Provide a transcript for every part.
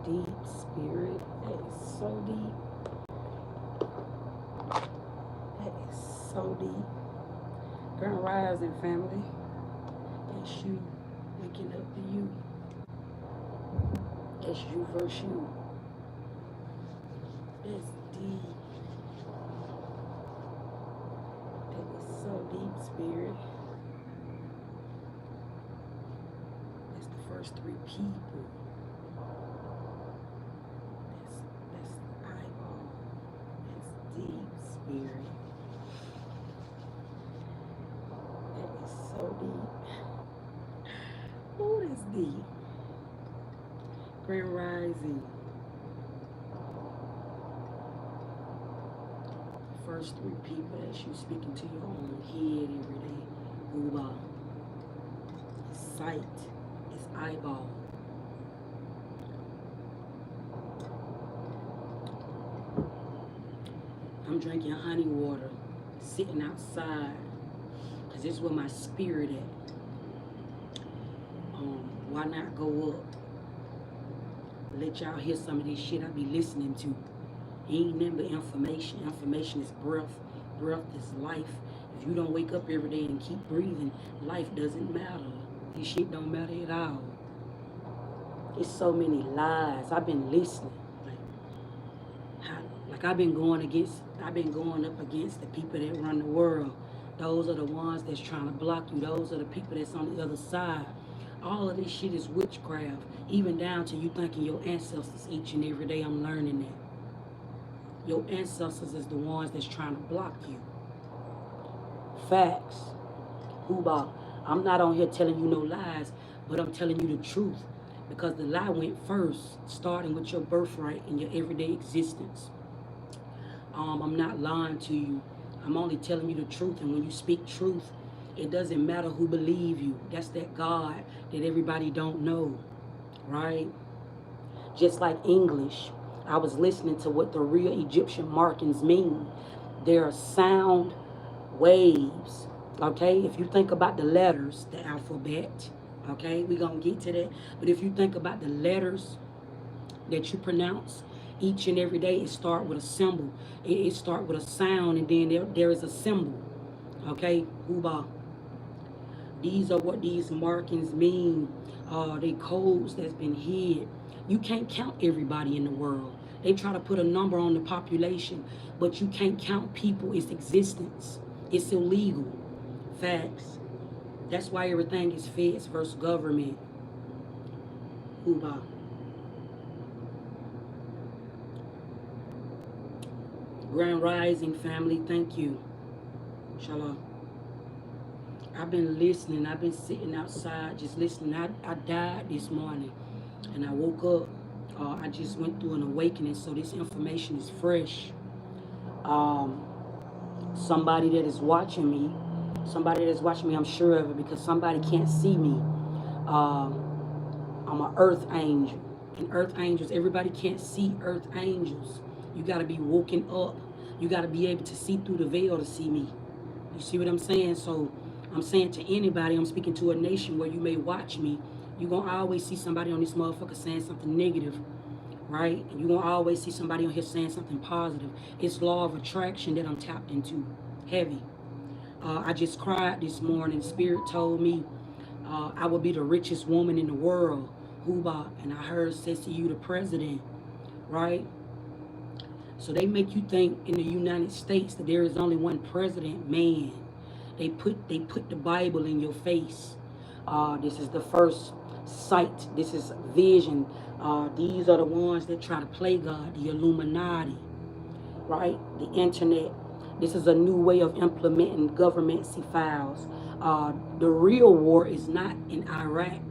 deep, spirit. That is so deep. That is so deep. Grand Rising, family. That's you waking up to you. That's you versus you. That's deep. That is so deep, spirit. That's the first three people. That's eyeball. That's deep, spirit. That is so deep. Oh, that's deep. Grand Rising. First three people, that's you speaking to your own head every day. Uba. It's sight. It's eyeball. I'm drinking honey water, sitting outside, because this is where my spirit at. Why not go up? Let y'all hear some of this shit I be listening to. Ain't nothing but information. Information is breath. Breath is life. If you don't wake up every day and keep breathing, life doesn't matter. This shit don't matter at all. It's so many lies. I've been listening. I've been going up against the people that run the world. Those are the ones that's trying to block you. Those are the people that's on the other side. All of this shit is witchcraft. Even down to you thanking your ancestors each and every day. I'm learning that. Your ancestors is the ones that's trying to block you. Facts. Hoobah. I'm not on here telling you no lies, but I'm telling you the truth. Because the lie went first, starting with your birthright and your everyday existence. I'm not lying to you. I'm only telling you the truth. And when you speak truth, it doesn't matter who believe you. That's that God that everybody don't know, right? Just like English, I was listening to what the real Egyptian markings mean. They're sound waves, okay? If you think about the letters, the alphabet, okay? We're going to get to that. But if you think about the letters that you pronounce each and every day, it starts with a symbol. It starts with a sound, and then there is a symbol, okay? Uba. These are what these markings mean. They codes that's been hid. You can't count everybody in the world. They try to put a number on the population, but you can't count people. It's existence. It's illegal. Facts. That's why everything is feds versus government. Uba. Grand Rising, family. Thank you. Shalom. I've been listening. I've been sitting outside just listening. I died this morning and I woke up. I just went through an awakening, so this information is fresh. Somebody that is watching me, I'm sure of it because somebody can't see me. I'm an earth angel. And earth angels, everybody can't see earth angels. You got to be woken up. You got to be able to see through the veil to see me. You see what I'm saying? So I'm saying to anybody, I'm speaking to a nation where you may watch me, you're going to always see somebody on this motherfucker saying something negative, right? And you're going to always see somebody on here saying something positive. It's law of attraction that I'm tapped into, heavy. I just cried this morning. Spirit told me I would be the richest woman in the world, Huba, and I heard says to you the president, right? So they make you think in the United States that there is only one president, man. They put the Bible in your face. This is the first sight. This is vision. These are the ones that try to play God, the Illuminati, right? The internet. This is a new way of implementing government files. The real war is not in Iraq.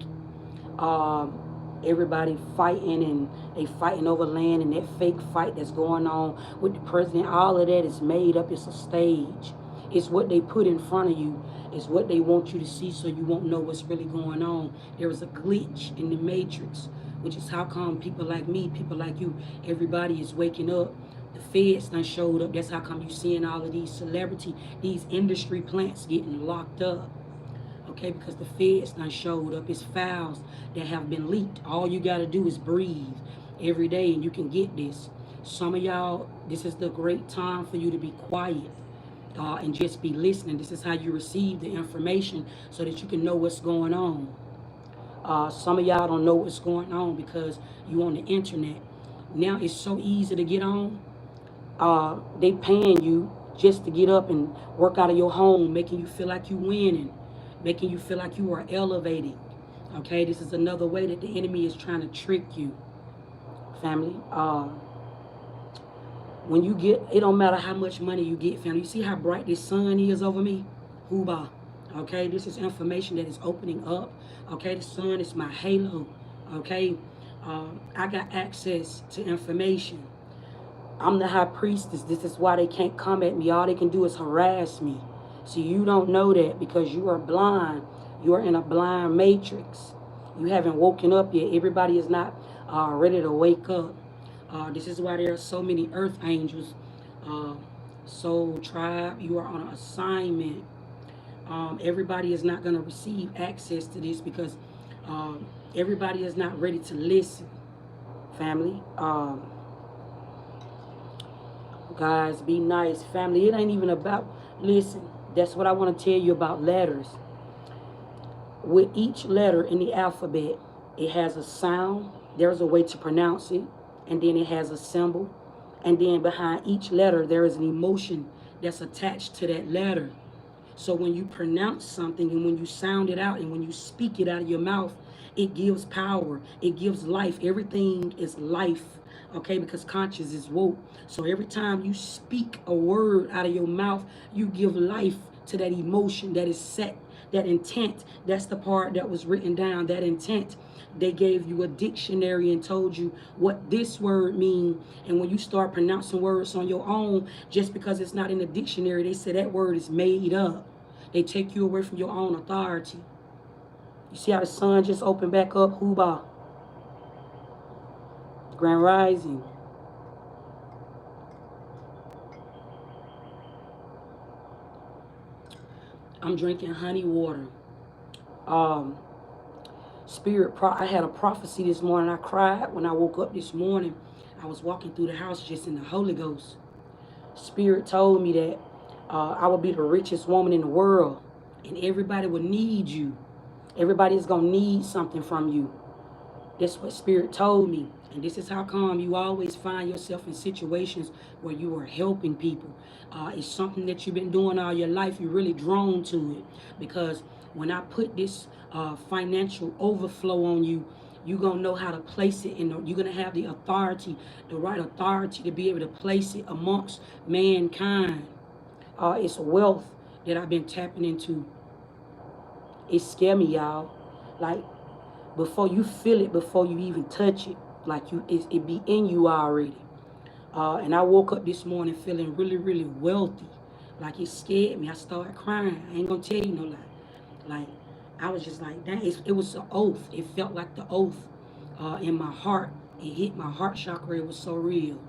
Everybody fighting and they fighting over land, and that fake fight that's going on with the president, all of that is made up. It's a stage. It's what they put in front of you. It's what they want you to see so you won't know what's really going on. There is a glitch in the matrix, which is how come people like me, people like you, everybody is waking up. The feds done showed up. That's how come you seeing all of these celebrity, these industry plants getting locked up. Okay, because the feds done showed up. It's files that have been leaked. All you got to do is breathe. every day, and you can get this. Some of y'all, this is the great time for you to be quiet and just be listening. This is how you receive the information so that you can know what's going on. Some of y'all don't know what's going on because you on the internet. Now it's so easy to get on. They paying you just to get up and work out of your home, making you feel like you winning, making you feel like you are elevating. Okay, this is another way that the enemy is trying to trick you, family. When you get, it don't matter how much money you get, family. You see how bright this sun is over me? Huba. Okay, this is information that is opening up. Okay, the sun is my halo. Okay, I got access to information. I'm the high priestess. This is why they can't come at me. All they can do is harass me. See, you don't know that because you are blind. You are in a blind matrix. You haven't woken up yet. Everybody is not ready to wake up. This is why there are so many earth angels. Soul tribe, you are on an assignment. Everybody is not going to receive access to this because everybody is not ready to listen, family. Guys, be nice, family. It ain't even about, listen, that's what I want to tell you about letters. With each letter in the alphabet, it has a sound. There's a way to pronounce it. And then it has a symbol. And then behind each letter, there is an emotion that's attached to that letter. So when you pronounce something and when you sound it out and when you speak it out of your mouth, it gives power. It gives life. Everything is life, okay, because conscious is woke. So every time you speak a word out of your mouth, you give life to that emotion that is set, that intent. That's the part that was written down, that intent. They gave you a dictionary and told you what this word means. And when you start pronouncing words on your own, just because it's not in the dictionary, they say that word is made up. They take you away from your own authority. You see how the sun just opened back up? Huba. Grand Rising. I'm drinking honey water. I had a prophecy this morning. I cried when I woke up this morning. I was walking through the house just in the Holy Ghost. Spirit told me that I would be the richest woman in the world, and everybody would need you. Everybody is going to need something from you. That's what Spirit told me. And this is how come you always find yourself in situations where you are helping people. It's something that you've been doing all your life. You're really drawn to it. Because when I put this financial overflow on you, you're going to know how to place it. You're going to have the authority, the right authority to be able to place it amongst mankind. It's wealth that I've been tapping into. It scared me, y'all. Like, before you feel it, before you even touch it, like it be in you already. And I woke up this morning feeling really, really wealthy. Like, it scared me. I started crying. I ain't gonna tell you no lie. Like, I was just like, dang, it was an oath. It felt like the oath in my heart. It hit my heart chakra. It was so real.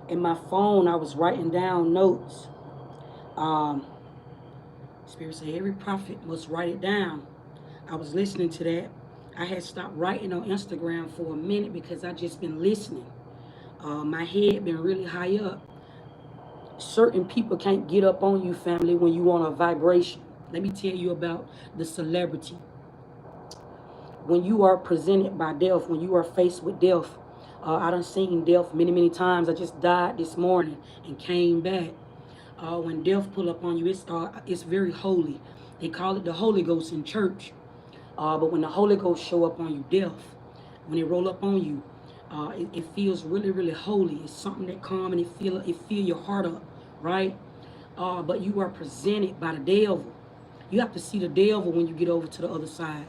In my phone, I was writing down notes. Spirit said every prophet must write it down. I was listening to that. I had stopped writing on Instagram for a minute because I just been listening. My head been really high up. Certain people can't get up on you, family, when you on a vibration. Let me tell you about the celebrity. When you are presented by death, when you are faced with death, I done seen death many, many times. I just died this morning and came back. When death pull up on you, it's very holy. They call it the Holy Ghost in church. But when the Holy Ghost show up on you, death, when it roll up on you, it feels really, really holy. It's something that calm and it feel your heart up, right? But you are presented by the devil. You have to see the devil when you get over to the other side.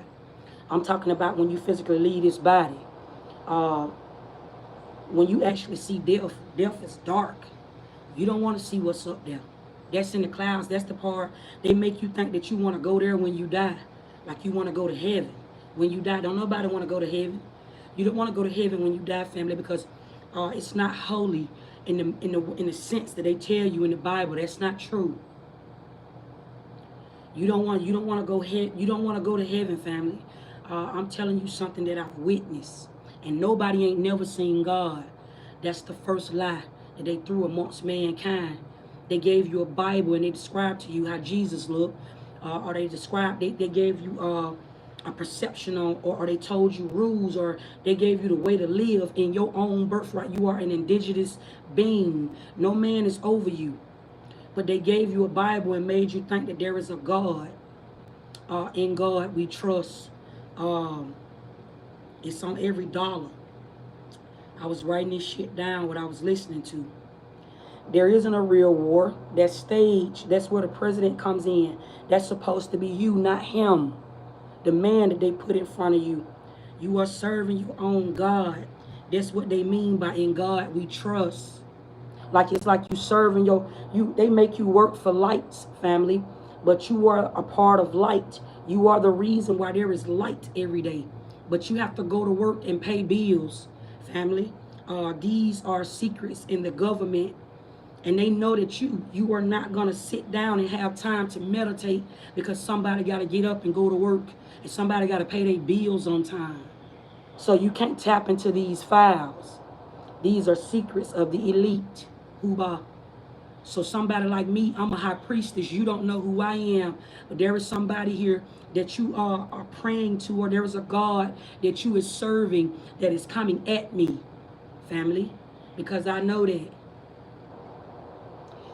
I'm talking about when you physically leave this body. When you actually see death, death is dark. You don't want to see what's up there. That's in the clouds. That's the part. They make you think that you want to go there when you die. Like you want to go to heaven. When you die, don't nobody want to go to heaven. You don't want to go to heaven when you die, family, because it's not holy in the sense that they tell you in the Bible. That's not true. You don't want to go you don't want to go to heaven, family. I'm telling you something that I've witnessed, and nobody ain't never seen God. That's the first lie that they threw amongst mankind. They gave you a Bible and they described to you how Jesus looked, or they gave you a perception on, or they told you rules, or they gave you the way to live in your own birthright. You are an indigenous being. No man is over you. But they gave you a Bible and made you think that there is a God. In God we trust. Um, it's on every dollar. I was writing this shit down, what I was listening to. There isn't a real war. That stage, that's where the president comes in. That's supposed to be you, not him. The man that they put in front of you. You are serving your own God. That's what they mean by in God we trust. Like it's like you serving they make you work for lights, family, but you are a part of light. You are the reason why there is light every day. But you have to go to work and pay bills, family. These are secrets in the government, and they know that you are not going to sit down and have time to meditate because somebody got to get up and go to work, and somebody got to pay their bills on time. So you can't tap into these files. These are secrets of the elite. So somebody like me, I'm a high priestess. You don't know who I am, but there is somebody here that you are praying to, or there is a God that you is serving that is coming at me, family, because I know that.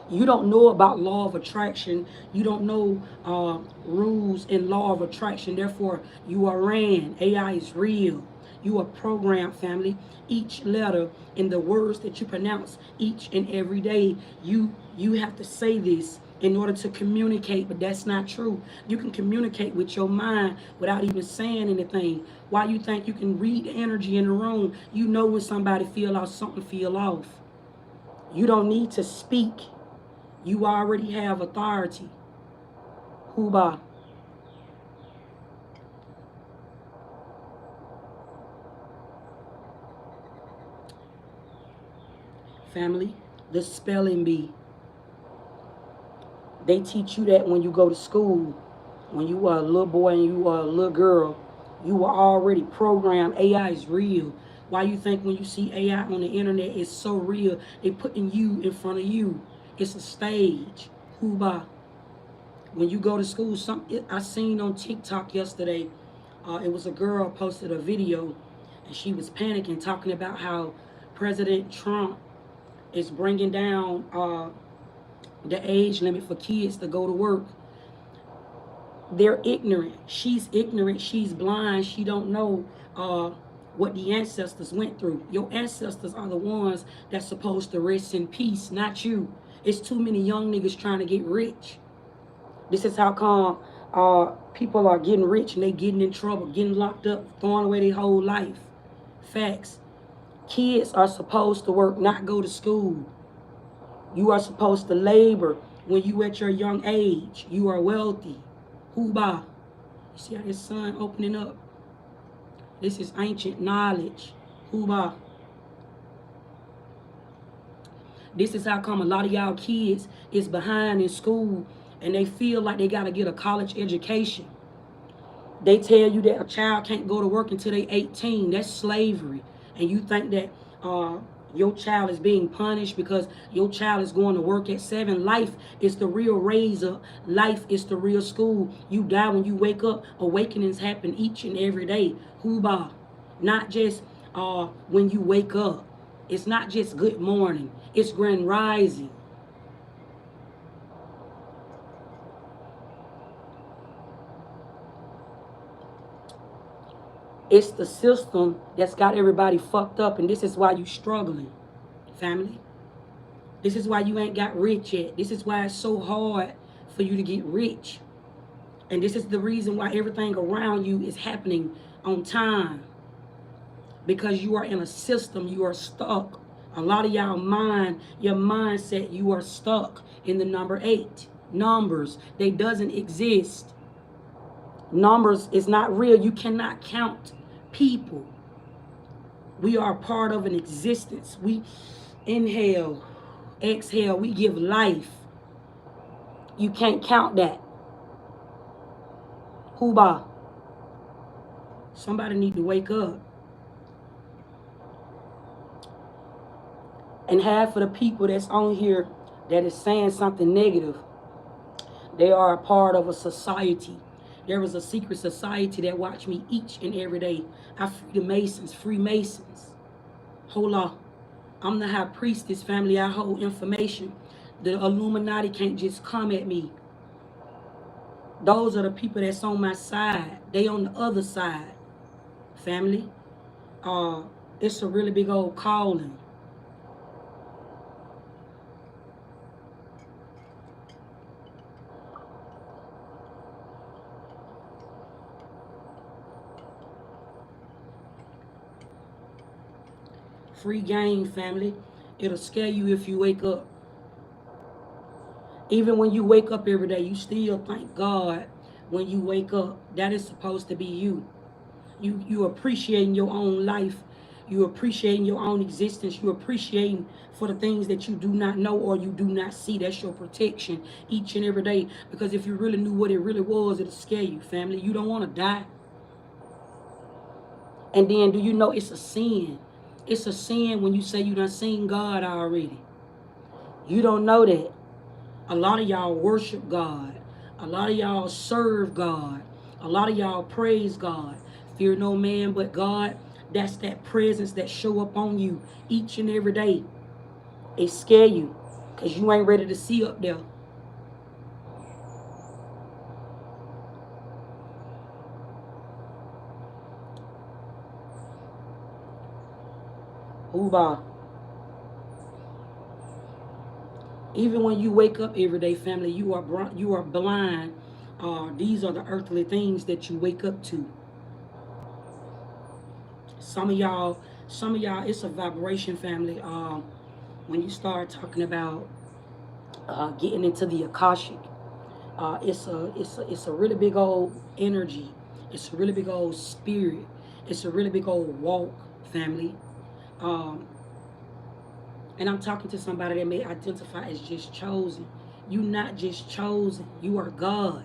You don't know about law of attraction. You don't know rules in law of attraction. Therefore, you are ran. AI is real. You are programmed, family. Each letter in the words that you pronounce each and every day, you have to say this in order to communicate, but that's not true. You can communicate with your mind without even saying anything. Why you think you can read the energy in the room? You know when somebody feel off, something feel off. You don't need to speak. You already have authority. Huba. Family, the spelling bee. They teach you that when you go to school. When you are a little boy and you are a little girl, you are already programmed. AI is real. Why you think when you see AI on the internet, it's so real? They putting you in front of you. It's a stage. Huba. When you go to school, I seen on TikTok yesterday, it was a girl posted a video, and she was panicking, talking about how President Trump is bringing down the age limit for kids to go to work. They're ignorant. She's ignorant. She's blind. She don't know what the ancestors went through. Your ancestors are the ones that's supposed to rest in peace, not you. It's too many young niggas trying to get rich. This is how come people are getting rich and they getting in trouble, getting locked up, throwing away their whole life. Facts. Kids are supposed to work, not go to school. You are supposed to labor when you at your young age. You are wealthy. Huba. You see how this sun opening up? This is ancient knowledge. Huba. This is how come a lot of y'all kids is behind in school and they feel like they got to get a college education. They tell you that a child can't go to work until they're 18. That's slavery. And you think that your child is being punished because your child is going to work at 7. Life is the real razor. Life is the real school. You die when you wake up. Awakenings happen each and every day. Huba. Not just when you wake up. It's not just good morning. It's grand rising. It's the system that's got everybody fucked up, and this is why you struggling, family. This is why you ain't got rich yet. This is why it's so hard for you to get rich. And this is the reason why everything around you is happening on time. Because you are in a system, you are stuck. A lot of y'all your mindset, you are stuck in the number 8. Numbers, they doesn't exist. Numbers is not real. You cannot count people. We are part of an existence. We inhale, exhale, we give life. You can't count that. Hoobah. Somebody need to wake up. And half of the people that's on here that is saying something negative, they are a part of a society. There is a secret society that watch me each and every day. I free the Masons, Freemasons. Hold on. I'm the high priestess, family. I hold information. The Illuminati can't just come at me. Those are the people that's on my side. They on the other side, family. It's a really big old calling. Free game, family. It'll scare you if you wake up. Even when you wake up every day, you still thank God when you wake up. That is supposed to be you. You appreciating your own life. You appreciating your own existence. You appreciating for the things that you do not know or you do not see. That's your protection each and every day. Because if you really knew what it really was, it'll scare you, family. You don't want to die. And then do you know it's a sin? It's a sin when you say you done seen God already. You don't know that. A lot of y'all worship God. A lot of y'all serve God. A lot of y'all praise God. Fear no man but God. That's that presence that show up on you each and every day. It scare you because you ain't ready to see up there. Hoobah. Even when you wake up every day, family, you are blind. These are the earthly things that you wake up to. Some of y'all, it's a vibration, family. When you start talking about getting into the Akashic, it's a really big old energy. It's a really big old spirit. It's a really big old walk, family. And I'm talking to somebody that may identify as just chosen. You not just chosen. You are God.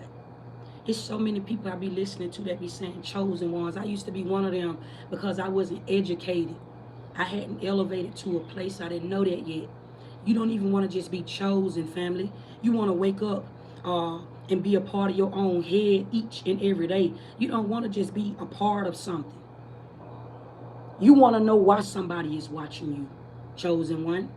It's so many people I be listening to that be saying chosen ones. I used to be one of them because I wasn't educated. I hadn't elevated to a place I didn't know that yet. You don't even want to just be chosen, family. You want to wake up and be a part of your own head each and every day. You don't want to just be a part of something. You want to know why somebody is watching you, chosen one.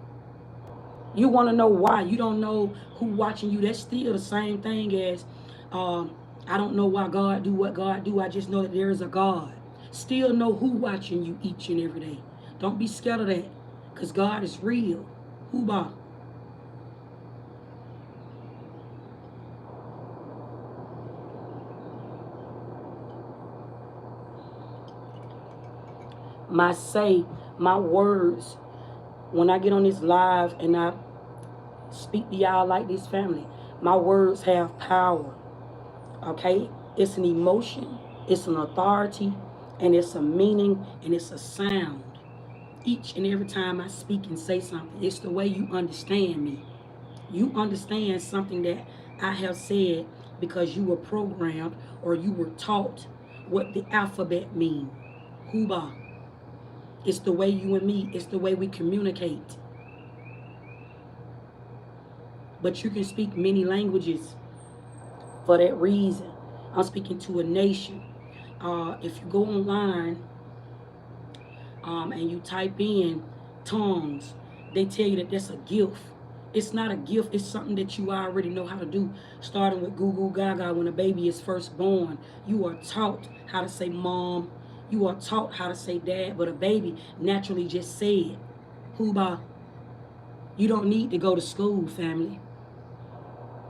You want to know why. You don't know who watching you. That's still the same thing as I don't know why God do what God do. I just know that there is a God. Still know who watching you each and every day. Don't be scared of that because God is real. Hoobah. My words, when I get on this live and I speak to y'all like this, family, my words have power. Okay? It's an emotion, it's an authority, and it's a meaning, and it's a sound. Each and every time I speak and say something, it's the way you understand me. You understand something that I have said because you were programmed or you were taught what the alphabet means. Huba. It's the way you and me, it's the way we communicate. But you can speak many languages for that reason. I'm speaking to a nation. If you go online and you type in tongues, they tell you that that's a gift. It's not a gift, it's something that you already know how to do. Starting with Goo Goo Gaga when a baby is first born. You are taught how to say mom. You are taught how to say dad, but a baby naturally just said, Hooba. You don't need to go to school, family.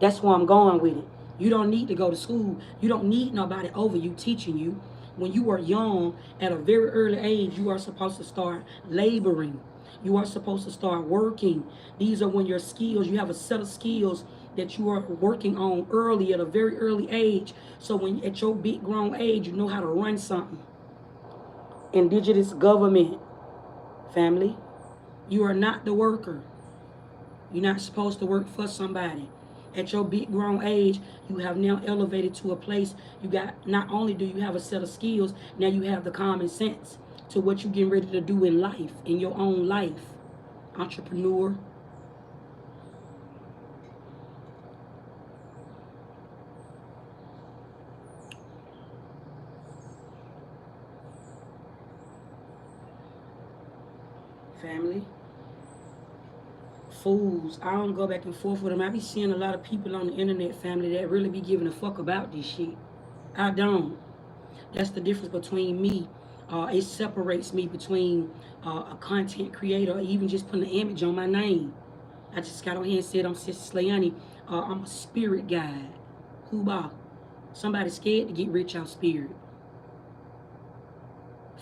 That's where I'm going with it. You don't need to go to school. You don't need nobody over you teaching you. When you are young, at a very early age, you are supposed to start laboring. You are supposed to start working. These are when your skills, you have a set of skills that you are working on early at a very early age. So when at your big grown age, you know how to run something. Indigenous government, family. You are not the worker. You're not supposed to work for somebody. At your big grown age, you have now elevated to a place. You got, not only do you have a set of skills, now you have the common sense to what you're getting ready to do in life, in your own life. Entrepreneur. Family. Fools. I don't go back and forth with them. I be seeing a lot of people on the internet, family, that really be giving a fuck about this shit. I don't. That's the difference between me. It separates me between a content creator or even just putting an image on my name. I just got on here and said I'm Sister Slayani. I'm a spirit guide. Hoobah. Somebody scared to get rich out spirit.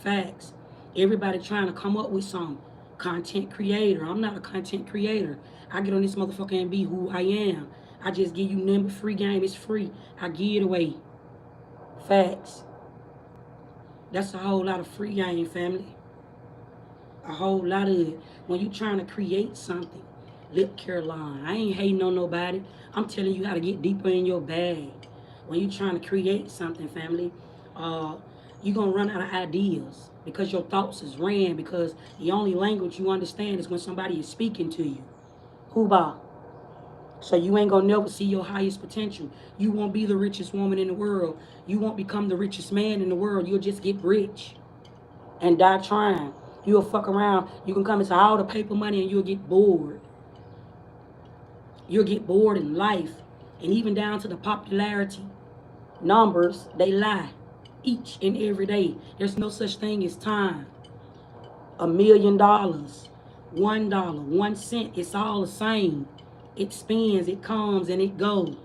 Facts. Everybody trying to come up with some content creator. I'm not a content creator. I get on this motherfucker and be who I am. I just give you number free game. It's free. I give it away. Facts. That's a whole lot of free game, family. A whole lot of it. When you trying to create something, lip Caroline. I ain't hating on nobody. I'm telling you how to get deeper in your bag. When you trying to create something, family, you're going to run out of ideas because your thoughts is ran, because the only language you understand is when somebody is speaking to you. Hoobah. So you ain't going to never see your highest potential. You won't be the richest woman in the world. You won't become the richest man in the world. You'll just get rich and die trying. You'll fuck around. You can come into all the paper money and you'll get bored. You'll get bored in life. And even down to the popularity numbers, they lie each and every day. There's no such thing as time. $1 million, $1, 1 cent, it's all the same. It spins, it comes, and it goes.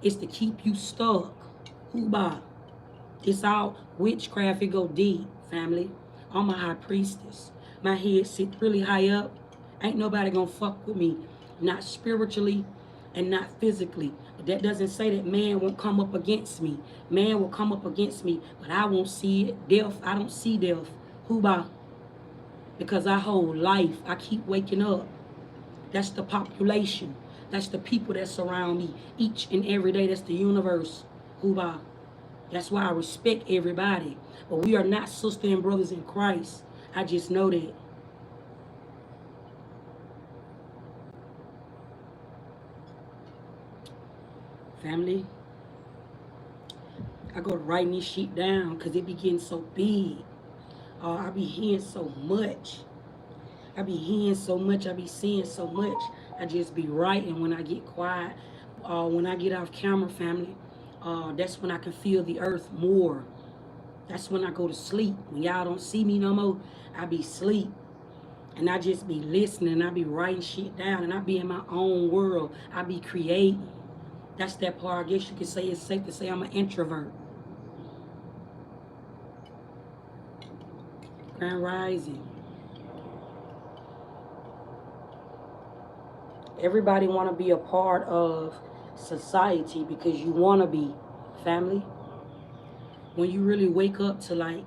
It's to keep you stuck. Hoobah. It's all witchcraft. It go deep, family. I'm a high priestess. My head sit really high up. Ain't nobody gonna fuck with me. Not spiritually and not physically. But that doesn't say that man won't come up against me. Man will come up against me, but I won't see it. Death, I don't see death. Hoobah. Because I hold life. I keep waking up. That's the population. That's the people that surround me each and every day. That's the universe. Hoobah. That's why I respect everybody. But we are not sisters and brothers in Christ. I just know that. Family, I go to writing this shit down because it be getting so big. I be hearing so much. I be hearing so much. I be seeing so much. I just be writing when I get quiet. When I get off camera, family, that's when I can feel the earth more. That's when I go to sleep. When y'all don't see me no more, I be asleep. And I just be listening. I be writing shit down. And I be in my own world. I be creating. That's that part. I guess you could say it's safe to say I'm an introvert. Grand Rising. Everybody want to be a part of society because you want to be family. When you really wake up to like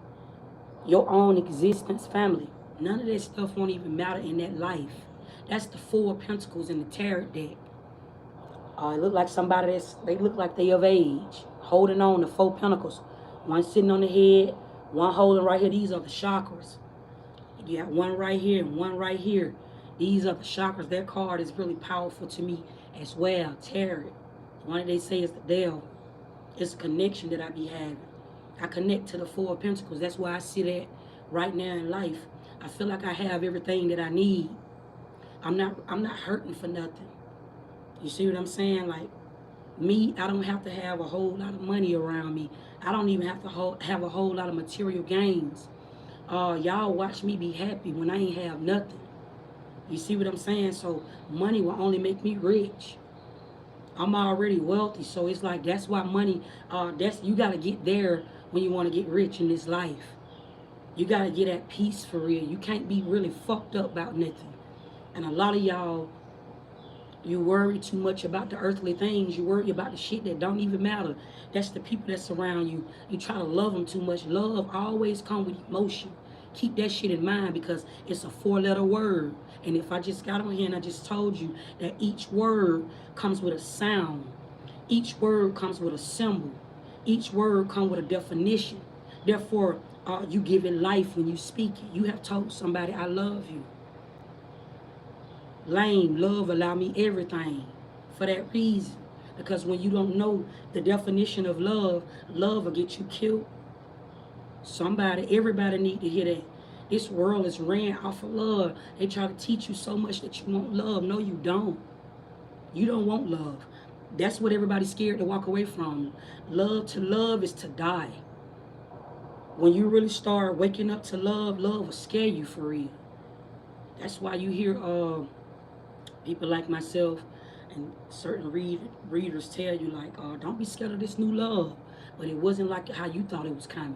your own existence, family, none of that stuff won't even matter in that life. That's the 4 of Pentacles in the tarot deck. It look like somebody they look like they of age, holding on to 4 Pentacles. One sitting on the head, one holding right here. These are the chakras. You got one right here and one right here. These are the chakras. That card is really powerful to me as well. Tarot. One that they say is the devil. It's a connection that I be having. I connect to the 4 of Pentacles. That's where I sit at right now in life. I feel like I have everything that I need. I'm not hurting for nothing. You see what I'm saying? Like, me, I don't have to have a whole lot of money around me. I don't even have to have a whole lot of material gains. Y'all watch me be happy when I ain't have nothing. You see what I'm saying? So money will only make me rich. I'm already wealthy, so it's like that's why money. You gotta get there when you want to get rich in this life. You gotta get at peace for real. You can't be really fucked up about nothing. And a lot of y'all, you worry too much about the earthly things. You worry about the shit that don't even matter. That's the people that surround you. You try to love them too much. Love always comes with emotion. Keep that shit in mind because it's a 4-letter word. And if I just got on here and I just told you that each word comes with a sound, each word comes with a symbol, each word comes with a definition. Therefore, you give it life when you speak it. You have told somebody, I love you. Lame, love allow me everything for that reason. Because when you don't know the definition of love, love will get you killed. Everybody need to hear that. This world is ran off of love. They try to teach you so much that you want love. No, you don't. You don't want love. That's what everybody's scared to walk away from. To love is to die. When you really start waking up to love, love will scare you for real. That's why you hear people like myself and certain readers tell you like, don't be scared of this new love. But it wasn't like how you thought it was coming.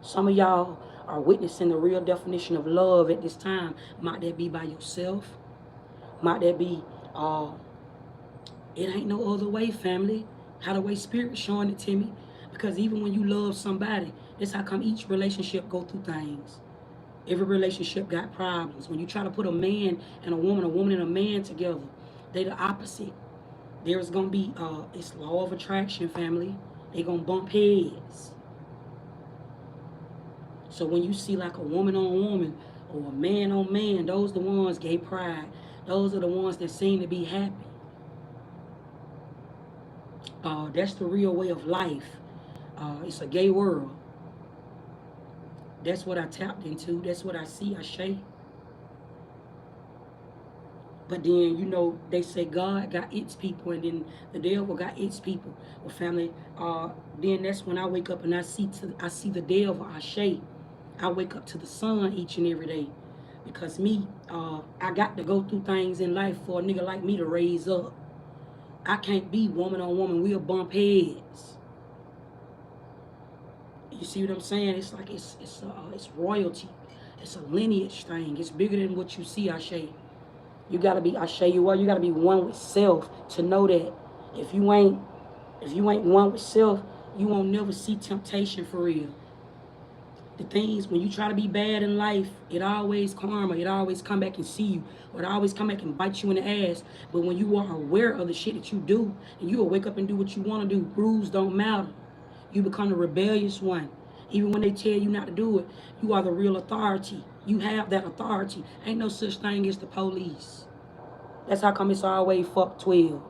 Some of y'all are witnessing the real definition of love at this time. Might that be by yourself? Might that be, it ain't no other way, family. How the way Spirit's showing it to me. Because even when you love somebody, that's how come each relationship go through things. Every relationship got problems. When you try to put a man and a woman and a man together, they the opposite. There's going to be, it's law of attraction, family. They going to bump heads. So when you see like a woman on woman or a man on man, those are the ones gay pride. Those are the ones that seem to be happy. That's the real way of life. It's a gay world. That's what I tapped into. That's what I see. I shake. But then, you know, they say God got its people and then the devil got its people. Well, family, then that's when I wake up and I see the devil, I shake. I wake up to the sun each and every day. Because me, I got to go through things in life for a nigga like me to raise up. I can't be woman on woman. We'll bump heads. You see what I'm saying? It's like it's royalty. It's a lineage thing. It's bigger than what you see, Ashe. You gotta be Ashe. You gotta be one with self to know that if you ain't one with self, you won't never see temptation for real. The things when you try to be bad in life, it always karma. It always come back and see you, or it always come back and bite you in the ass. But when you are aware of the shit that you do, and you will wake up and do what you want to do, rules don't matter. You become the rebellious one. Even when they tell you not to do it, you are the real authority. You have that authority. Ain't no such thing as the police. That's how come it's always fuck 12.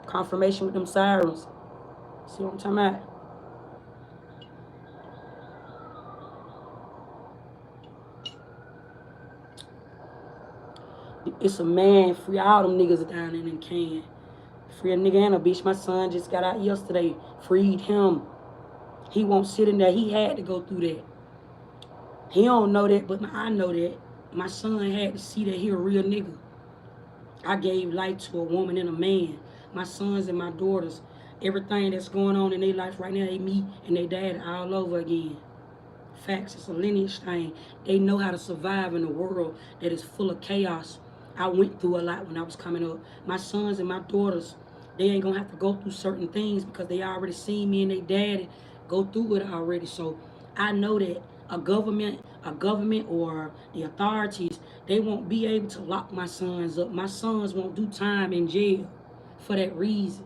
Confirmation with them sirens. See what I'm talking about? It's a man. Free all them niggas down in the can. Free a nigga and a bitch. My son just got out yesterday. Freed him. He won't sit in there. He had to go through that. He don't know that, but I know that. My son had to see that he a real nigga. I gave life to a woman and a man. My sons and my daughters, everything that's going on in their life right now, they me and they dad all over again. Facts, it's a lineage thing. They know how to survive in a world that is full of chaos. I went through a lot when I was coming up. My sons and my daughters, they ain't gonna have to go through certain things because they already seen me and they daddy go through it already. So I know that a government or the authorities, they won't be able to lock my sons up. My sons won't do time in jail for that reason.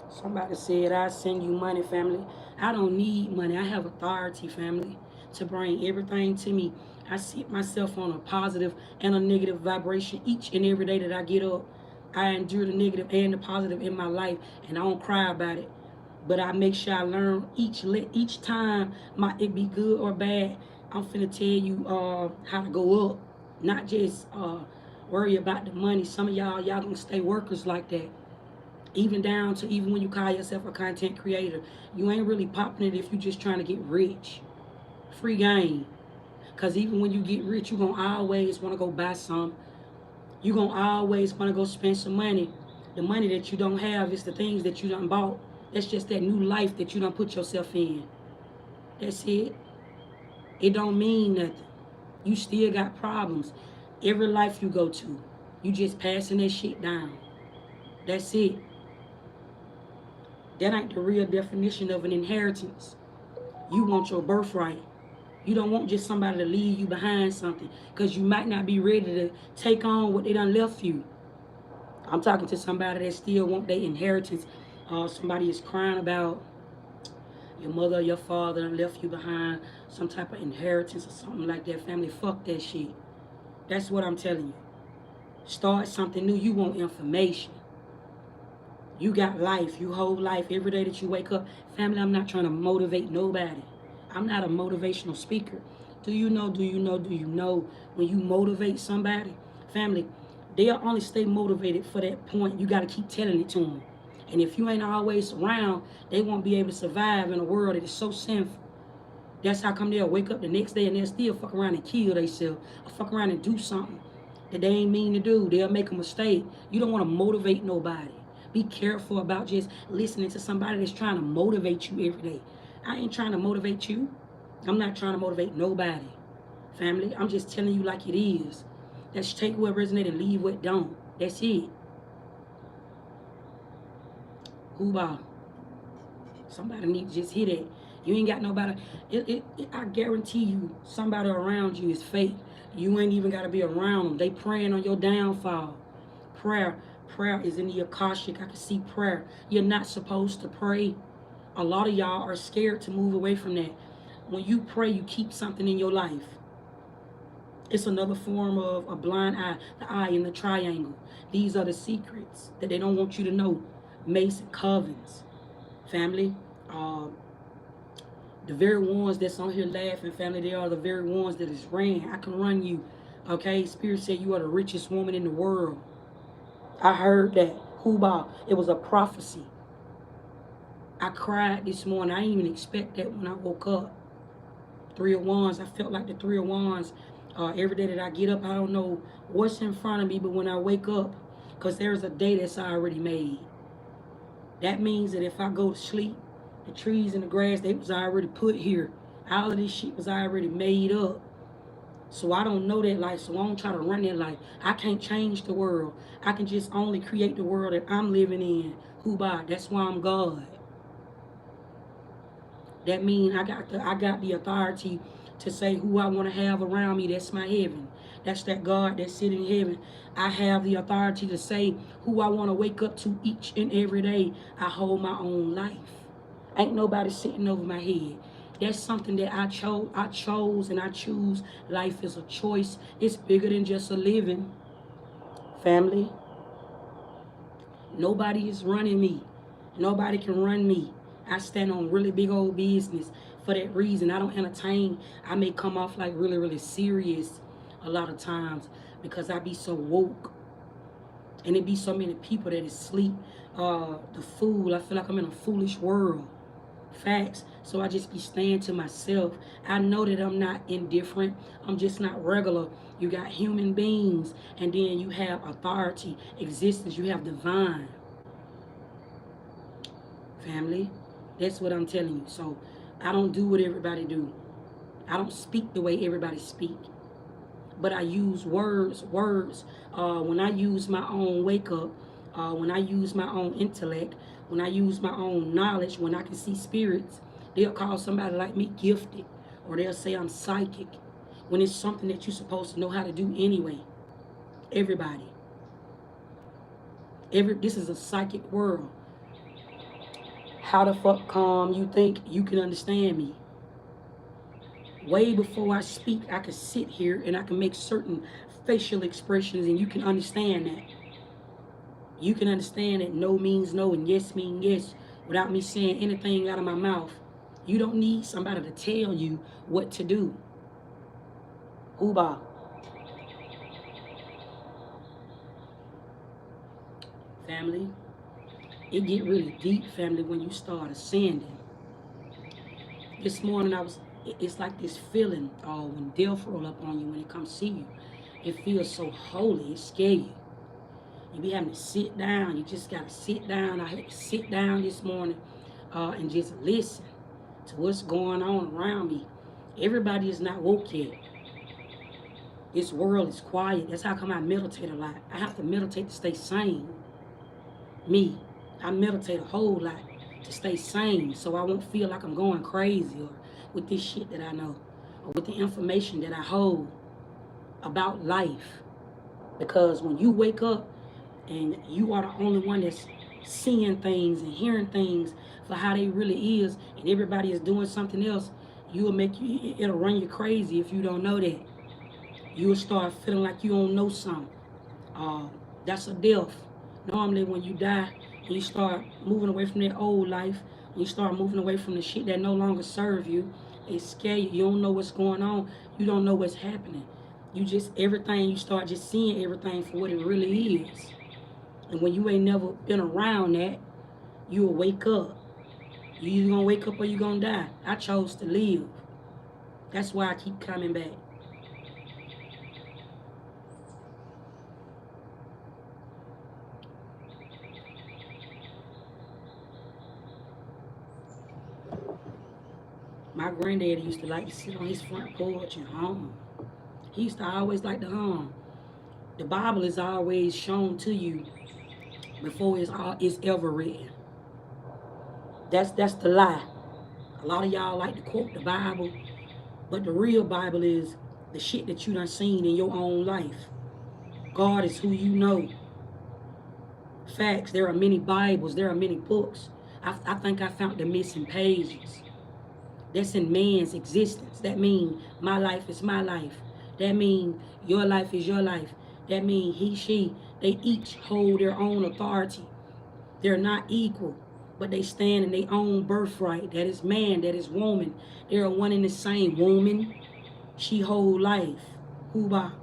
Somebody said, I send you money, family. I don't need money. I have authority, family, to bring everything to me. I set myself on a positive and a negative vibration each and every day that I get up. I endure the negative and the positive in my life, and I don't cry about it. But I make sure I learn each time, might it be good or bad, I'm finna tell you how to go up. Not just worry about the money. Some of y'all gonna stay workers like that. Even down to even when you call yourself a content creator, you ain't really popping it if you just trying to get rich. Free game. Because even when you get rich, you're going to always want to go buy some. You're going to always want to go spend some money. The money that you don't have is the things that you done bought. That's just that new life that you done put yourself in. That's it. It don't mean nothing. You still got problems. Every life you go to, you just passing that shit down. That's it. That ain't the real definition of an inheritance. You want your birthright. You don't want just somebody to leave you behind something, because you might not be ready to take on what they done left you. I'm talking to somebody that still want their inheritance. Somebody is crying about your mother or your father done left you behind some type of inheritance or something like that. Family, fuck that shit. That's what I'm telling you. Start something new. You want information. You got life. You hold life every day that you wake up. Family, I'm not trying to motivate nobody. I'm not a motivational speaker. Do you know when you motivate somebody, family, they'll only stay motivated for that point. You got to keep telling it to them. And if you ain't always around, they won't be able to survive in a world that is so sinful. That's how come they'll wake up the next day and they'll still fuck around and kill themselves, or fuck around and do something that they ain't mean to do. They'll make a mistake. You don't want to motivate nobody. Be careful about just listening to somebody that's trying to motivate you every day. I ain't trying to motivate you. I'm not trying to motivate nobody. Family, I'm just telling you like it is. Let's take what resonates and leave what don't. That's it. Hoobah. Somebody need to just hear that. You ain't got nobody. I guarantee you, somebody around you is fake. You ain't even got to be around them. They praying on your downfall. Prayer is in the Akashic. I can see prayer. You're not supposed to pray. A lot of y'all are scared to move away from that. When you pray, you keep something in your life. It's another form of a blind eye, the eye in the triangle. These are the secrets that they don't want you to know. Mason covens, family. The very ones that's on here laughing, family, they are the very ones that is ran. I can run you. Okay, Spirit said you are the richest woman in the world. I heard that. Hoobah. It was a prophecy. I cried this morning. I didn't even expect that when I woke up. Three of Wands. I felt like the Three of Wands. Every day that I get up, I don't know what's in front of me, but when I wake up, because there's a day that's already made. That means that if I go to sleep, the trees and the grass, they was already put here. All of this shit was already made up. So I don't know that life, so I don't try to run that life. I can't change the world. I can just only create the world that I'm living in. Hoobah. That's why I'm God. That means I got the authority to say who I want to have around me. That's my heaven. That's that God that's sitting in heaven. I have the authority to say who I want to wake up to each and every day. I hold my own life. Ain't nobody sitting over my head. That's something that I chose and I choose. Life is a choice. It's bigger than just a living. Family. Nobody is running me. Nobody can run me. I stand on really big old business. For that reason, I don't entertain. I may come off like really, really serious a lot of times because I be so woke. And it be so many people that is asleep. The fool, I feel like I'm in a foolish world. Facts. So I just be staying to myself. I know that I'm not indifferent. I'm just not regular. You got human beings, and then you have authority, existence. You have divine. Family, that's what I'm telling you. So I don't do what everybody do. I don't speak the way everybody speak. But I use words. When I use my own wake up, when I use my own intellect, when I use my own knowledge, when I can see spirits, they'll call somebody like me gifted, or they'll say I'm psychic, when it's something that you're supposed to know how to do anyway. Everybody. This is a psychic world. How the fuck come you think you can understand me? Way before I speak, I can sit here and I can make certain facial expressions and you can understand that. You can understand that no means no and yes means yes without me saying anything out of my mouth. You don't need somebody to tell you what to do. Hoobah. Family, it get really deep, family, when you start ascending. This morning it's like this feeling when death roll up on you when it comes see you. It feels so holy, it scare you. You be having to sit down. You just got to sit down. I had to sit down this morning and just listen to what's going on around me. Everybody is not woke yet. This world is quiet. That's how come I meditate a lot. I have to meditate to stay sane. Me, I meditate a whole lot. to stay sane, so I won't feel like I'm going crazy or with this shit that I know or with the information that I hold about life. Because when you wake up and you are the only one that's seeing things and hearing things for how they really is, and everybody is doing something else, it'll run you crazy if you don't know that. You'll start feeling like you don't know something. That's a death. Normally when you die and you start moving away from that old life, and you start moving away from the shit that no longer serve you, it scare you. You don't know what's going on. You don't know what's happening. You start just seeing everything for what it really is. And when you ain't never been around that, you'll wake up. You either gonna wake up or you gonna die. I chose to live. That's why I keep coming back. My granddaddy used to like to sit on his front porch and hum. He used to always like to hum. The Bible is always shown to you before it's ever written. That's the lie. A lot of y'all like to quote the Bible, but the real Bible is the shit that you done seen in your own life. God is who you know. Facts. There are many Bibles. There are many books. I think I found the missing pages. That's in man's existence. That means my life is my life. That means your life is your life. That means he, she, they each hold their own authority. They're not equal, but they stand in their own birthright. That is man, that is woman. They're one and the same. Woman, she hold life. Huba.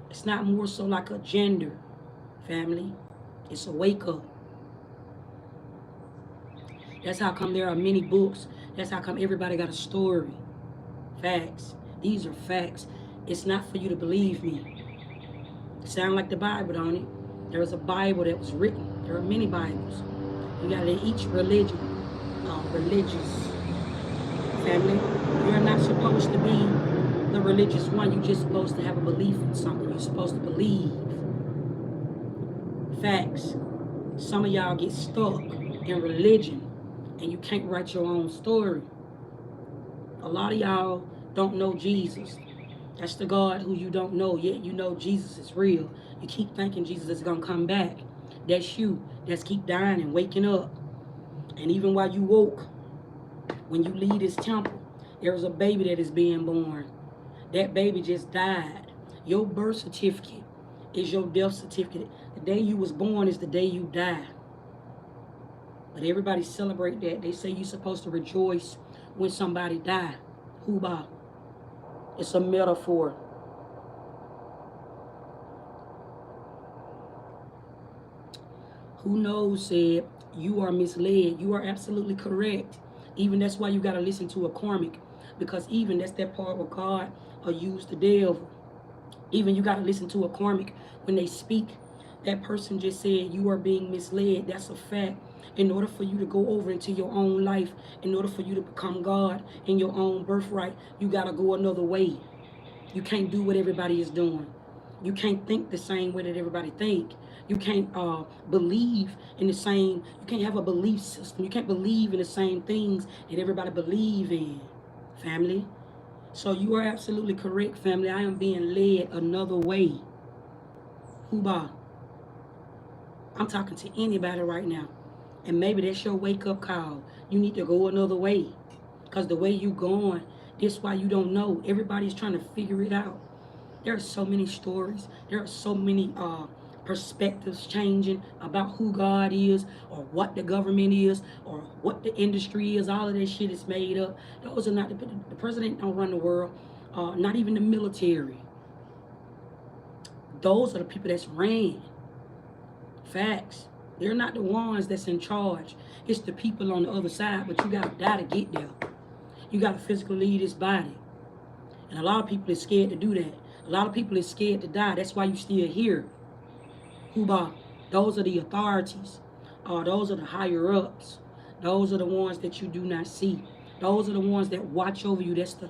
It's not more so like a gender, family. It's a wake up. That's how come there are many books. That's how come everybody got a story. Facts. These are facts. It's not for you to believe me. It sound like the Bible, don't it? There is a Bible that was written. There are many Bibles. You got in each religion, religious family. You're not supposed to be the religious one. You're just supposed to have a belief in something. You're supposed to believe. Facts. Some of y'all get stuck in religion and you can't write your own story. A lot of y'all don't know Jesus. That's the God who you don't know, yet you know Jesus is real. You keep thinking Jesus is going to come back. That's you. That's keep dying and waking up. And even while you woke, when you leave this temple, there's a baby that is being born. That baby just died. Your birth certificate is your death certificate. The day you was born is the day you die. But everybody celebrate that. They say you're supposed to rejoice when somebody die. Huba. It's a metaphor. Who knows said, you are misled. You are absolutely correct. Even that's why you got to listen to a karmic. Because even that's that part where God will use the devil. Even you got to listen to a karmic when they speak. That person just said you are being misled. That's a fact. In order for you to go over into your own life, in order for you to become God in your own birthright, you got to go another way. You can't do what everybody is doing. You can't think the same way that everybody think. You can't believe in the same, you can't have a belief system. You can't believe in the same things that everybody believe in, family. So you are absolutely correct, family. I am being led another way. Huba. I'm talking to anybody right now. And maybe that's your wake-up call. You need to go another way. Because the way you going, this why you don't know. Everybody's trying to figure it out. There are so many stories. There are so many perspectives changing about who God is or what the government is or what the industry is. All of that shit is made up. Those are not, the president don't run the world. Not even the military. Those are the people that's ran. Facts. They're not the ones that's in charge. It's the people on the other side, but you got to die to get there. You got to physically leave this body. And a lot of people are scared to do that. A lot of people are scared to die. That's why you still here. Huba. Those are the authorities. Those are the higher ups. Those are the ones that you do not see. Those are the ones that watch over you. That's the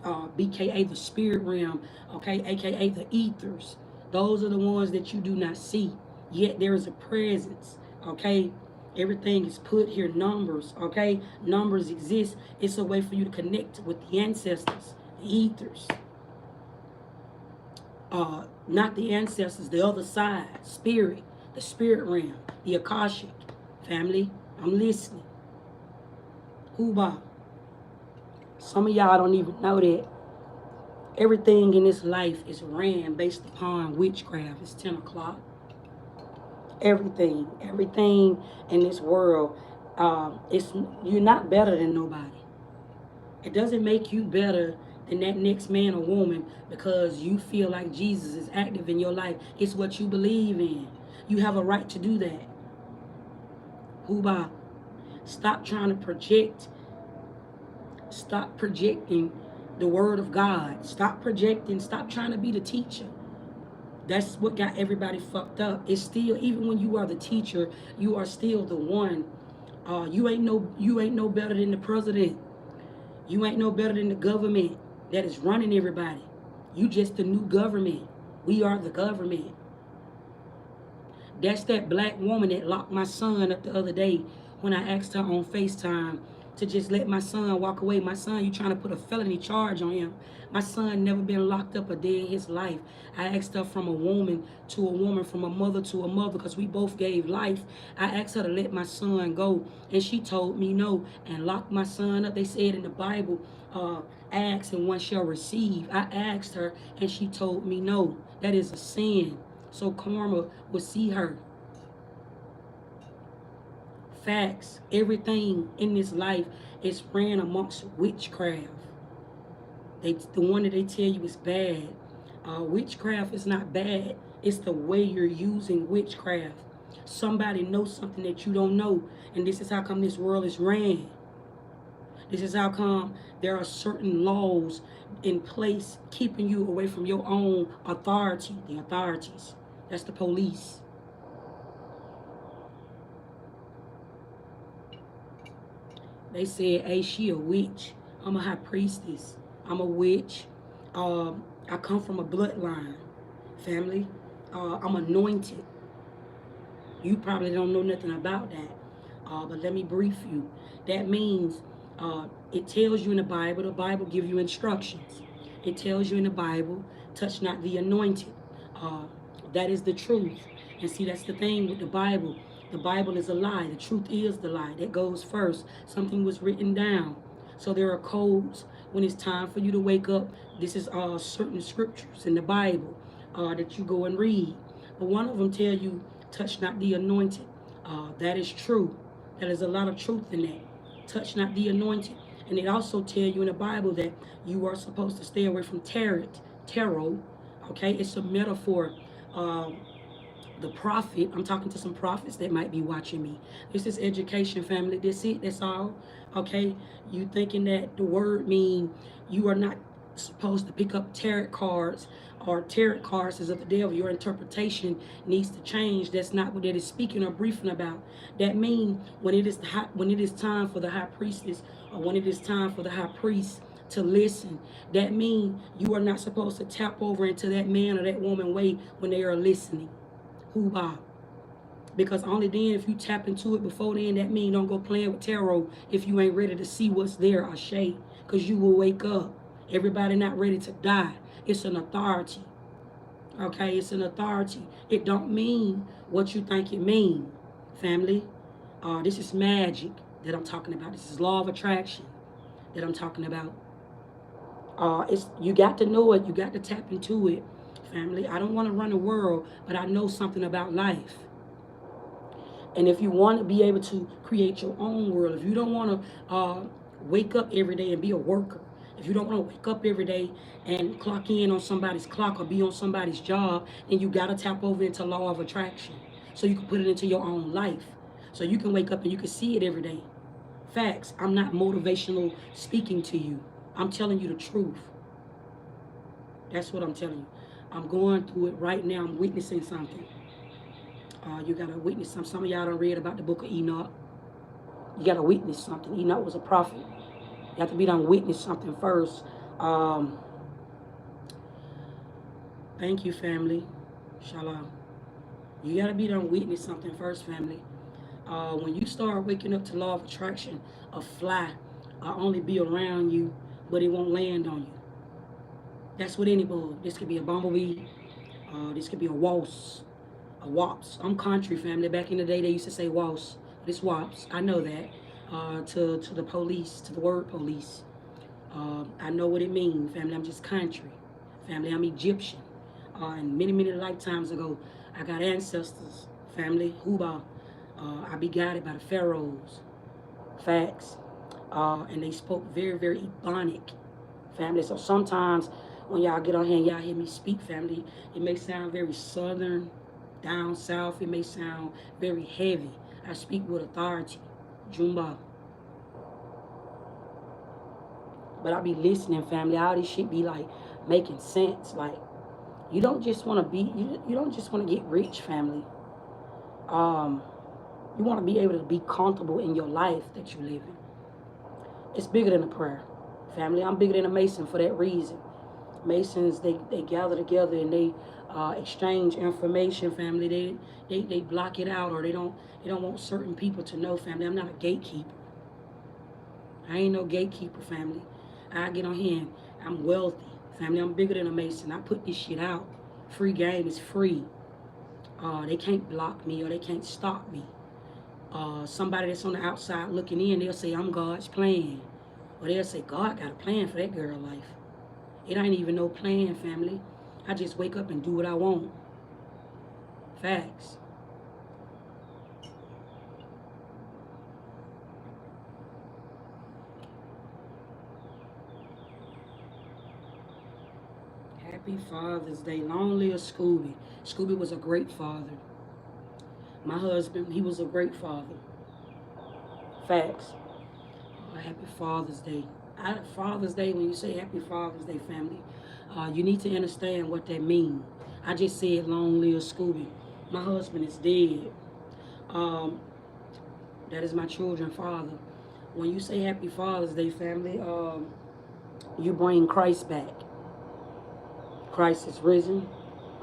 BKA, the spirit realm, okay, aka the ethers. Those are the ones that you do not see. Yet there is a presence, okay? Everything is put here, numbers, okay? Numbers exist. It's a way for you to connect with the ancestors, the ethers. Not the ancestors, the other side, spirit, the spirit realm, the Akashic. Family, I'm listening. Huba. Some of y'all don't even know that everything in this life is ran based upon witchcraft. It's 10 o'clock. Everything in this world, you're not better than nobody. It doesn't make you better than that next man or woman because you feel like Jesus is active in your life. It's what you believe in. You have a right to do that. Huba. Stop trying to project. Stop projecting the word of God. Stop projecting. Stop trying to be the teacher. That's what got everybody fucked up. It's still, even when you are the teacher, you are still the one. You ain't no better than the president. You ain't no better than the government that is running everybody. You just the new government. We are the government. That's that black woman that locked my son up the other day when I asked her on FaceTime to just let my son walk away. My son, you trying to put a felony charge on him. My son never been locked up a day in his life. I asked her from a woman to a woman, from a mother to a mother, because we both gave life. I asked her to let my son go, and she told me no and locked my son up. They said in the Bible, ask and one shall receive. I asked her, and she told me no. That is a sin. So karma will see her. Facts. Everything in this life is ran amongst witchcraft. The one that they tell you is bad. Witchcraft is not bad. It's the way you're using witchcraft. Somebody knows something that you don't know. And this is how come this world is ran. This is how come there are certain laws in place keeping you away from your own authority, the authorities. That's the police. They said, hey, she a witch. I'm a high priestess. I'm a witch. I come from a bloodline, family. I'm anointed. You probably don't know nothing about that. But let me brief you. That means it tells you in the Bible gives you instructions. It tells you in the Bible, touch not the anointed. That is the truth. And see, that's the thing with the Bible. The Bible is a lie. The truth is the lie. That goes first. Something was written down. So there are codes when it's time for you to wake up. This is certain scriptures in the Bible that you go and read. But one of them tell you, touch not the anointed. That is true. There is a lot of truth in that. Touch not the anointed. And it also tell you in the Bible that you are supposed to stay away from tarot. Okay, it's a metaphor. The prophet, I'm talking to some prophets that might be watching me. This is education, family. That's it. That's all. Okay, you thinking that the word mean you are not supposed to pick up tarot cards, or tarot cards is of the devil. Your interpretation needs to change. That's not what that is speaking or briefing about. That means when it is time for the high priestess, or when it is time for the high priest to listen, that means you are not supposed to tap over into that man or that woman way when they are listening. Hoobah. Because only then, if you tap into it before then, that means don't go playing with tarot if you ain't ready to see what's there, Ashe. Because you will wake up. Everybody not ready to die. It's an authority. Okay, it's an authority. It don't mean what you think it mean, family. This is magic that I'm talking about. This is law of attraction that I'm talking about. You got to know it. You got to tap into it, family. I don't want to run the world, but I know something about life. And if you want to be able to create your own world, if you don't want to wake up every day and be a worker, if you don't want to wake up every day and clock in on somebody's clock or be on somebody's job, then you got to tap over into law of attraction so you can put it into your own life. So you can wake up and you can see it every day. Facts. I'm not motivational speaking to you. I'm telling you the truth. That's what I'm telling you. I'm going through it right now. I'm witnessing something. You got to witness something. Some of y'all done read about the book of Enoch. You got to witness something. Enoch was a prophet. You have to be done witness something first. Thank you, family. Shalom. You got to be done witness something first, family. When you start waking up to law of attraction, a fly will only be around you, but it won't land on you. That's what any bug. This could be a bumblebee. This could be a wasp. A wasp. I'm country family. Back in the day, they used to say wasp. It's wasps. I know that. To the police, to the word police. I know what it means, family. I'm just country. Family, I'm Egyptian. And many lifetimes ago, I got ancestors. Family, Huba. I be guided by the Pharaohs. Facts. And they spoke very Ebonic. Family. So sometimes when y'all get on here and y'all hear me speak, family, it may sound very southern, down south. It may sound very heavy. I speak with authority. Jumba. But I be listening, family. All this shit be like making sense. Like, you don't just want to be, you don't just want to get rich, family. You want to be able to be comfortable in your life that you live in. It's bigger than a prayer, family. I'm bigger than a Mason for that reason. Masons, they gather together and they exchange information, family. They block it out, or they don't want certain people to know, family. I'm not a gatekeeper. I ain't no gatekeeper, family. I get on here and I'm wealthy, family. I'm bigger than a Mason. I put this shit out. Free game is free. They can't block me or they can't stop me. Somebody that's on the outside looking in, they'll say, I'm God's plan. Or they'll say, God got a plan for that girl life. It ain't even no plan, family. I just wake up and do what I want. Facts. Happy Father's Day. Long live Scooby. Scooby was a great father. My husband, he was a great father. Facts. Happy Father's Day. Father's Day, when you say Happy Father's Day, family, you need to understand what that means. I just said long live Scooby. My husband is dead. That is my children's father. When you say Happy Father's Day, family, you bring Christ back. Christ is risen.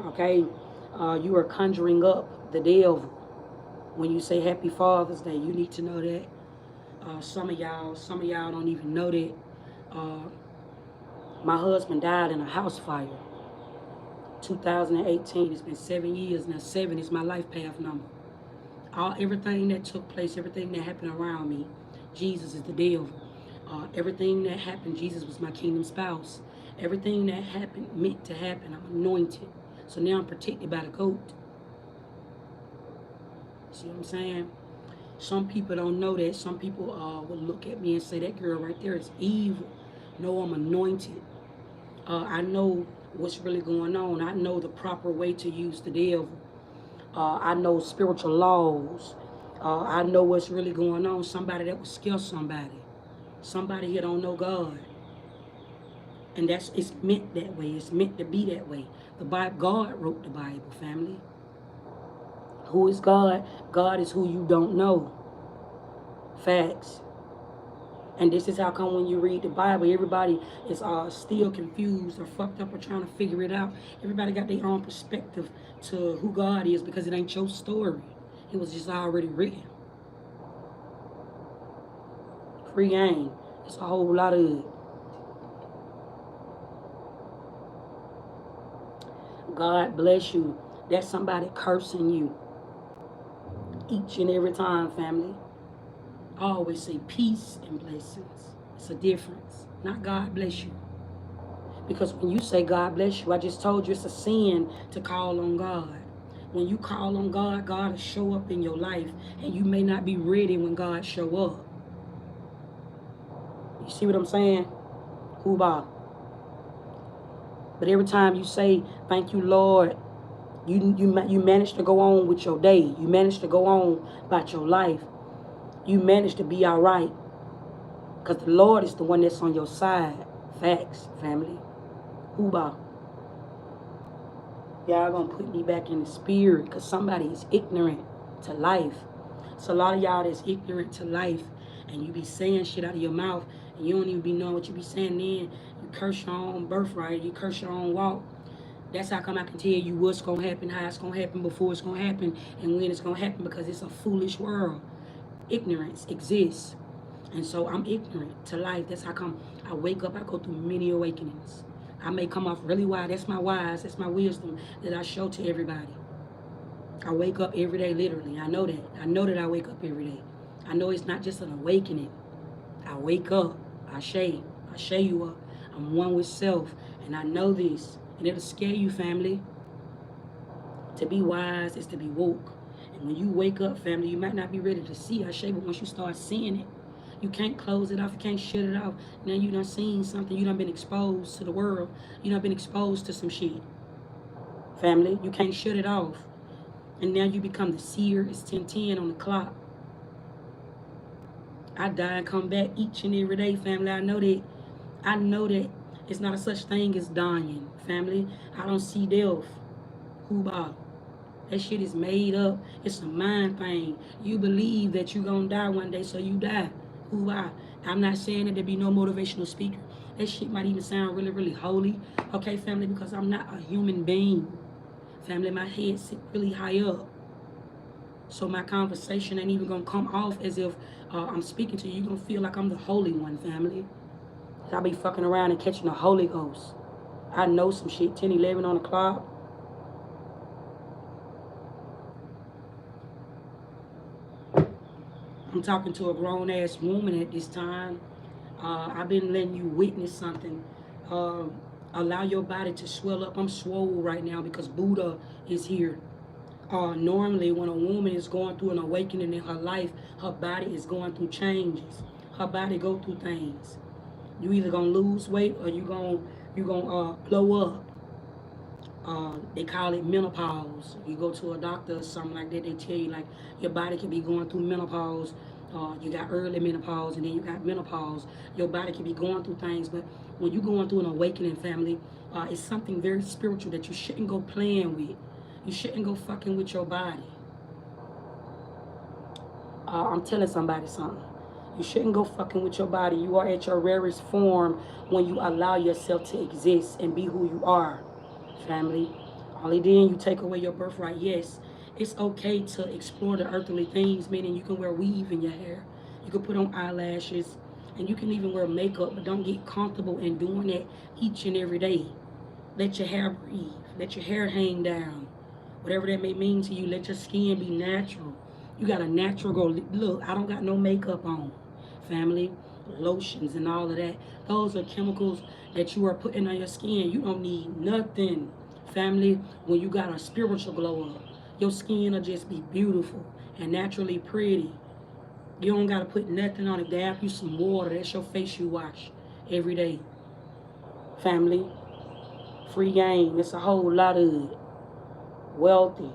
Okay? You are conjuring up the devil. When you say Happy Father's Day, you need to know that. Some of y'all don't even know that. My husband died in a house fire. 2018. It's been 7 years now. 7 is my life path number. Everything that took place, everything that happened around me, Jesus is the devil. Everything that happened, Jesus was my kingdom spouse. Everything that happened meant to happen. I'm anointed. So now I'm protected by the goat. See what I'm saying? Some people don't know that. Some people will look at me and say, that girl right there is evil. No, I'm anointed. I know what's really going on. I know the proper way to use the devil. I know spiritual laws. I know what's really going on. Somebody that will scare somebody. Somebody here don't know God. And it's meant that way. It's meant to be that way. The Bible, God wrote the Bible, family. Who is God? God is who you don't know. Facts. And this is how come when you read the Bible, everybody is still confused or fucked up or trying to figure it out. Everybody got their own perspective to who God is because it ain't your story. It was just already written. Free game. It's a whole lot of it. God bless you. That's somebody cursing you. Each and every time, family. I always say peace and blessings. It's a difference. Not God bless you. Because when you say God bless you, I just told you it's a sin to call on God. When you call on God, God will show up in your life. And you may not be ready when God show up. You see what I'm saying? Huba. But every time you say, thank you, Lord, you manage to go on with your day. You manage to go on about your life. You manage to be all right. Because the Lord is the one that's on your side. Facts, family. Huba. Y'all gonna put me back in the spirit because somebody is ignorant to life. So a lot of y'all that's ignorant to life and you be saying shit out of your mouth and you don't even be knowing what you be saying then. You curse your own birthright. You curse your own walk. That's how come I can tell you what's going to happen, how it's going to happen, before it's going to happen, and when it's going to happen, because it's a foolish world. ignorance exists. And so I'm ignorant to life. That's how come I wake up, I go through many awakenings. I may come off really wise. That's my wise, that's my wisdom that I show to everybody. I wake up every day, literally. I know that. I know that I wake up every day. I know it's not just an awakening. I wake up. I shade you up. I'm one with self. And I know this. And it'll scare you, family. To be wise is to be woke. And when you wake up, family, you might not be ready to see Ashe, but once you start seeing it, you can't close it off. You can't shut it off. Now you done seen something. You done been exposed to the world. You done been exposed to some shit. Family, you can't shut it off. And now you become the seer. It's 10:10 on the clock. I die and come back each and every day, family. I know that. I know that it's not a such thing as dying, family. I don't see death. Hoobah. That shit is made up. It's a mind thing. You believe that you're going to die one day, so you die. Hoobah. I'm not saying that there be no motivational speaker. That shit might even sound really, really holy. Okay, family, because I'm not a human being. Family, my head sit really high up. So my conversation ain't even going to come off as if I'm speaking to you. You're going to feel like I'm the holy one, family. I'll be fucking around and catching the Holy Ghost. I know some shit, 10, 11 on the clock. I'm talking to a grown-ass woman at this time. I've been letting you witness something. Allow your body to swell up. I'm swole right now because Buddha is here. Normally, when a woman is going through an awakening in her life, her body is going through changes. Her body go through things. You either gonna lose weight or you gonna blow up. They call it menopause. You go to a doctor or something like that, they tell you like your body can be going through menopause. You got early menopause and then you got menopause. Your body can be going through things, but when you're going through an awakening, family, it's something very spiritual that you shouldn't go playing with. You shouldn't go fucking with your body. I'm telling somebody something. You shouldn't go fucking with your body. You are at your rarest form when you allow yourself to exist and be who you are, family. Only then you take away your birthright. Yes, it's okay to explore the earthly things, meaning you can wear weave in your hair. You can put on eyelashes, and you can even wear makeup, but don't get comfortable in doing that each and every day. Let your hair breathe. Let your hair hang down. Whatever that may mean to you, let your skin be natural. You got a natural glow. Look, I don't got no makeup on, family. Lotions and all of that. Those are chemicals that you are putting on your skin. You don't need nothing, family, when you got a spiritual glow up. Your skin will just be beautiful and naturally pretty. You don't got to put nothing on it. Dab you some water. That's your face you wash every day, family. Free game. It's a whole lot of it. Wealthy.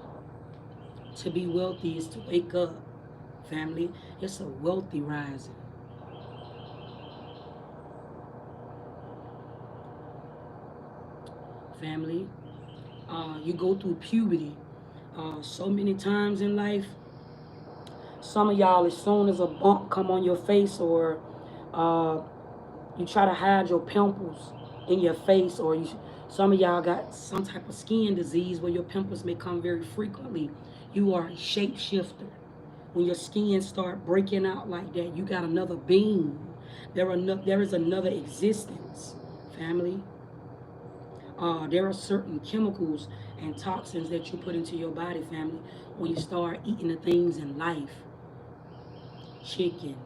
To be wealthy is to wake up, family. It's a wealthy rising. Family, you go through puberty so many times in life. Some of y'all, as soon as a bump come on your face or you try to hide your pimples in your face, or some of y'all got some type of skin disease where your pimples may come very frequently. You are a shapeshifter. When your skin start breaking out like that, you got another being. There is another existence, family. There are certain chemicals and toxins that you put into your body, family, when you start eating the things in life. Chicken,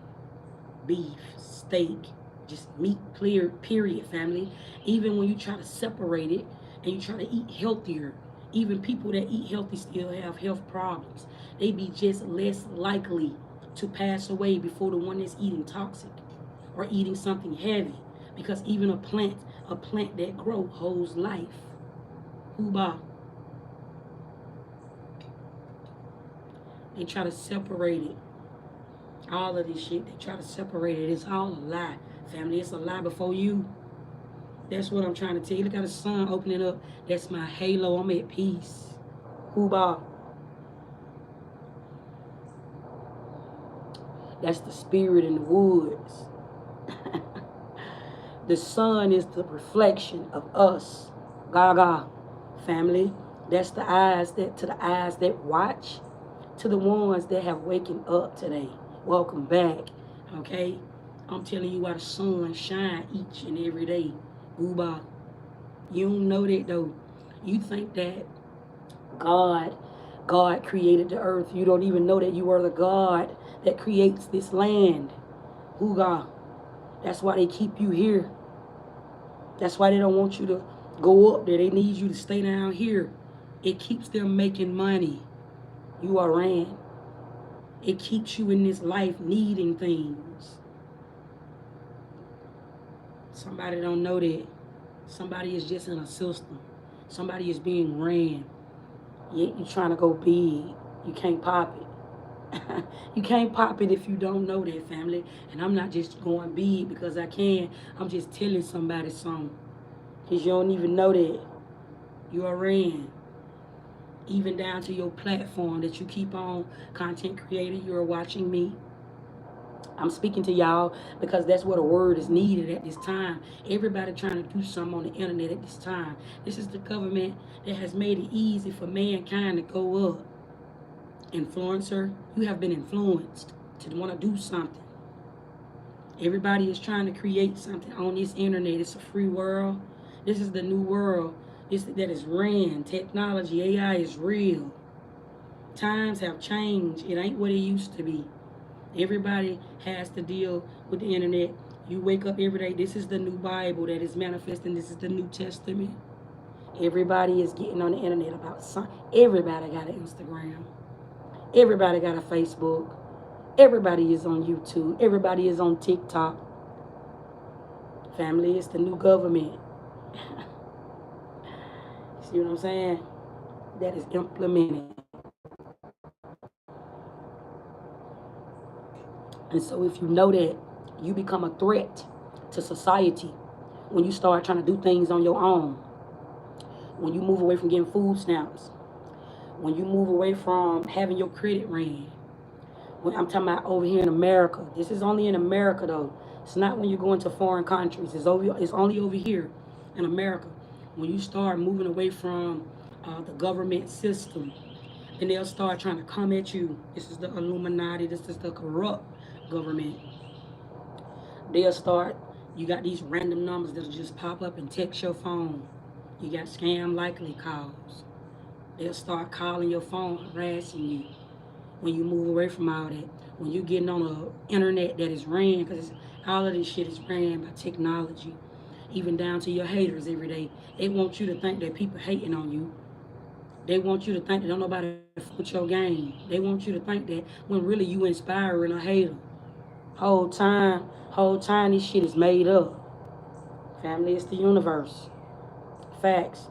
beef, steak, just meat, clear, period, family. Even when you try to separate it and you try to eat healthier, even people that eat healthy still have health problems. They be just less likely to pass away before the one that's eating toxic or eating something heavy. Because even a plant that grows holds life. Hoobah. They try to separate it. All of this shit, they try to separate it. It's all a lie, family. It's a lie before you. That's what I'm trying to tell you. Look at the sun opening up. That's my halo. I'm at peace. Hoobah. That's the spirit in the woods. The sun is the reflection of us. Gaga, family. That's the eyes that, to the eyes that watch, to the ones that have waken up today. Welcome back. Okay? I'm telling you why the sun shine each and every day. Gooba. You don't know that though. You think that God, God created the earth. You don't even know that you are the God that creates this land. Ooga. That's why they keep you here. That's why they don't want you to go up there. They need you to stay down here. It keeps them making money. You are ran. It keeps you in this life needing things. Somebody don't know that. Somebody is just in a system. Somebody is being ran. Yet you're trying to go big. You can't pop it. You can't pop it if you don't know that, family. And I'm not just going big because I can. I'm just telling somebody something. Because you don't even know that. You are ran. Even down to your platform that you keep on, content creator, you're watching me. I'm speaking to y'all because that's what a word is needed at this time. Everybody trying to do something on the internet at this time. This is the government that has made it easy for mankind to go up. Influencer, you have been influenced to want to do something. Everybody is trying to create something on this internet. It's a free world. This is the new world. That is ran. Technology, AI is real. Times have changed. It ain't what it used to be. Everybody has to deal with the internet. You wake up every day. This is the new Bible that is manifesting. This is the New Testament. Everybody is getting on the internet about something. Everybody got an Instagram. Everybody got a Facebook. Everybody is on YouTube. Everybody is on TikTok. Family, it's the new government. See what I'm saying? That is implemented. And so if you know that, you become a threat to society when you start trying to do things on your own. When you move away from getting food stamps. When you move away from having your credit ran. When I'm talking about over here in America. This is only in America though. It's not when you go into foreign countries. It's only over here in America. When you start moving away from the government system, and they'll start trying to come at you. This is the Illuminati. This is the corrupt government. They'll start, you got these random numbers that'll just pop up and text your phone. You got scam likely calls. They'll start calling your phone, harassing you when you move away from all that. When you're getting on the internet that is ran, because all of this shit is ran by technology. Even down to your haters every day. They want you to think that people hating on you. They want you to think that don't nobody fuck with your game. They want you to think that when really you inspiring a hater. Whole time this shit is made up. Family, it's the universe. Facts.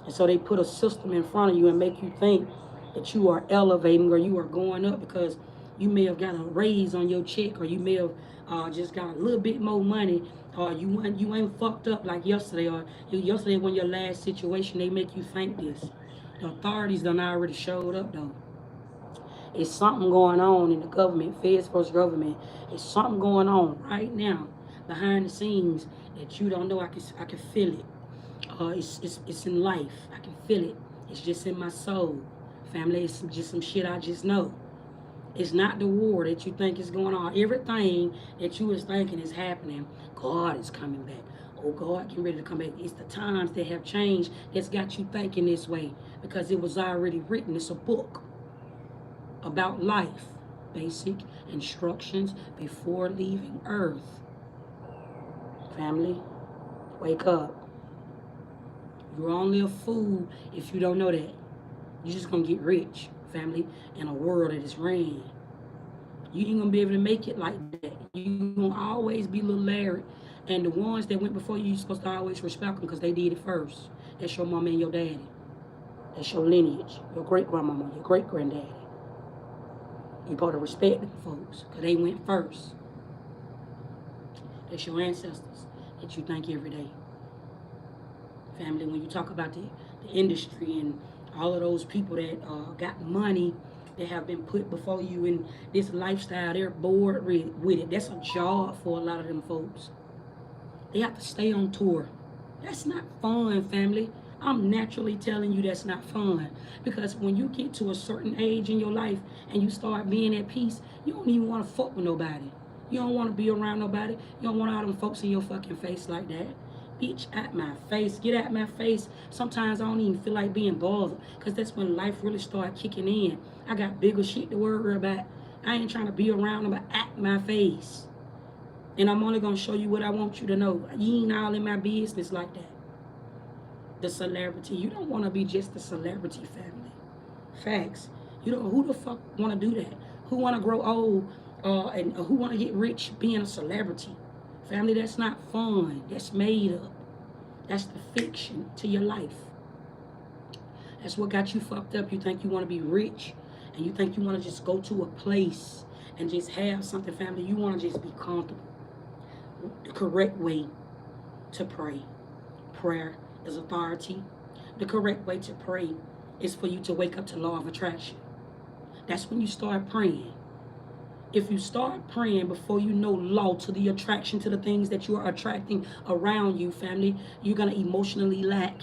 And so they put a system in front of you and make you think that you are elevating or you are going up because you may have got a raise on your check or you may have just got a little bit more money or you ain't fucked up like yesterday or yesterday when your last situation, they make you think this. The authorities done already showed up though. It's something going on in the government, feds versus government. It's something going on right now behind the scenes that you don't know. I can feel it. It's in life. I can feel it. It's just in my soul. Family, it's just some shit I just know. It's not the war that you think is going on. Everything that you was thinking is happening. God is coming back. Oh, God getting ready to come back. It's the times that have changed that's got you thinking this way because it was already written. It's a book about life. Basic instructions before leaving Earth. Family, wake up. You're only a fool if you don't know that. You're just going to get rich, family, in a world that is ran. You ain't going to be able to make it like that. You're going to always be little Larry. And the ones that went before you, you're supposed to always respect them because they did it first. That's your mama and your daddy. That's your lineage, your great-grandmama, your great-granddaddy. You're supposed to respect them folks because they went first. That's your ancestors that you thank every day. Family, when you talk about the industry and all of those people that got money that have been put before you in this lifestyle, they're bored with it. That's a job for a lot of them folks. They have to stay on tour. That's not fun, family. I'm naturally telling you that's not fun. Because when you get to a certain age in your life and you start being at peace, you don't even want to fuck with nobody. You don't want to be around nobody. You don't want all them folks in your fucking face like that. Bitch, at my face. Get at my face. Sometimes I don't even feel like being bothered. Because that's when life really start kicking in. I got bigger shit to worry about. I ain't trying to be around them, but at my face. And I'm only going to show you what I want you to know. You ain't all in my business like that. The celebrity. You don't want to be just a celebrity, family. Facts. You don't. Who the fuck want to do that? Who want to grow old and who want to get rich being a celebrity? Family, that's not fun. That's made up. That's the fiction to your life. That's what got you fucked up. You think you want to be rich and you think you want to just go to a place and just have something, family. You want to just be comfortable. The correct way to pray. Prayer is authority. The correct way to pray is for you to wake up to law of attraction. That's when you start praying. If you start praying before you know law to the attraction to the things that you are attracting around you, family, you're going to emotionally lack.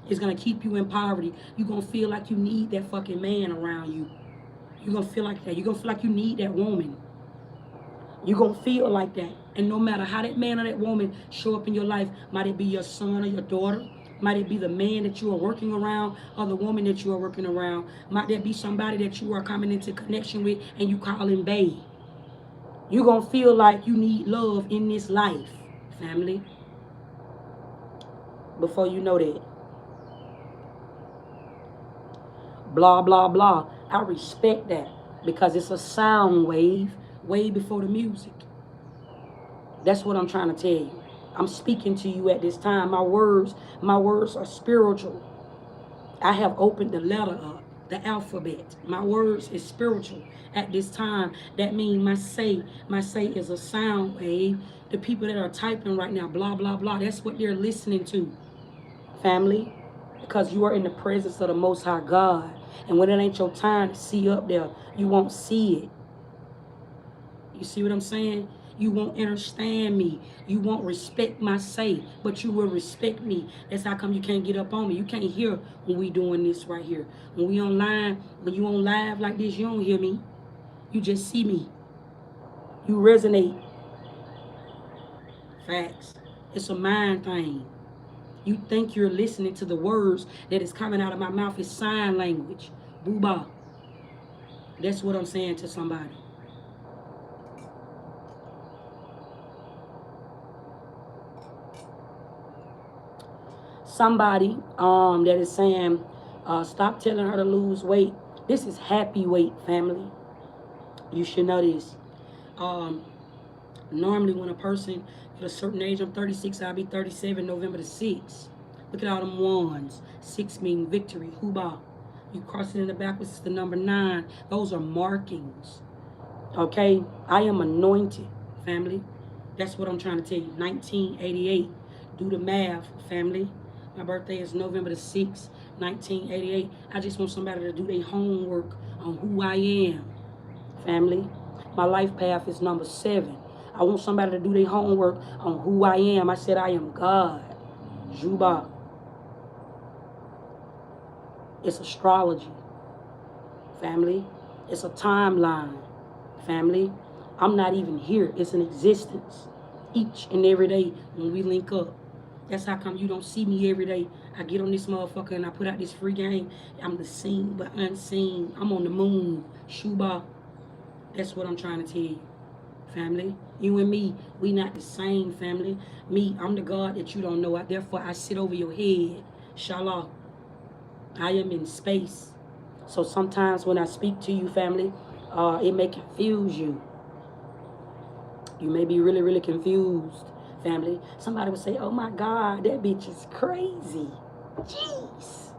It's going to keep you in poverty. You're going to feel like you need that fucking man around you. You're going to feel like that. You're going to feel like you need that woman. You're going to feel like that. And no matter how that man or that woman show up in your life, might it be your son or your daughter, might it be the man that you are working around or the woman that you are working around, might there be somebody that you are coming into connection with and you call him babe. You're going to feel like you need love in this life, family, before you know that. Blah, blah, blah. I respect that because it's a sound wave way before the music. That's what I'm trying to tell you. I'm speaking to you at this time. My words are spiritual. I have opened the letter up, the alphabet. My words is spiritual at this time. That means my say is a sound wave. The people that are typing right now, blah, blah, blah, that's what they're listening to, family, because you are in the presence of the Most High God. And when it ain't your time to see up there, you won't see it. You see what I'm saying? You won't understand me. You won't respect my say, but you will respect me. That's how come you can't get up on me. You can't hear when we doing this right here. When we online, when you on live like this, you don't hear me. You just see me. You resonate. Facts. It's a mind thing. You think you're listening to the words that is coming out of my mouth. It's sign language. Booba. That's what I'm saying to somebody. Somebody that is saying, stop telling her to lose weight. This is happy weight, family. You should know this. Normally when a person at a certain age, I'm 36, I'll be 37 November the 6th. Look at all them ones. 6 mean victory. Huba. You cross it in the backwards, it's the number 9. Those are markings. Okay? I am anointed, family. That's what I'm trying to tell you. 1988. Do the math, family. My birthday is November the 6th, 1988. I just want somebody to do their homework on who I am, family. My life path is number 7. I want somebody to do their homework on who I am. I said I am God. Juba. It's astrology, family. It's a timeline, family. I'm not even here. It's an existence. Each and every day when we link up. That's how come you don't see me every day. I get on this motherfucker and I put out this free game. I'm the seen but unseen. I'm on the moon. Shuba. That's what I'm trying to tell you, family. You and me, we not the same, family. Me, I'm the God that you don't know. Therefore, I sit over your head. Shalom. I am in space. So sometimes when I speak to you, family, it may confuse you. You may be really, really confused, family. Somebody would say, oh my God, that bitch is crazy. Jeez.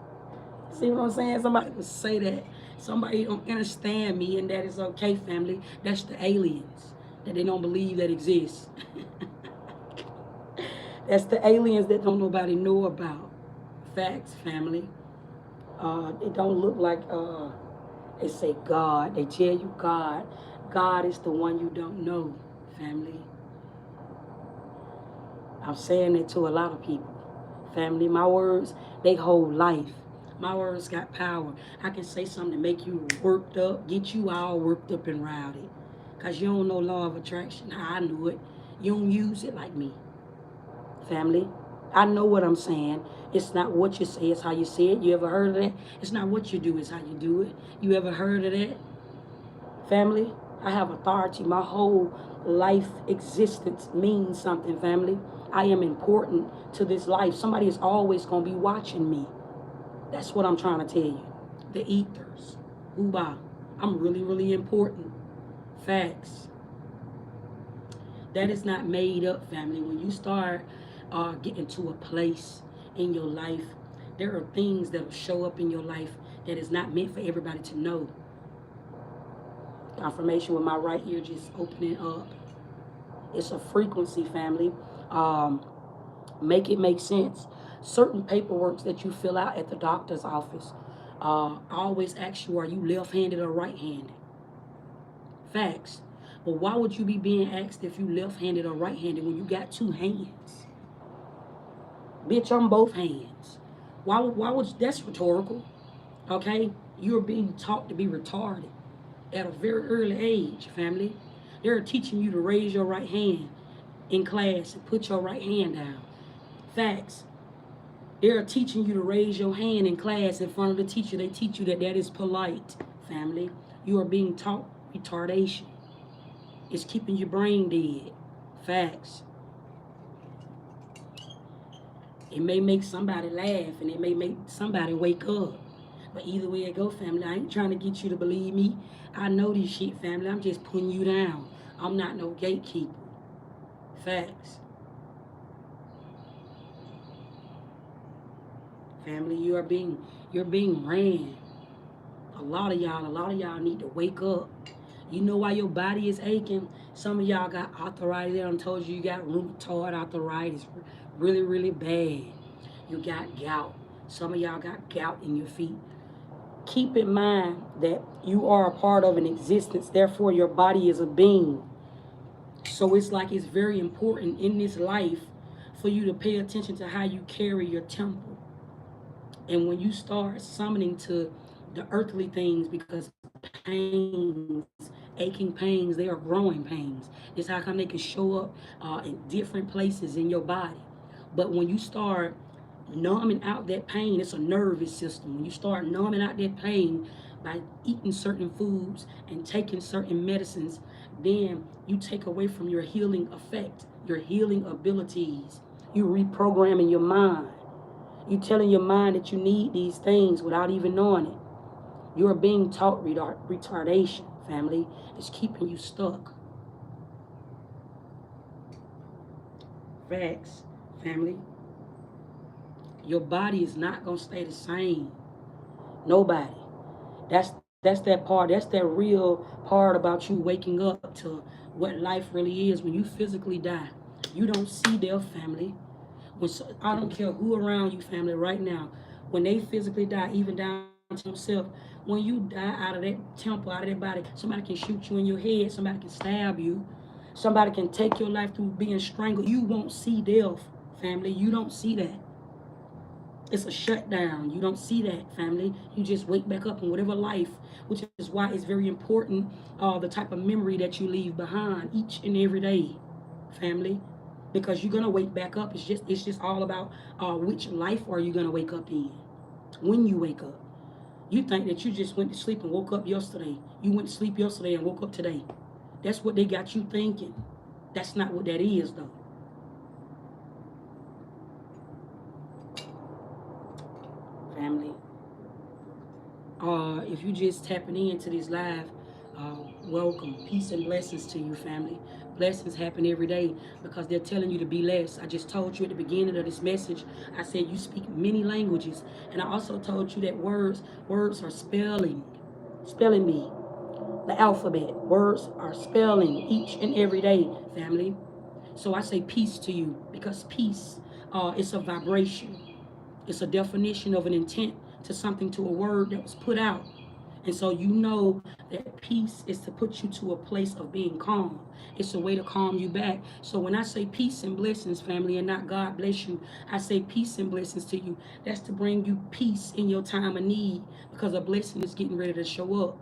See what I'm saying? Somebody would say that. Somebody don't understand me, and that is okay, family. That's the aliens that they don't believe that exist. That's the aliens that don't nobody know about. Facts, family. It don't look like they say God. They tell you God. God is the one you don't know, family. I'm saying it to a lot of people. Family, my words, They whole life. My words got power. I can say something to make you worked up, get you all worked up and rowdy. Because you don't know law of attraction. I knew it. You don't use it like me. Family, I know what I'm saying. It's not what you say, it's how you say it. You ever heard of that? It's not what you do, it's how you do it. You ever heard of that? Family, I have authority. My whole life existence means something, family. I am important to this life. Somebody is always going to be watching me. That's what I'm trying to tell you. The ethers. Uba. I'm really, really important. Facts. That is not made up, family. When you start getting to a place in your life, there are things that will show up in your life that is not meant for everybody to know. Confirmation with my right ear just opening up. It's a frequency, family. Make it make sense. Certain paperwork that you fill out at the doctor's office, I always ask you, are you left-handed or right-handed? Facts. But why would you be being asked if you left-handed or right-handed when you got two hands? Bitch, I'm both hands. Why would that's rhetorical? Okay? You're being taught to be retarded at a very early age, family. They're teaching you to raise your right hand in class and put your right hand down. Facts. They're teaching you to raise your hand in class in front of the teacher. They teach you that that is polite, family. You are being taught retardation. It's keeping your brain dead. Facts. It may make somebody laugh and it may make somebody wake up. But either way it go, family, I ain't trying to get you to believe me. I know this shit, family. I'm just putting you down. I'm not no gatekeeper. Facts. Family, you're being ran. A lot of y'all need to wake up. You know why your body is aching? Some of y'all got arthritis. I told you got rheumatoid arthritis. Really, really bad. You got gout. Some of y'all got gout in your feet. Keep in mind that you are a part of an existence. Therefore, your body is a being. So it's like it's very important in this life for you to pay attention to how you carry your temple. And when you start summoning to the earthly things, because pains, aching pains, they are growing pains. It's how come they can show up in different places in your body. But when you start numbing out that pain, it's a nervous system. When you start numbing out that pain by eating certain foods and taking certain medicines, then you take away from your healing effect, your healing abilities. You reprogramming your mind. You telling your mind that you need these things without even knowing it. You're being taught retardation, family. It's keeping you stuck. Facts, family. Your body is not going to stay the same. Nobody. That's that part. That's that real part about you waking up to what life really is. When you physically die, you don't see their family. I don't care who around you, family, right now. When they physically die, even down to themselves, when you die out of that temple, out of that body, somebody can shoot you in your head. Somebody can stab you. Somebody can take your life through being strangled. You won't see death, family. You don't see that. It's a shutdown. You don't see that, family. You just wake back up in whatever life, which is why it's very important, the type of memory that you leave behind each and every day, family. Because you're gonna wake back up. It's just all about which life are you gonna wake up in when you wake up. You think that you just went to sleep and woke up yesterday. You went to sleep yesterday and woke up today. That's what they got you thinking. That's not what that is, though. Family. If you just tapping into this live, welcome. Peace and blessings to you, family. Blessings happen every day because they're telling you to be less. I just told you at the beginning of this message, I said you speak many languages. And I also told you that words are spelling bee. The alphabet. Words are spelling each and every day, family. So I say peace to you because peace is a vibration. It's a definition of an intent to something, to a word that was put out. And so you know that peace is to put you to a place of being calm. It's a way to calm you back. So when I say peace and blessings, family, and not God bless you, I say peace and blessings to you. That's to bring you peace in your time of need, because a blessing is getting ready to show up.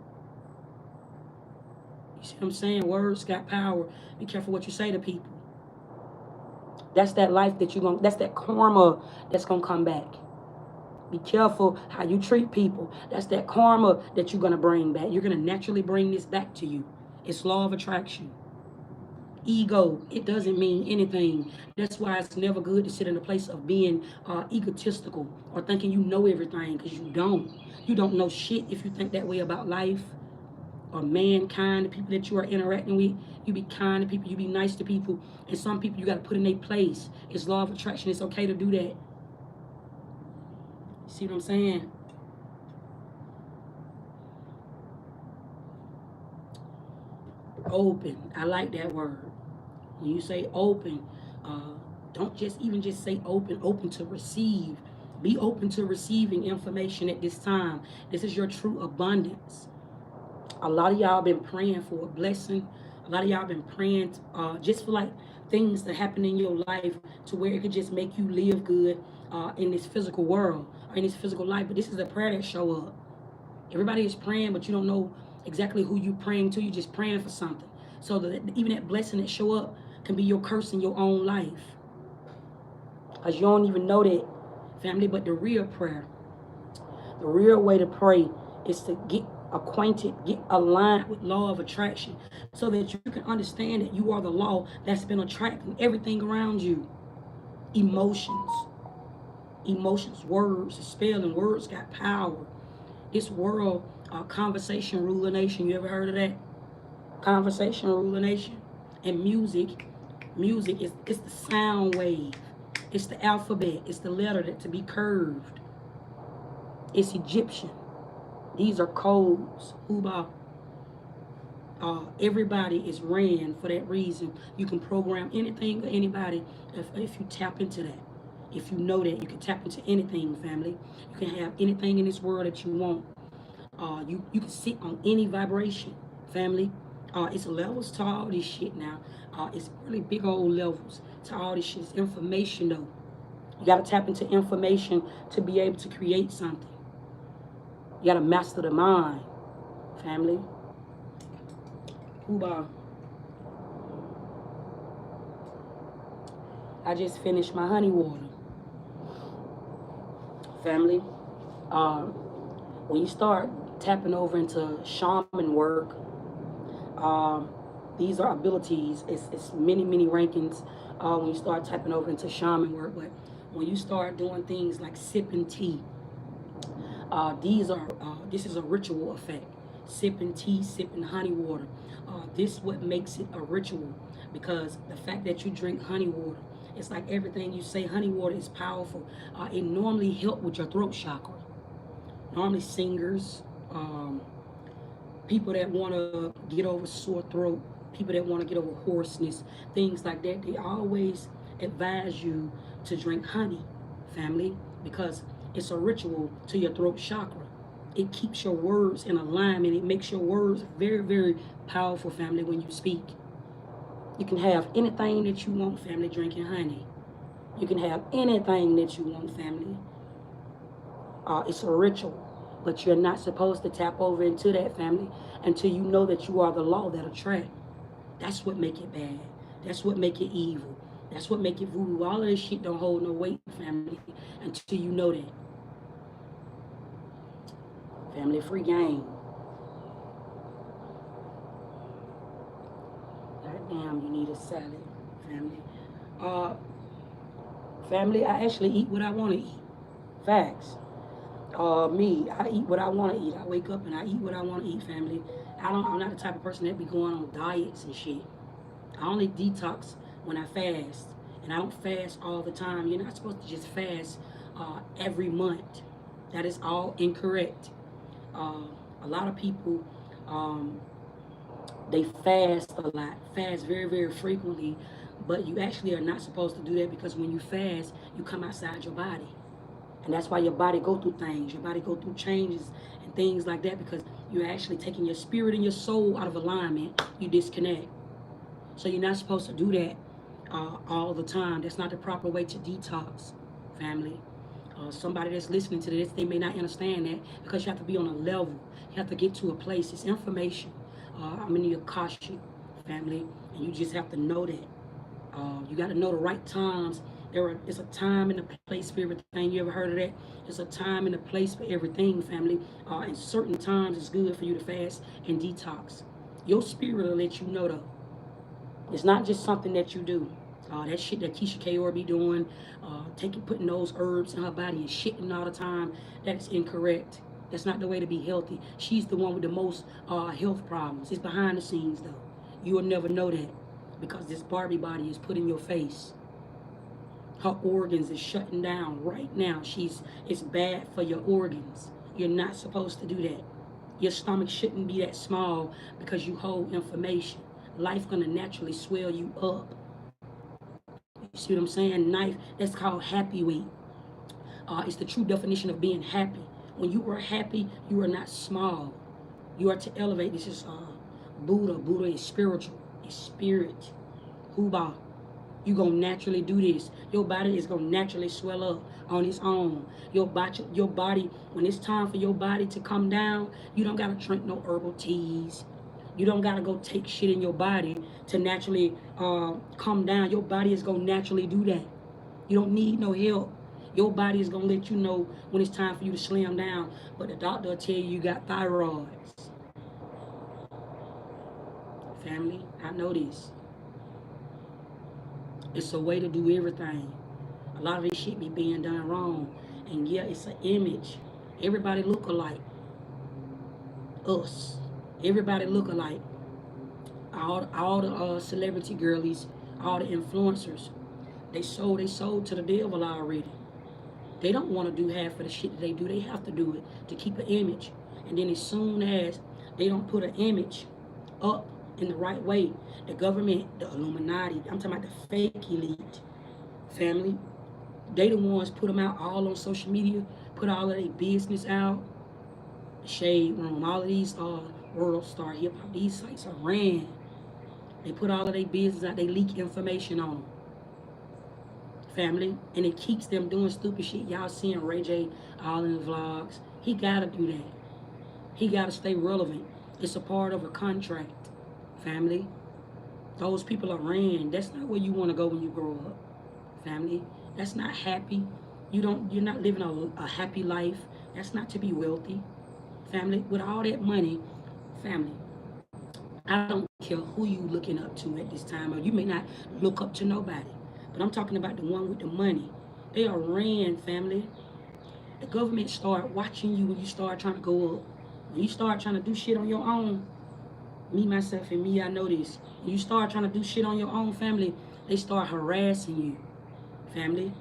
You see what I'm saying? Words got power. Be careful what you say to people. That's that life that that's that karma that's gonna come back. Be careful how you treat people. That's that karma that you're gonna bring back. You're gonna naturally bring this back to you. It's law of attraction. Ego, it doesn't mean anything. That's why it's never good to sit in a place of being egotistical or thinking you know everything, because you don't. You don't know shit if you think that way about life or mankind, the people that you are interacting with. You be kind to people, you be nice to people, and some people you got to put in their place. It's law of attraction. It's okay to do that. See what I'm saying? Open. I like that word. When you say open, don't just say open. Open to receive. Be open to receiving information at this time. This is your true abundance. A lot of y'all been praying for a blessing. A lot of y'all been praying just for like things that happen in your life to where it could just make you live good in this physical world or in this physical life. But this is a prayer that show up. Everybody is praying, but you don't know exactly who you praying to. You just praying for something. So that even that blessing that show up can be your curse in your own life. Because you don't even know that, family. But the real prayer, the real way to pray is to get acquainted, get aligned with law of attraction, so that you can understand that you are the law that's been attracting everything around you. Emotions, words, spelling, words got power. This world, conversation rule a nation. You ever heard of that? Conversation rule a nation. And music is it's the sound wave. It's the alphabet. It's the letter that to be curved. It's Egyptian. These are codes. Uba. Everybody is ran for that reason. You can program anything or anybody if you tap into that. If you know that, you can tap into anything, family. You can have anything in this world that you want. You can sit on any vibration, family. It's levels to all this shit now. It's really big old levels to all this shit. It's information though. You gotta tap into information to be able to create something. You gotta master the mind, family. Uba. I just finished my honey water, family. When you start tapping over into shaman work, these are abilities. It's many rankings when you start tapping over into shaman work. But when you start doing things like sipping tea, this is a ritual effect. Sipping tea, sipping honey water. This what makes it a ritual, because the fact that you drink honey water, it's like everything you say. Honey water is powerful. It normally helps with your throat chakra. Normally singers, people that want to get over sore throat, people that want to get over hoarseness, things like that, they always advise you to drink honey, family, because it's a ritual to your throat chakra. It keeps your words in alignment. It makes your words very powerful, family, when you speak. You can have anything that you want, family, drinking honey. You can have anything that you want, family. It's a ritual. But you're not supposed to tap over into that, family, until you know that you are the law that attract. That's what make it bad. That's what make it evil. That's what make it voodoo. All of this shit don't hold no weight, family, until you know that. Family, free game. Goddamn, you need a salad, family. Family, I actually eat what I want to eat. Facts. Me, I eat what I want to eat. I wake up and I eat what I want to eat, family. I'm not the type of person that be going on diets and shit. I only detox when I fast, and I don't fast all the time. You're not supposed to just fast every month. That is all incorrect. A lot of people, they fast a lot, fast very frequently, but you actually are not supposed to do that, because when you fast, you come outside your body. And that's why your body go through things. Your body go through changes and things like that, because you're actually taking your spirit and your soul out of alignment. You disconnect. So you're not supposed to do that all the time. That's not the proper way to detox, family. Somebody that's listening to this, they may not understand that, because you have to be on a level. You have to get to a place. It's information. I'm in the Akashic, family, and you just have to know that. You got to know the right times. It's a time and a place for everything. You ever heard of that? There's a time and a place for everything, family. And certain times it's good for you to fast and detox. Your spirit will let you know, though. It's not just something that you do. That shit that Keisha Kaur be doing, putting those herbs in her body and shitting all the time, that's incorrect. That's not the way to be healthy. She's the one with the most health problems. It's behind the scenes, though. You will never know that, because this Barbie body is put in your face. Her organs is shutting down right now. It's bad for your organs. You're not supposed to do that. Your stomach shouldn't be that small because you hold information. Life gonna naturally swell you up. You see what I'm saying? That's called happy weight. It's the true definition of being happy. When you are happy, you are not small. You are to elevate. This is Buddha. Buddha is spiritual. It's spirit. Huba. You're going to naturally do this. Your body is going to naturally swell up on its own. Your body, when it's time for your body to come down, you don't got to drink no herbal teas. You don't got to go take shit in your body to naturally come down. Your body is going to naturally do that. You don't need no help. Your body is going to let you know when it's time for you to slim down. But the doctor will tell you got thyroids. Family, I know this. It's a way to do everything. A lot of this shit be being done wrong. And yeah, it's an image. Everybody look alike. Us. Everybody look alike. All the celebrity girlies, all the influencers, they sold to the devil already. They don't want to do half of the shit that they do. They have to do it to keep an image. And then as soon as they don't put an image up in the right way, the government, the Illuminati, I'm talking about the fake elite, family, they the ones put them out all on social media, put all of their business out, Shade Room, all of these World Star Hip Hop, these sites are ran. They put all of their business out, they leak information on them, family, and it keeps them doing stupid shit. Y'all seeing Ray J all in the vlogs. He gotta do that. He gotta stay relevant. It's a part of a contract, family. Those people are ran. That's not where you want to go when you grow up, family. That's not happy. You're not living a happy life. That's not to be wealthy, family. With all that money, family, I don't care who you looking up to at this time, or you may not look up to nobody, but I'm talking about the one with the money. They are ran, family. The government start watching you when you start trying to go up. When you start trying to do shit on your own, me, myself, and me, I know this. When you start trying to do shit on your own, family, they start harassing you, family.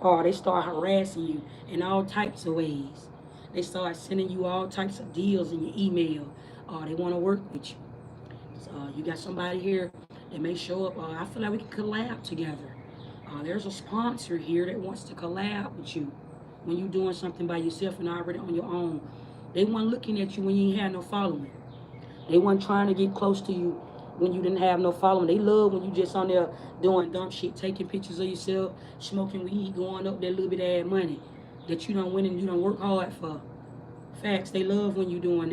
Or they start harassing you in all types of ways. They start sending you all types of deals in your email. Or they want to work with you. So, you got somebody here that may show up. I feel like we can collab together. There's a sponsor here that wants to collab with you when you're doing something by yourself and already on your own. They weren't looking at you when you ain't had no following. They weren't trying to get close to you when you didn't have no following. They love when you just on there doing dumb shit, taking pictures of yourself, smoking weed, going up that little bit of ad money that you don't win and you don't work hard for. Facts, they love when you doing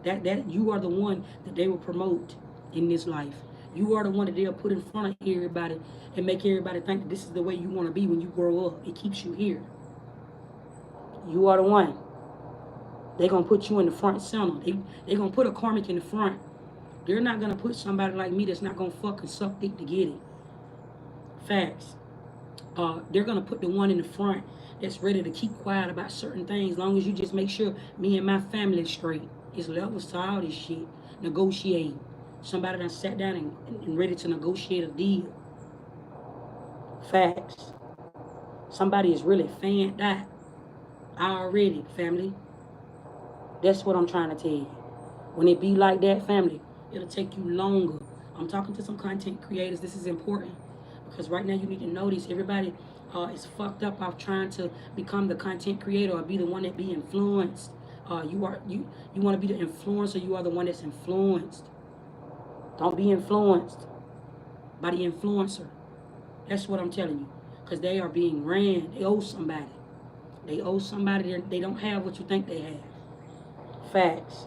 that. That you are the one that they will promote in this life. You are the one that they'll put in front of everybody and make everybody think that this is the way you want to be when you grow up. It keeps you here. You are the one. They're going to put you in the front center. They're going to put a karmic in the front. They're not going to put somebody like me that's not going to fucking suck dick to get it. Facts. They're going to put the one in the front that's ready to keep quiet about certain things, as long as you just make sure me and my family is straight. It's levels to all this shit. Negotiate. Somebody done sat down and ready to negotiate a deal. Facts. Somebody is really fanned out already, family. That's what I'm trying to tell you. When it be like that, family, it'll take you longer. I'm talking to some content creators. This is important because right now you need to notice everybody is fucked up off trying to become the content creator or be the one that be influenced. You want to be the influencer. You are the one that's influenced. Don't be influenced by the influencer. That's what I'm telling you. Because they are being ran. They owe somebody. They owe somebody. They don't have what you think they have. Facts.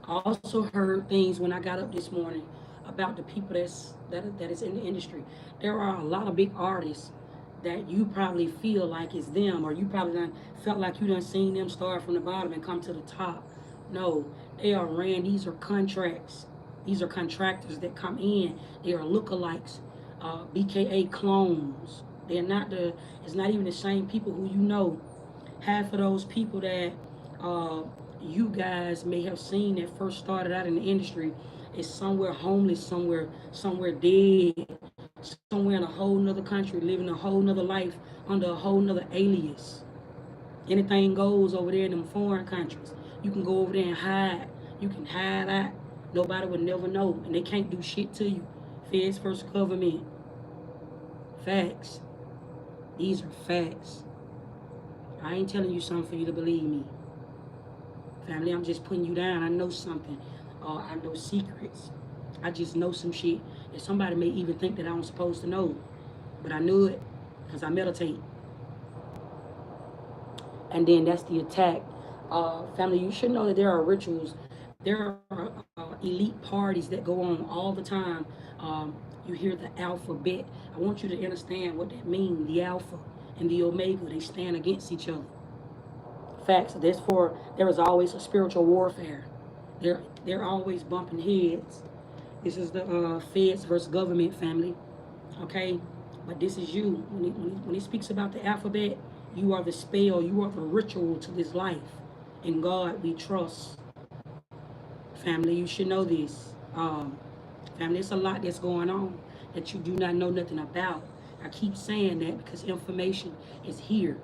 I also heard things when I got up this morning about the people that is in the industry. There are a lot of big artists that you probably feel like it's them, or you probably done felt like you done seen them start from the bottom and come to the top. No, they are ran. These are contracts. These are contractors that come in. They are lookalikes, BKA clones. They're not the. It's not even the same people who you know. Half of those people that uh, you guys may have seen that first started out in the industry is somewhere homeless, somewhere dead, somewhere in a whole nother country, living a whole nother life under a whole nother alias. Anything goes over there in them foreign countries. You can go over there and hide. You can hide out. Nobody would never know, and they can't do shit to you. Feds first government. Facts. These are facts. I ain't telling you something for you to believe me. Family, I'm just putting you down. I know something. I know secrets. I just know some shit that somebody may even think that I'm supposed to know. But I knew it because I meditate. And then that's the attack. Family, you should know that there are rituals. There are elite parties that go on all the time. You hear the alphabet. I want you to understand what that means. The alpha and the omega, they stand against each other. Facts. Therefore, there is always a spiritual warfare. They're always bumping heads. This is the feds versus government, family. Okay, but this is you. When he speaks about the alphabet, you are the spell. You are the ritual to this life. In God we trust. Family, you should know this. Family, it's a lot that's going on that you do not know nothing about. I keep saying that because information is here.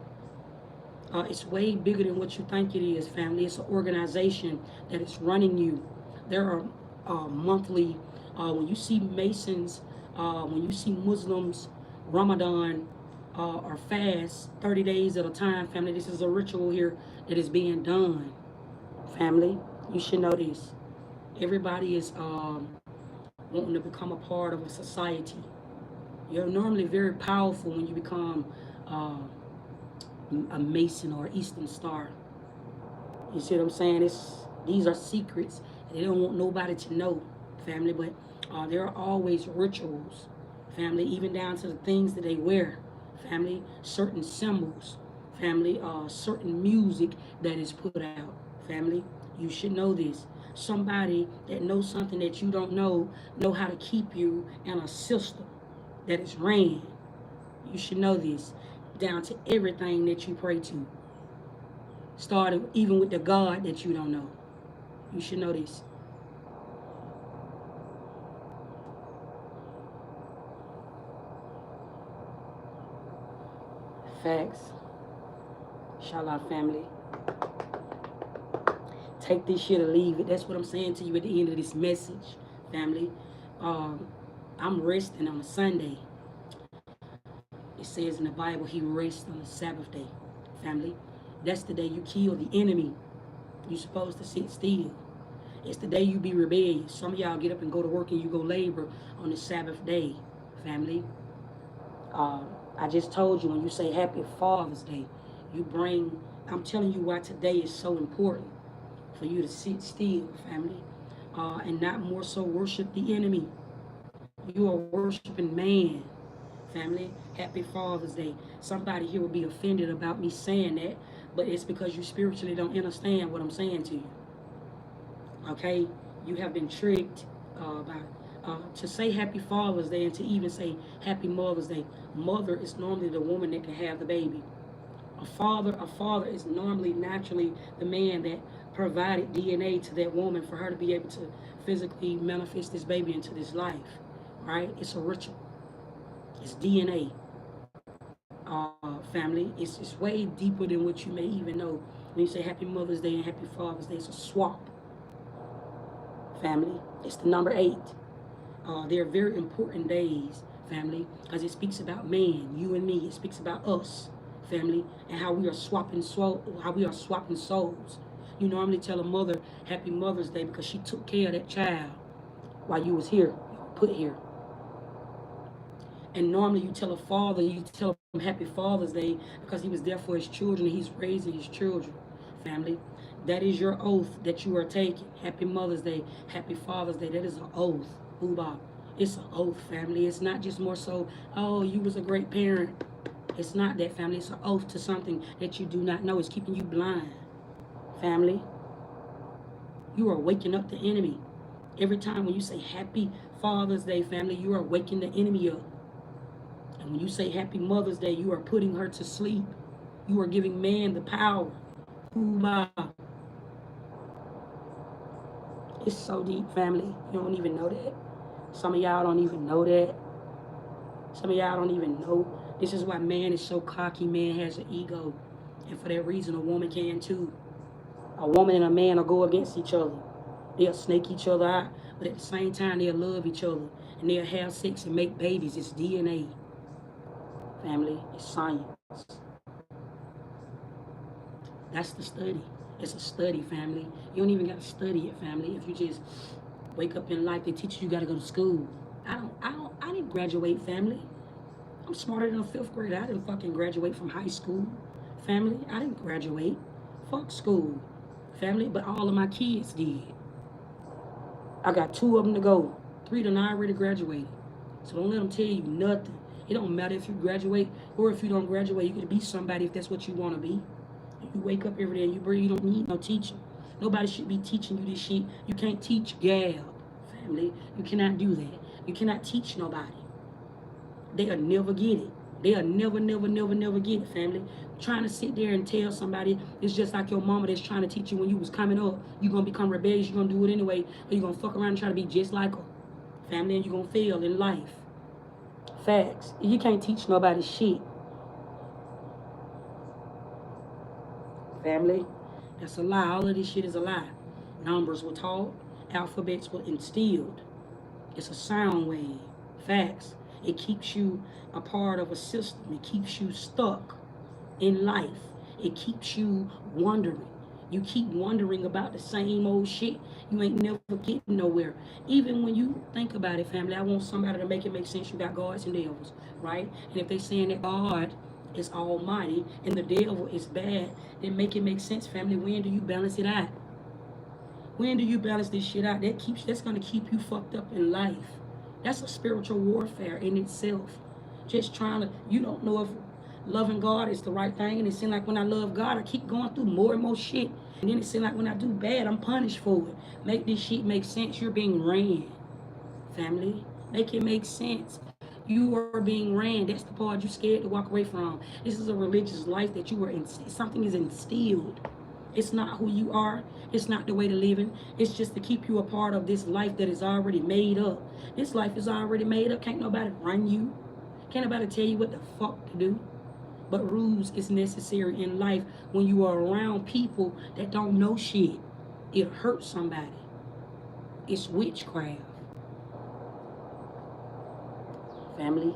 It's way bigger than what you think it is, family. It's an organization that is running you. There are monthly, when you see Masons, when you see Muslims, Ramadan, or fast 30 days at a time, family, this is a ritual here that is being done. Family, you should know this. Everybody is wanting to become a part of a society. You're normally very powerful when you become a Mason or Eastern Star. You see what I'm saying? These are secrets. They don't want nobody to know, family. But there are always rituals, family, even down to the things that they wear, family. Certain symbols, family. Certain music that is put out, family. You should know this. Somebody that knows something that you don't know how to keep you in a system that is ran. You should know this, down to everything that you pray to, starting even with the God that you don't know. You should know this. Facts. Inshallah, family. Take this shit or leave it. That's what I'm saying to you at the end of this message, family. I'm resting on a Sunday. It says in the Bible, he rests on the Sabbath day, family. That's the day you kill the enemy. You're supposed to sit still. It's the day you be rebellious. Some of y'all get up and go to work and you go labor on the Sabbath day, family. I just told you when you say Happy Father's Day, I'm telling you why today is so important for you to sit still, family, and not more so worship the enemy. You are worshiping man, family. Happy Father's Day. Somebody here will be offended about me saying that, but it's because you spiritually don't understand what I'm saying to you. Okay? You have been tricked by to say Happy Father's Day and to even say Happy Mother's Day. Mother is normally the woman that can have the baby. A father is normally naturally the man that provided DNA to that woman for her to be able to physically manifest this baby into this life. Right? It's a ritual. It's DNA. Family. It's way deeper than what you may even know. When you say Happy Mother's Day and Happy Father's Day, it's a swap. Family. It's the number 8. They're very important days family, because it speaks about man, you and me. It speaks about us, family, and how we are swapping souls. You normally tell a mother Happy Mother's Day because she took care of that child while you was here, put here. And normally you tell a father, you tell him Happy Father's Day because he was there for his children and he's raising his children, family. That is your oath that you are taking. Happy Mother's Day, Happy Father's Day. That is an oath. Uba. It's an oath, family. It's not just more so, oh, you was a great parent. It's not that, family. It's an oath to something that you do not know. It's keeping you blind, family. You are waking up the enemy. Every time when you say Happy Father's Day, family, you are waking the enemy up. And when you say Happy Mother's Day, you are putting her to sleep. You are giving man the power. Uba. It's so deep, family. You don't even know that. Some of y'all don't even know that. Some of y'all don't even know. This is why man is so cocky. Man has an ego. And for that reason, a woman can too. A woman and a man will go against each other. They'll snake each other out. But at the same time, they'll love each other. And they'll have sex and make babies. It's DNA. Family, it's science. That's the study. It's a study, family. You don't even got to study it, family. If you just wake up in life, they teach you got to go to school. I didn't graduate, family. I'm smarter than a 5th grader. I didn't fucking graduate from high school, family. I didn't graduate. Fuck school, family. But all of my kids did. I got 2 of them to go. 3 done already graduated. So don't let them tell you nothing. It don't matter if you graduate or if you don't graduate. You can be somebody if that's what you want to be. You wake up every day and you breathe. You don't need no teacher. Nobody should be teaching you this shit. You can't teach gab, family. You cannot do that. You cannot teach nobody. They'll never get it. They'll never get it, family. Trying to sit there and tell somebody it's just like your mama that's trying to teach you when you was coming up. You're going to become rebellious. You're going to do it anyway. Or you're going to fuck around and try to be just like her, family, and you're going to fail in life. Facts. You can't teach nobody shit. Family, that's a lie. All of this shit is a lie. Numbers were taught. Alphabets were instilled. It's a sound wave. Facts. It keeps you a part of a system. It keeps you stuck in life. It keeps you wondering. You keep wondering about the same old shit. You ain't never getting nowhere. Even when you think about it, family, I want somebody to make it make sense. You got gods and devils, right? And if they saying that God is almighty and the devil is bad, then make it make sense, family. When do you balance it out? When do you balance this shit out? That's gonna keep you fucked up in life. That's a spiritual warfare in itself. Just trying to, you don't know if loving God is the right thing. And it seems like when I love God, I keep going through more and more shit. And then it seems like when I do bad, I'm punished for it. Make this shit make sense. You're being ran, family. Make it make sense. You are being ran. That's the part you're scared to walk away from. This is a religious life that you were in. Something is instilled. It's not who you are. It's not the way to living. It's just to keep you a part of this life that is already made up. This life is already made up. Can't nobody run you. Can't nobody tell you what the fuck to do. But rules is necessary in life when you are around people that don't know shit. It hurts somebody. It's witchcraft. Family.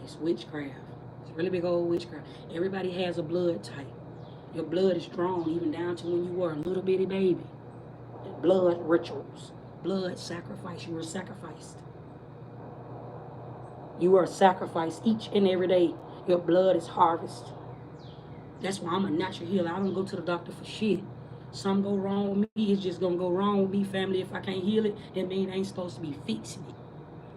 It's witchcraft. It's really big old witchcraft. Everybody has a blood type. Your blood is drawn even down to when you were a little bitty baby. Blood rituals. Blood sacrifice. You were sacrificed. You are sacrificed each and every day. Your blood is harvested. That's why I'm a natural healer. I don't go to the doctor for shit. Something go wrong with me, it's just gonna go wrong with me, family. If I can't heal it, that means I ain't supposed to be fixing it.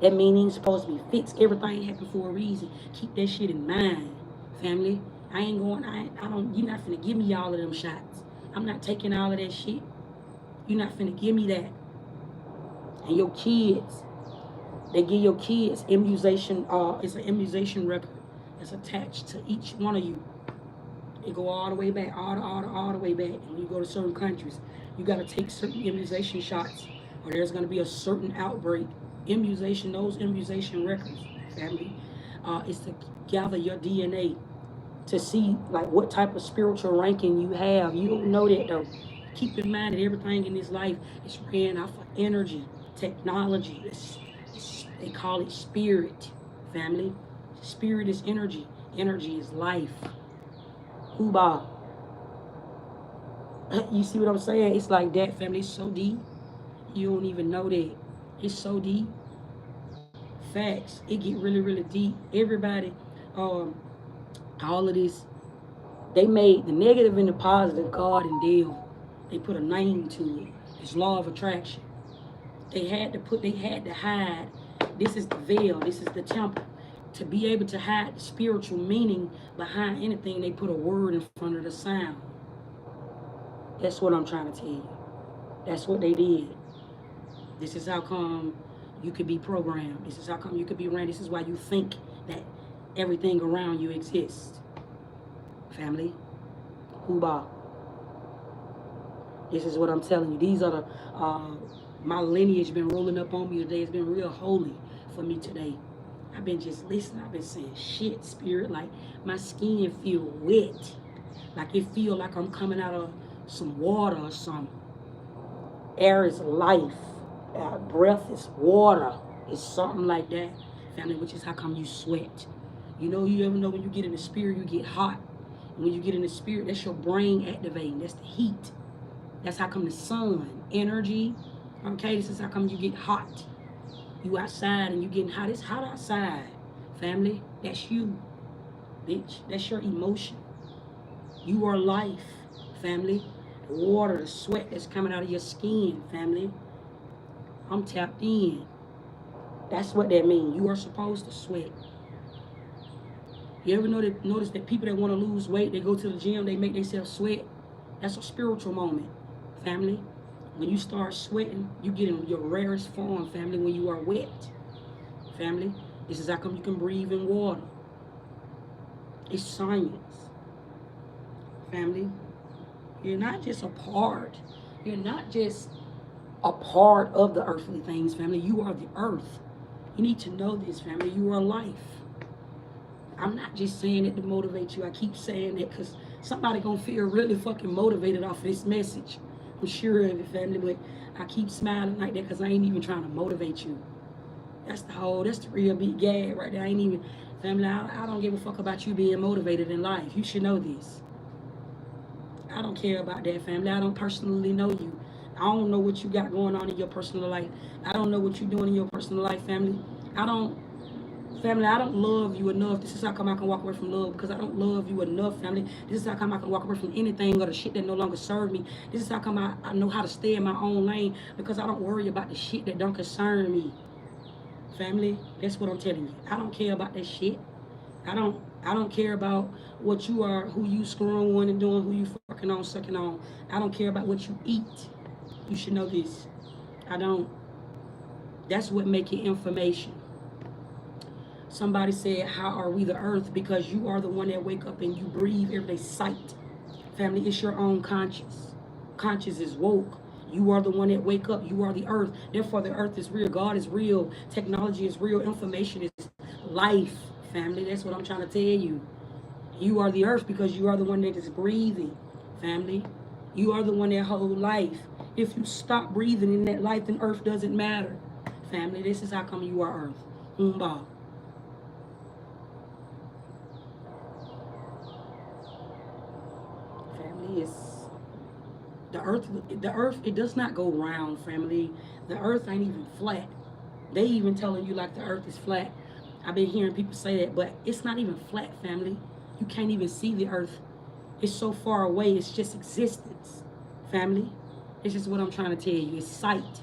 That means it ain't supposed to be fixed. Everything happened for a reason. Keep that shit in mind, family. You're not finna give me all of them shots. I'm not taking all of that shit. You're not finna give me that. And your kids, they give your kids immunization, it's an immunization record that's attached to each one of you. It go all the way back, all the way back. And when you go to certain countries, you got to take certain immunization shots, or there's going to be a certain outbreak. Those immunization records, family, is to gather your DNA to see like what type of spiritual ranking you have. You don't know that though. Keep in mind that everything in this life is ran off of energy, technology. They call it spirit, family. Spirit is energy. Energy is life. Uba. You see what I'm saying? It's like that, family. It's so deep. You don't even know that. It's so deep. Facts. It get really, really deep. Everybody, um, all of this, they made the negative and the positive, God and devil. They put a name to it. It's law of attraction. They had to hide. This is the veil. This is the temple. To be able to hide the spiritual meaning behind anything, they put a word in front of the sound. That's what I'm trying to tell you. That's what they did. This is how come you could be programmed. This is how come you could be ran. This is why you think that everything around you exists. Family. Huba. This is what I'm telling you. These are the, my lineage been rolling up on me today. It's been real holy for me today. I've been just listening. I've been saying shit, spirit. Like my skin feel wet. Like it feel like I'm coming out of some water or something. Air is life. Breath is water. It's something like that, family, which is how come you sweat. You ever know when you get in the spirit, you get hot. And when you get in the spirit, that's your brain activating. That's the heat. That's how come the sun, energy, okay, this is how come you get hot. You outside and you getting hot. It's hot outside, family. That's you, bitch. That's your emotion. You are life, family. The water, the sweat that's coming out of your skin, family. I'm tapped in. That's what that means. You are supposed to sweat. You ever notice that people that want to lose weight, they go to the gym, they make themselves sweat? That's a spiritual moment, family. When you start sweating, you get in your rarest form, family, when you are wet. Family, this is how come you can breathe in water. It's science. Family, you're not just a part. You're not just a part of the earthly things, family. You are the earth. You need to know this, family. You are life. I'm not just saying it to motivate you. I keep saying it because somebody gonna feel really fucking motivated off of this message. I'm sure of it, family, but I keep smiling like that because I ain't even trying to motivate you. That's the real big gag right there. I ain't even, family, I don't give a fuck about you being motivated in life. You should know this. I don't care about that, family. I don't personally know you. I don't know what you got going on in your personal life. I don't know what you're doing in your personal life, family. Family, I don't love you enough. This is how come I can walk away from love, because I don't love you enough, family. This is how come I can walk away from anything or the shit that no longer serve me. This is how come I know how to stay in my own lane, because I don't worry about the shit that don't concern me. Family, that's what I'm telling you. I don't care about that shit. I don't care about what you are, who you screwing on and doing, who you fucking on, sucking on. I don't care about what you eat. You should know this. I don't. That's what make it information. Somebody said, how are we the earth? Because you are the one that wake up and you breathe every day. Sight. Family, it's your own conscience. Conscience is woke. You are the one that wake up. You are the earth. Therefore, the earth is real. God is real. Technology is real. Information is life, family. That's what I'm trying to tell you. You are the earth because you are the one that is breathing, family. You are the one that holds life. If you stop breathing in that life, then earth doesn't matter. Family, this is how come you are earth. Umba. Family is the earth, it does not go round, family. The earth ain't even flat. They even telling you like the earth is flat. I've been hearing people say that, but it's not even flat, family. You can't even see the earth. It's so far away. It's just existence, family. It's just what I'm trying to tell you. It's sight.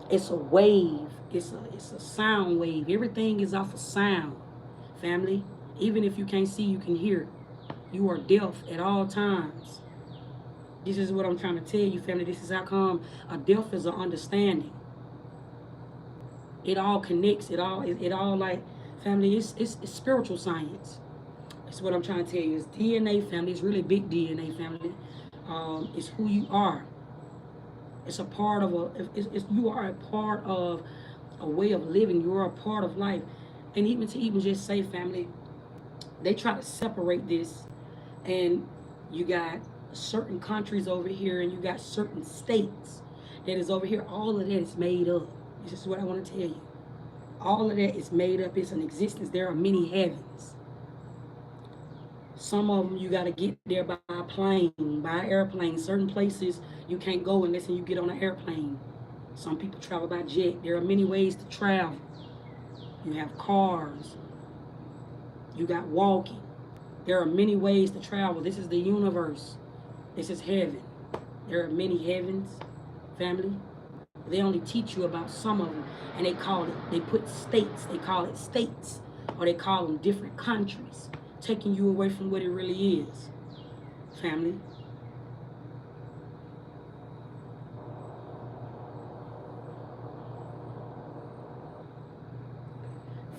It's a wave. It's a sound wave. Everything is off of sound, family. Even if you can't see, you can hear. You are deaf at all times. This is what I'm trying to tell you, family. This is how come a deaf is an understanding. It all connects. It all like, family, it's spiritual science. That's what I'm trying to tell you. It's DNA, family. It's really big DNA, family. It's who you are. It's a part of you are a part of a way of living. You are a part of life. And even just say, family, they try to separate this, and you got certain countries over here and you got certain states that is over here. All of that is made up. This is what I want to tell you. All of that is made up. It's an existence. There are many heavens. Some of them you got to get there by plane, by airplane. Certain places you can't go unless you get on an airplane. Some people travel by jet. There are many ways to travel. You have cars. You got walking. There are many ways to travel. This is the universe. This is heaven. There are many heavens, family. They only teach you about some of them, and they put states, they call it states, or they call them different countries, taking you away from what it really is, family.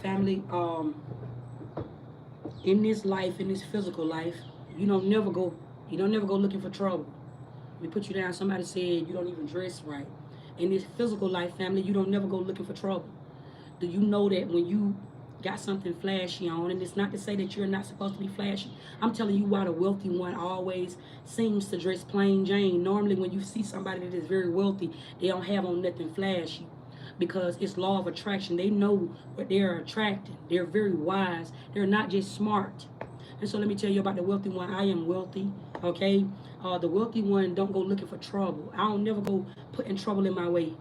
Family, in this life, in this physical life, you don't never go looking for trouble. We put you down, somebody said you don't even dress right. In this physical life, family, you don't never go looking for trouble. Do you know that when you got something flashy on, and it's not to say that you're not supposed to be flashy. I'm telling you why the wealthy one always seems to dress plain Jane. Normally when you see somebody that is very wealthy, they don't have on nothing flashy, because it's law of attraction. They know what they're attracting. They're very wise. They're not just smart. And so let me tell you about the wealthy one. I am wealthy, okay? The wealthy one don't go looking for trouble. I don't never go putting trouble in my way.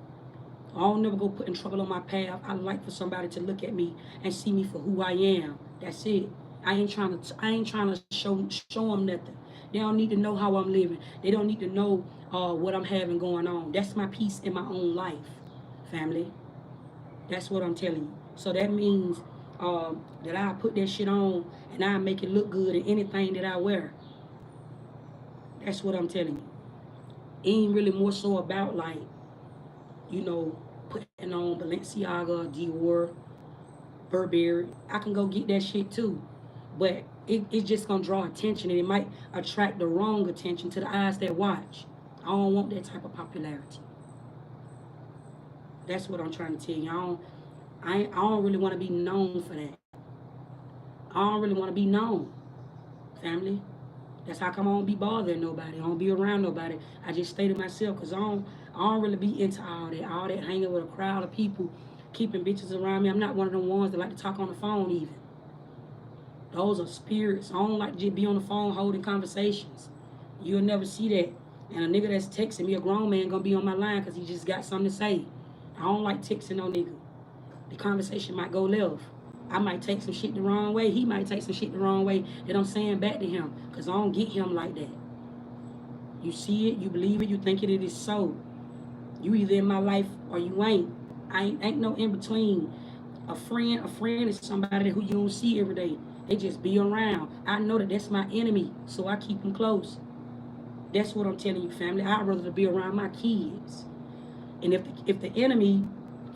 I don't never go putting trouble on my path. I like for somebody to look at me and see me for who I am. That's it. I ain't trying to show them nothing. They don't need to know how I'm living. They don't need to know what I'm having going on. That's my peace in my own life, family. That's what I'm telling you. So that means that I put that shit on and I make it look good in anything that I wear. That's what I'm telling you. It ain't really more so about like, you know, putting on Balenciaga, Dior, Burberry. I can go get that shit too. But it's just gonna draw attention, and it might attract the wrong attention to the eyes that watch. I don't want that type of popularity. That's what I'm trying to tell you. I don't really want to be known for that. I don't really want to be known, family. That's how come I don't be bothering nobody. I don't be around nobody. I just stay to myself, because I don't really be into all that hanging with a crowd of people, keeping bitches around me. I'm not one of them ones that like to talk on the phone even. Those are spirits. I don't like to just be on the phone holding conversations. You'll never see that. And a nigga that's texting me, a grown man, gonna be on my line because he just got something to say. I don't like texting no nigga. The conversation might go left. I might take some shit the wrong way. He might take some shit the wrong way that I'm saying back to him, because I don't get him like that. You see it, you believe it, you think it is so. You either in my life or you ain't. Ain't no in between. A friend is somebody who you don't see every day. They just be around. I know that that's my enemy, so I keep them close. That's what I'm telling you, family. I'd rather be around my kids. And if the enemy,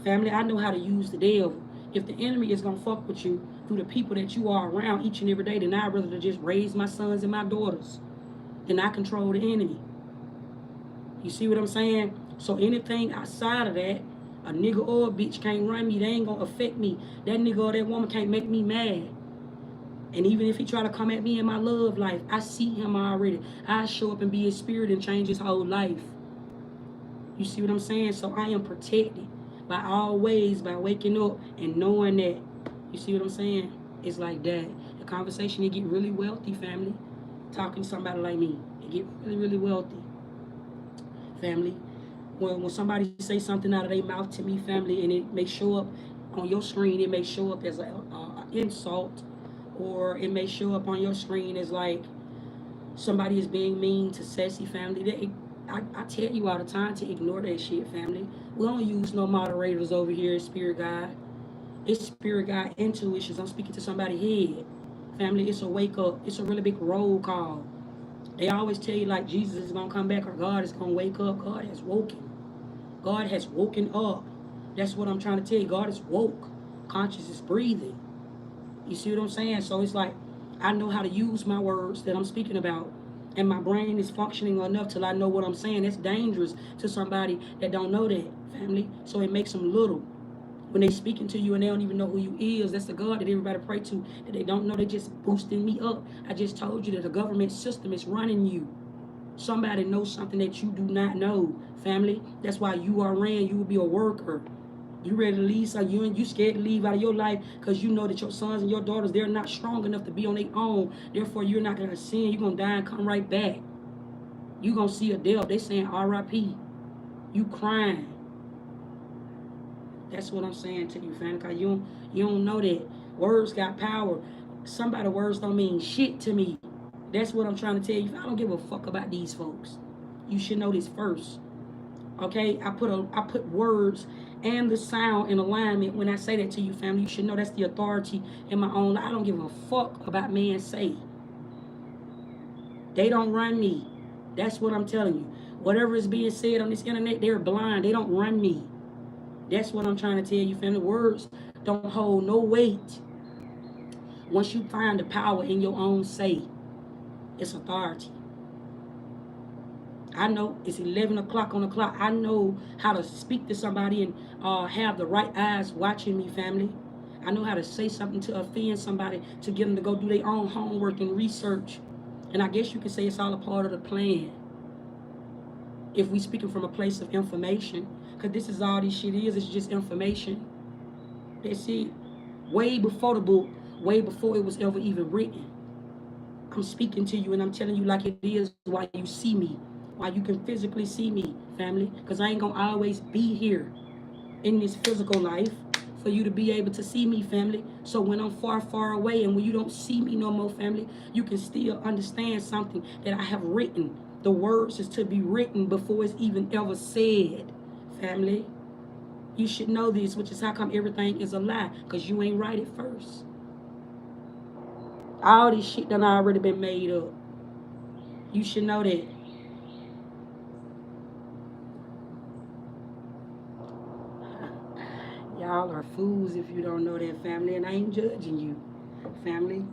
family, I know how to use the devil. If the enemy is gonna fuck with you through the people that you are around each and every day, then I'd rather just raise my sons and my daughters. Then I control the enemy. You see what I'm saying? So anything outside of that, a nigga or a bitch can't run me. They ain't gonna affect me. That nigga or that woman can't make me mad. And even if he try to come at me in my love life, I see him already. I show up and be his spirit and change his whole life. You see what I'm saying? So I am protected by waking up and knowing that. You see what I'm saying? It's like that. The conversation, it get really wealthy, family. Talking to somebody like me, it get really, really wealthy, family. When somebody say something out of their mouth to me, family, and it may show up on your screen, it may show up as an insult, or it may show up on your screen as like somebody is being mean to Sassy, family. I tell you all the time to ignore that shit, family. We don't use no moderators over here, Spirit God. It's Spirit God intuitions. I'm speaking to somebody's head. Family, it's a wake up. It's a really big roll call. They always tell you like Jesus is going to come back or God is going to wake up. God has woken. God has woken up. That's what I'm trying to tell you. God is woke. Conscious is breathing. You see what I'm saying? So it's like I know how to use my words that I'm speaking about, and my brain is functioning enough till I know what I'm saying. That's dangerous to somebody that don't know that, family. So it makes them little. When they speaking to you and they don't even know who you is, that's the God that everybody pray to, that they don't know. They just boosting me up. I just told you that the government system is running you. Somebody knows something that you do not know, family. That's why you are ran. You will be a worker. You ready to leave, so you scared to leave out of your life because you know that your sons and your daughters, they're not strong enough to be on their own. Therefore, you're not going to sin. You're going to die and come right back. You're going to see a devil. They saying R.I.P. You crying. That's what I'm saying to you, fam. Because you don't know that. Words got power. Somebody's words don't mean shit to me. That's what I'm trying to tell you. I don't give a fuck about these folks. You should know this first. Okay? I put words and the sound in alignment when I say that to you, family. You should know that's the authority in my own life. I don't give a fuck about man say. They don't run me. That's what I'm telling you. Whatever is being said on this internet, they're blind. They don't run me. That's what I'm trying to tell you, family. Words don't hold no weight. Once you find the power in your own say, it's authority. I know it's 11 o'clock on the clock. I know how to speak to somebody and have the right eyes watching me, family. I know how to say something to offend somebody, to get them to go do their own homework and research. And I guess you could say it's all a part of the plan. If we speaking from a place of information, because this is all this shit is, it's just information. That's it. Way before the book, way before it was ever even written. I'm speaking to you and I'm telling you like it is while you see me, while you can physically see me, family. Because I ain't going to always be here in this physical life for you to be able to see me, family. So when I'm far, far away and when you don't see me no more, family, you can still understand something that I have written. The words is to be written before it's even ever said, family. You should know this, which is how come everything is a lie, because you ain't write it first. All this shit done already been made up. You should know that. Y'all are fools if you don't know that, family, and I ain't judging you, family.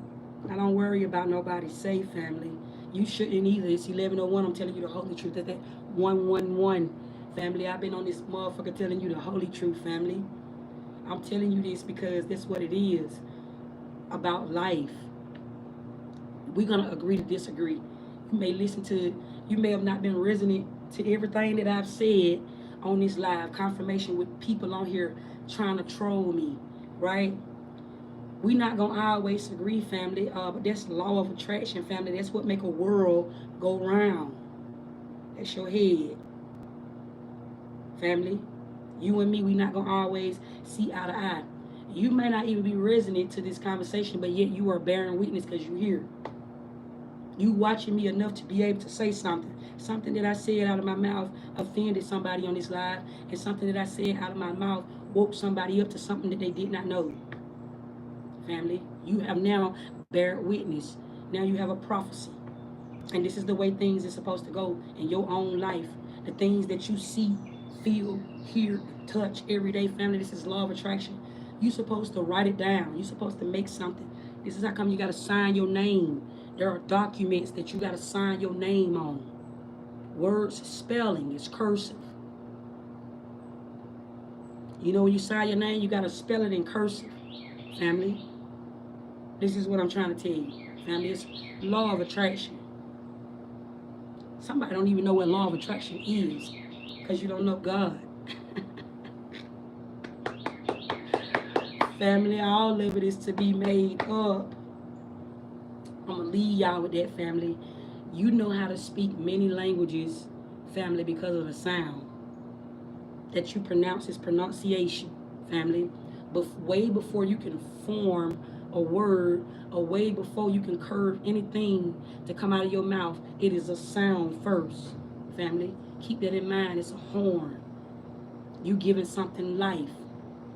I don't worry about nobody's safe, family. You shouldn't either. It's 11:01. I'm telling you the holy truth. That's that 111, family. I've been on this motherfucker telling you the holy truth, family. I'm telling you this because that's what it is about life. We're going to agree to disagree. You may have not been resonant to everything that I've said on this live confirmation with people on here trying to troll me, right? We're not going to always agree, family, but that's the law of attraction, family. That's what make a world go round. That's your head, family. You and me, we're not going to always see eye to eye. You may not even be resonant to this conversation, but yet you are bearing witness because you're here. You watching me enough to be able to say something. Something that I said out of my mouth offended somebody on this live, and something that I said out of my mouth woke somebody up to something that they did not know. Family, you have now bear witness. Now you have a prophecy. And this is the way things are supposed to go in your own life. The things that you see, feel, hear, touch every day, family. This is law of attraction. You're supposed to write it down. You're supposed to make something. This is how come you got to sign your name. There are documents that you got to sign your name on. Words, spelling is cursive. You know when you sign your name, you got to spell it in cursive, family. This is what I'm trying to tell you, family. It's law of attraction. Somebody don't even know what law of attraction is because you don't know God. Family, all of it is to be made up. I'm going to leave y'all with that, family. You know how to speak many languages, family, because of the sound that you pronounce is pronunciation, family. But way before you can form a word, or way before you can curve anything to come out of your mouth, it is a sound first, family. Keep that in mind. It's a horn. You giving something life.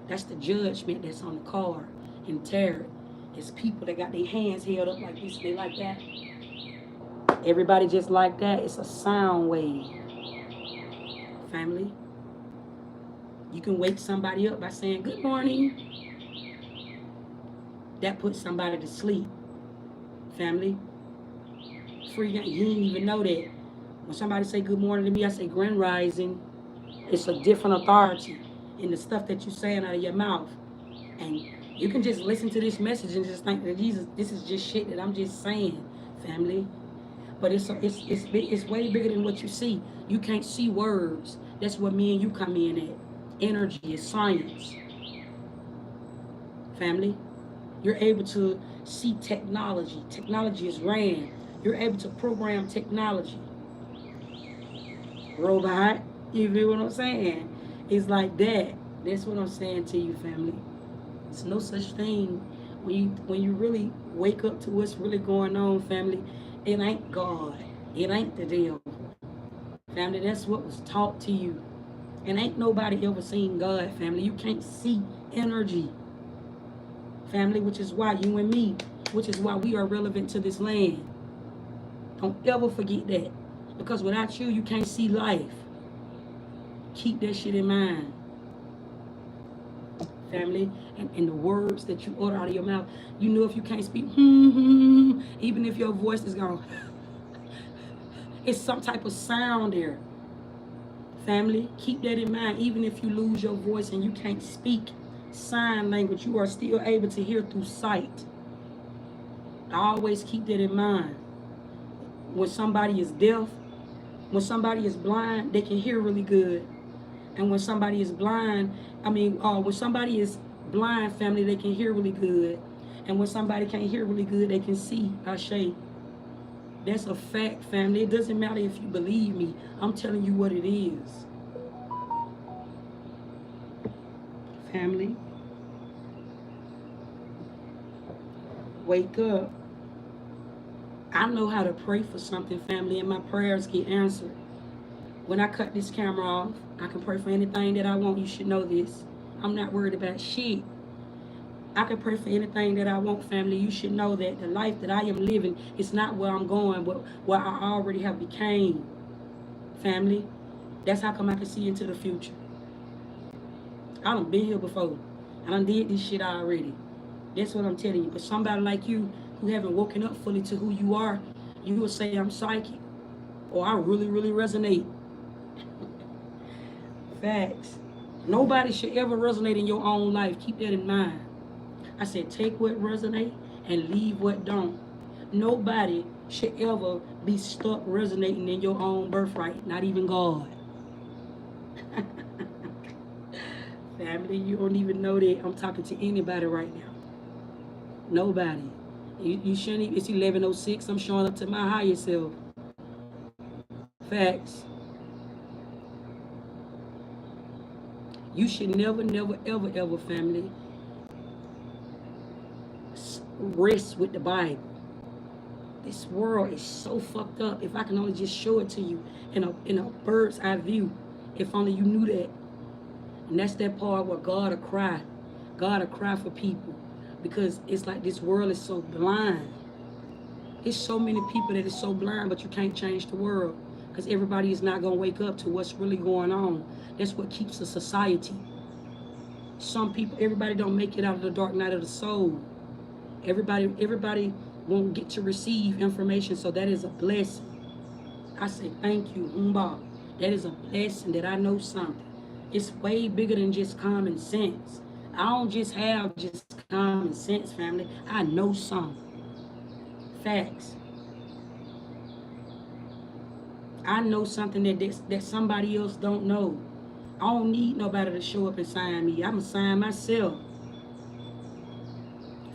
That's the judgment that's on the card in tarot. It's people that got their hands held up like this, they like that. Everybody just like that. It's a sound wave, family. You can wake somebody up by saying good morning. That puts somebody to sleep, family. Free game. You didn't even know that. When somebody say good morning to me, I say grand rising. It's a different authority in the stuff that you're saying out of your mouth. And you can just listen to this message and just think that Jesus, this is just shit that I'm just saying, family. But it's way bigger than what you see. You can't see words. That's where me and you come in at. Energy is science. Family, you're able to see technology. Technology is ran. You're able to program technology. Robot, you feel what I'm saying? It's like that. That's what I'm saying to you, family. It's no such thing when you really wake up to what's really going on, family. It ain't God. It ain't the devil. Family, that's what was taught to you. And ain't nobody ever seen God, family. You can't see energy, family, which is why you and me, which is why we are relevant to this land. Don't ever forget that. Because without you, you can't see life. Keep that shit in mind, family. And the words that you utter out of your mouth, you know if you can't speak, even if your voice is gone, it's some type of sound there. Family, keep that in mind. Even if you lose your voice and you can't speak sign language, you are still able to hear through sight. I always keep that in mind. When somebody is deaf, when somebody is blind, they can hear really good. And when somebody is blind, when somebody is blind, family, they can hear really good. And when somebody can't hear really good, they can see. Ashe. That's a fact, family. It doesn't matter if you believe me. I'm telling you what it is. Family, wake up. I know how to pray for something, family, and my prayers get answered. When I cut this camera off, I can pray for anything that I want. You should know this. I'm not worried about shit. I can pray for anything that I want, family. You should know that the life that I am living is not where I'm going, but where I already have became, family. That's how come I can see into the future. I done been here before. I done did this shit already. That's what I'm telling you. But somebody like you who haven't woken up fully to who you are, you will say I'm psychic. Or I really, really resonate. Facts. Nobody should ever resonate in your own life. Keep that in mind. I said take what resonate and leave what don't. Nobody should ever be stuck resonating in your own birthright, not even God. Family, you don't even know that I'm talking to anybody right now. Nobody. You shouldn't even, it's 11:06, I'm showing up to my higher self. Facts. You should never, never, ever, ever, family, rest with the Bible. This world is so fucked up. If I can only just show it to you in a bird's eye view, if only you knew that. And that's that part where God will cry. God will cry for people. Because it's like this world is so blind. There's so many people that is so blind, but you can't change the world. Because everybody is not going to wake up to what's really going on. That's what keeps a society. Some people, everybody don't make it out of the dark night of the soul. Everybody won't get to receive information, so that is a blessing. I say thank you, Umba. That is a blessing that I know something. It's way bigger than just common sense. I don't just have just common sense, family. I know something. Facts. I know something that somebody else don't know. I don't need nobody to show up and sign me. I'm going to sign myself.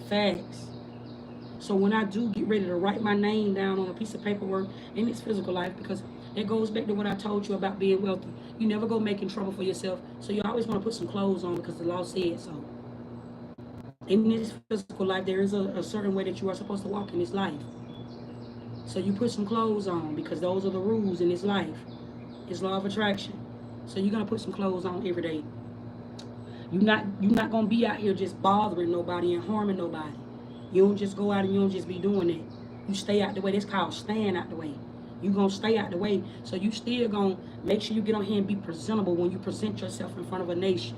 Facts. So when I do get ready to write my name down on a piece of paperwork in this physical life, because it goes back to what I told you about being wealthy. You never go making trouble for yourself, so you always want to put some clothes on because the law said so. In this physical life, there is a certain way that you are supposed to walk in this life. So you put some clothes on because those are the rules in this life. It's law of attraction. So you're going to put some clothes on every day. You're not going to be out here just bothering nobody and harming nobody. You don't just go out and you don't just be doing that. You stay out the way. That's called staying out the way. You're going to stay out the way. So you still going to make sure you get on here and be presentable when you present yourself in front of a nation.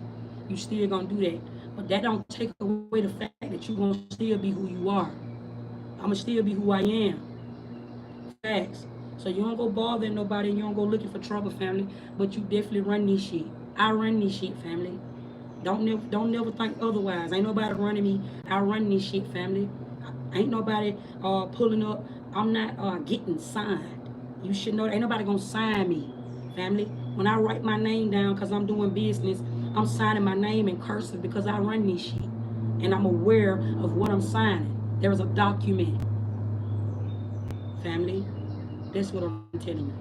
You still going to do that. But that don't take away the fact that you're going to still be who you are. I'm going to still be who I am. Facts. So you don't go bothering nobody and you don't go looking for trouble, family. But you definitely run this shit. I run this shit, family. Don't never think otherwise. Ain't nobody running me. I run this shit, family. Ain't nobody pulling up. I'm not getting signed. You should know that. Ain't nobody gonna sign me, family. When I write my name down because I'm doing business, I'm signing my name in cursive because I run this shit. And I'm aware of what I'm signing. There is a document. Family, that's what I'm telling you.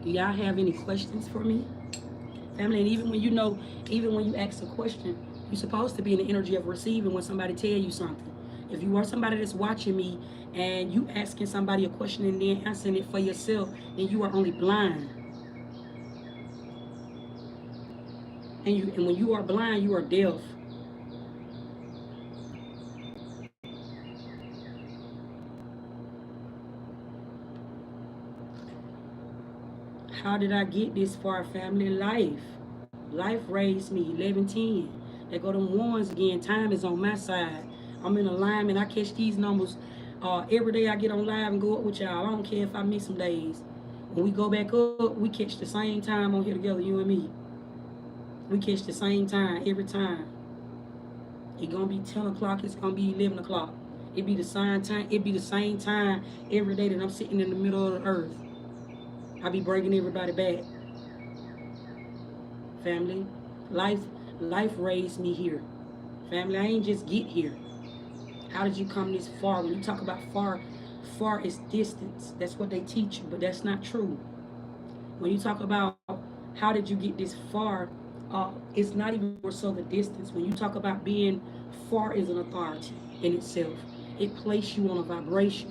Do y'all have any questions for me? Family, and even when you know, even when you ask a question, you're supposed to be in the energy of receiving when somebody tell you something. If you are somebody that's watching me and you asking somebody a question and then answering it for yourself, then you are only blind. And when you are blind, you are deaf. How did I get this far, family? Life raised me 11:10. They go them ones again. Time is on my side. I'm in alignment. I catch these numbers every day. I get on live and go up with y'all. I don't care if I miss some days. When we go back up, we catch the same time on here together, you and me. We catch the same time every time. It's gonna be 10 o'clock. It's gonna be 11 o'clock. It be the same time. It be the same time every day that I'm sitting in the middle of the earth. I be bringing everybody back. Family, life, life raised me here. Family, I ain't just get here. How did you come this far? When you talk about far, far is distance. That's what they teach you, but that's not true. When you talk about how did you get this far, it's not even more so the distance. When you talk about being far is an authority in itself. It places you on a vibration.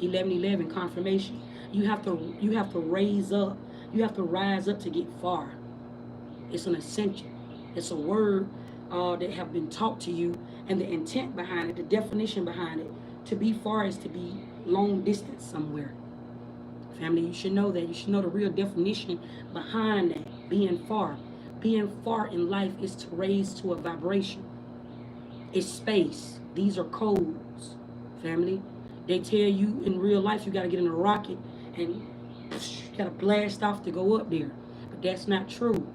11:11 confirmation. You have to raise up. You have to rise up to get far. It's an ascension. It's a word that have been taught to you, and the intent behind it, the definition behind it. To be far is to be long distance somewhere. Family, you should know that. You should know the real definition behind that. Being far. Being far in life is to raise to a vibration. It's space. These are codes. Family, they tell you in real life you got to get in a rocket and you got to blast off to go up there. But that's not true.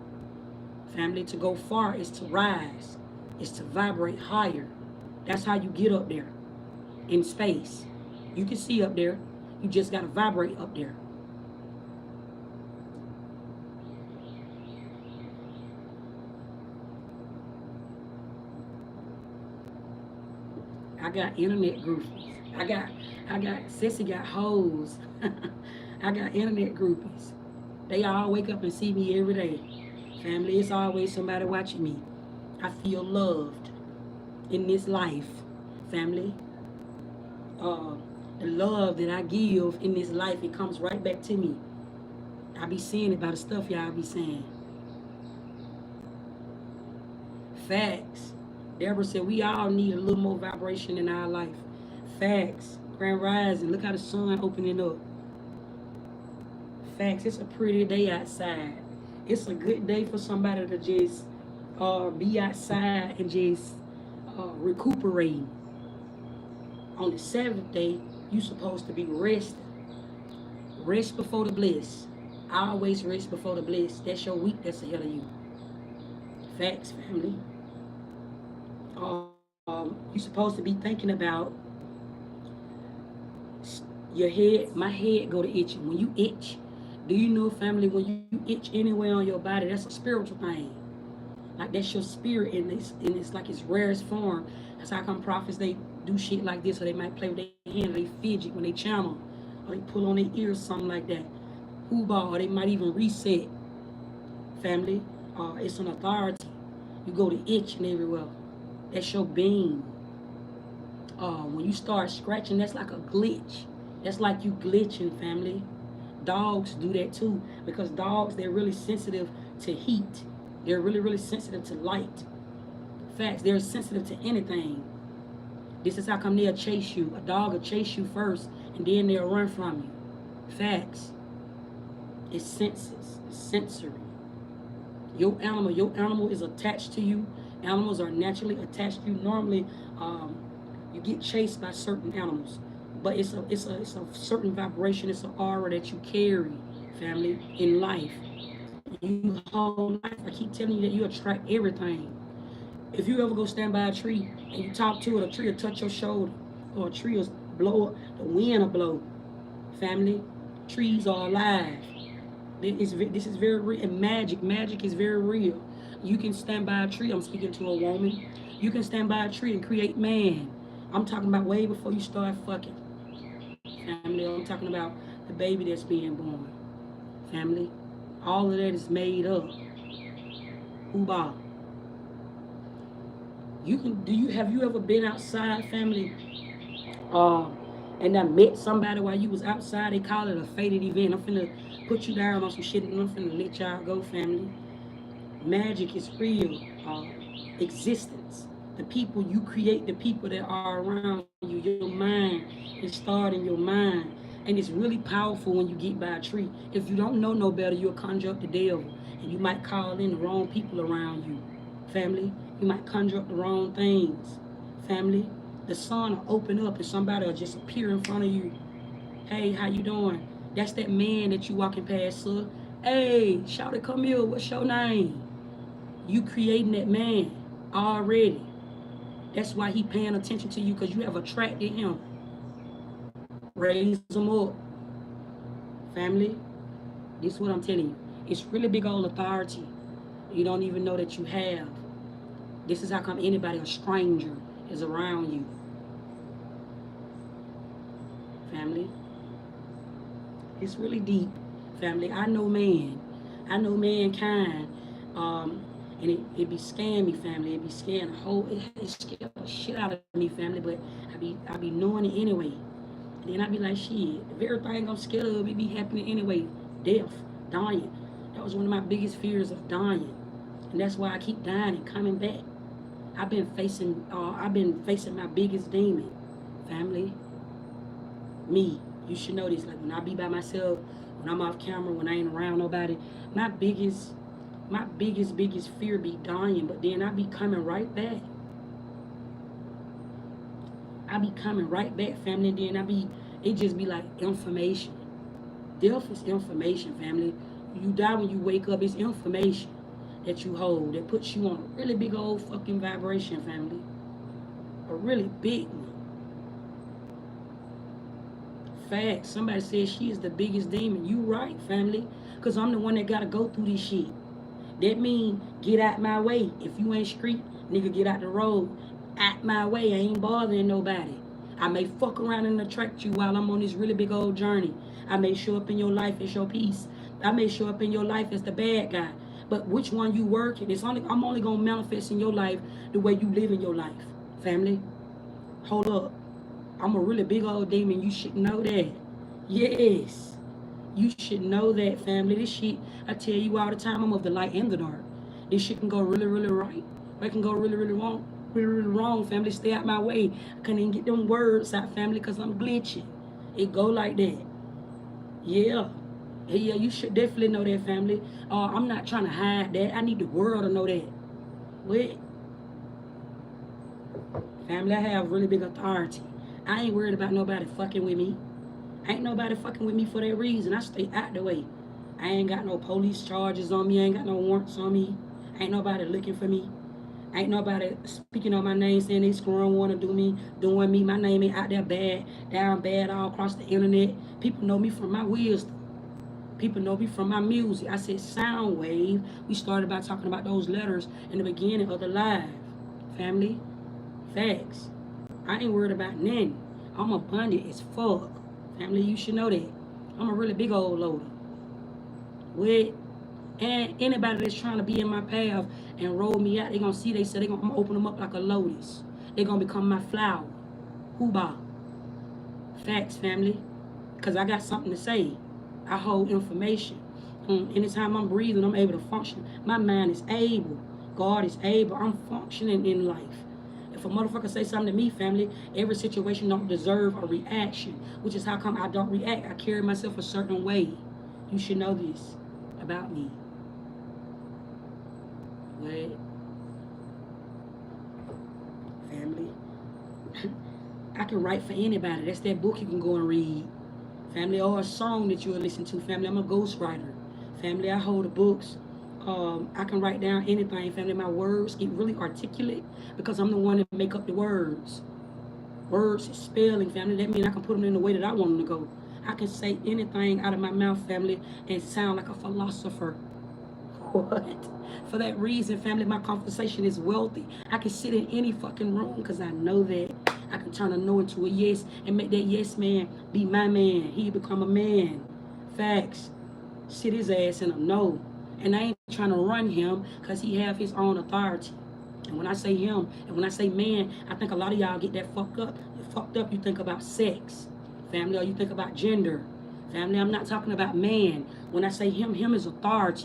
Family, to go far is to rise. It's to vibrate higher. That's how you get up there in space. You can see up there. You just got to vibrate up there. I got internet groupies. Sissy got hoes. I got internet groupies. They all wake up and see me every day. Family, it's always somebody watching me. I feel loved in this life. Family, the love that I give in this life, it comes right back to me. I be seeing it by the stuff y'all be saying. Facts. Deborah said we all need a little more vibration in our life. Facts. Grand Rising. Look how the sun opening up. Facts. It's a pretty day outside. It's a good day for somebody to just be outside and just recuperating. On the seventh day, you supposed to be resting. Rest before the bliss. Always rest before the bliss. That's your week that's ahead of you. Facts, family. You're supposed to be thinking about your head. My head go to itching. When you itch, do you know, family, when you itch anywhere on your body, that's a spiritual thing. Like that's your spirit in this, and it's like its rarest form. That's how come prophets, they do shit like this, or they might play with their hand, or they fidget when they channel, or they pull on their ears, something like that. Hoobah, or they might even reset. Family, it's an authority. You go to itching everywhere. That's your being. When you start scratching, that's like a glitch. That's like you glitching, family. Dogs do that too, because dogs, they're really sensitive to heat. They're really, really sensitive to light. Facts, they're sensitive to anything. This is how come they'll chase you. A dog will chase you first, and then they'll run from you. Facts. It's senses. It's sensory. Your animal is attached to you. Animals are naturally attached to you. Normally, you get chased by certain animals, but it's a certain vibration. It's an aura that you carry, family, in life. You whole life, I keep telling you that you attract everything. If you ever go stand by a tree and you talk to it, a tree will touch your shoulder, or a tree will blow, the wind will blow. family. Trees are alive. This is very real. And magic is very real. You can stand by a tree. I'm speaking to a woman. You can stand by a tree and create man. I'm talking about way before you start fucking. Family, I'm talking about the baby that's being born. Family, all of that is made up. Uba. You can do you have you ever been outside, family? Uh, and I met somebody while you was outside. They call it a fated event. I'm finna put you down on some shit and I'm finna let y'all go, family. Magic is real. Existence. The people you create, the people that are around you. Your mind is started in your mind. And it's really powerful when you get by a tree. If you don't know no better, you'll conjure up the devil. And you might call in the wrong people around you. Family, you might conjure up the wrong things. Family, the sun will open up and somebody will just appear in front of you. Hey, how you doing? That's that man that you walking past, sir. Hey, shout it, come here. What's your name? You creating that man already. That's why he paying attention to you because you have attracted him. Raise him up. Family, this is what I'm telling you. It's really big old authority. You don't even know that you have. This is how come anybody, a stranger, is around you. Family, it's really deep. Family, I know man. I know mankind. And it be scaring me, family. It be scaring the whole, it scared the shit out of me, family. But I be knowing it anyway. And then I be like, shit, the very thing I'm scared of, it be happening anyway. Death, dying. That was one of my biggest fears of dying. And that's why I keep dying and coming back. I've been facing my biggest demon, family. Me. You should know this. Like when I be by myself, when I'm off camera, when I ain't around nobody, my biggest fear be dying, but then I be coming right back. I be coming right back, family. And then it just be like information. Death is information, family. You die when you wake up, it's information that you hold that puts you on a really big old fucking vibration, family. A really big one. Fact, somebody says she is the biggest demon. You right, family. Because I'm the one that got to go through this shit. That mean get out my way. If you ain't street, nigga, get out the road. Out my way. I ain't bothering nobody. I may fuck around and attract you while I'm on this really big old journey. I may show up in your life as your peace. I may show up in your life as the bad guy. But which one you working? I'm only going to manifest in your life the way you live in your life. Family, hold up. I'm a really big old demon. You should know that. Yes. You should know that, family. This shit, I tell you all the time, I'm of the light and the dark. This shit can go really, really right. Or it can go really, really wrong. Really, really wrong, family. Stay out my way. I can't even get them words out, family, because I'm glitching. It go like that. Yeah. Yeah, you should definitely know that, family. I'm not trying to hide that. I need the world to know that. What? Family, I have really big authority. I ain't worried about nobody fucking with me. Ain't nobody fucking with me for that reason. I stay out the way. I ain't got no police charges on me. I ain't got no warrants on me. Ain't nobody looking for me. Ain't nobody speaking on my name saying they screwing want to doing me. My name ain't out there bad, down bad all across the internet. People know me from my wisdom. People know me from my music. I said sound wave. We started by talking about those letters in the beginning of the live. Family, facts. I ain't worried about nothing. I'm abundant as fuck. Family, you should know that. I'm a really big old loader. With and anybody that's trying to be in my path and roll me out, they gonna see, I'm gonna open them up like a lotus. They gonna become my flower. Hoobah. Facts, family. Because I got something to say. I hold information. Anytime I'm breathing, I'm able to function. My mind is able. God is able. I'm functioning in life. If a motherfucker say something to me, family, every situation don't deserve a reaction, which is how come I don't react. I carry myself a certain way. You should know this about me. What? Family. I can write for anybody. That's that book you can go and read. Family, or a song that you'll listen to. Family, I'm a ghostwriter. Family, I hold the books. I can write down anything. Family, my words get really articulate because I'm the one that make up the words. Words is spelling, family. That means I can put them in the way that I want them to go. I can say anything out of my mouth, family, and sound like a philosopher. What? For that reason, family, my conversation is wealthy. I can sit in any fucking room because I know that. I can turn a no into a yes and make that yes man be my man. He become a man. Facts. Sit his ass in a no. And I ain't trying to run him because he have his own authority. And when I say him, and when I say man, I think a lot of y'all get that fucked up. Fucked up, you think about sex, family, or you think about gender. Family, I'm not talking about man. When I say him, him is authority.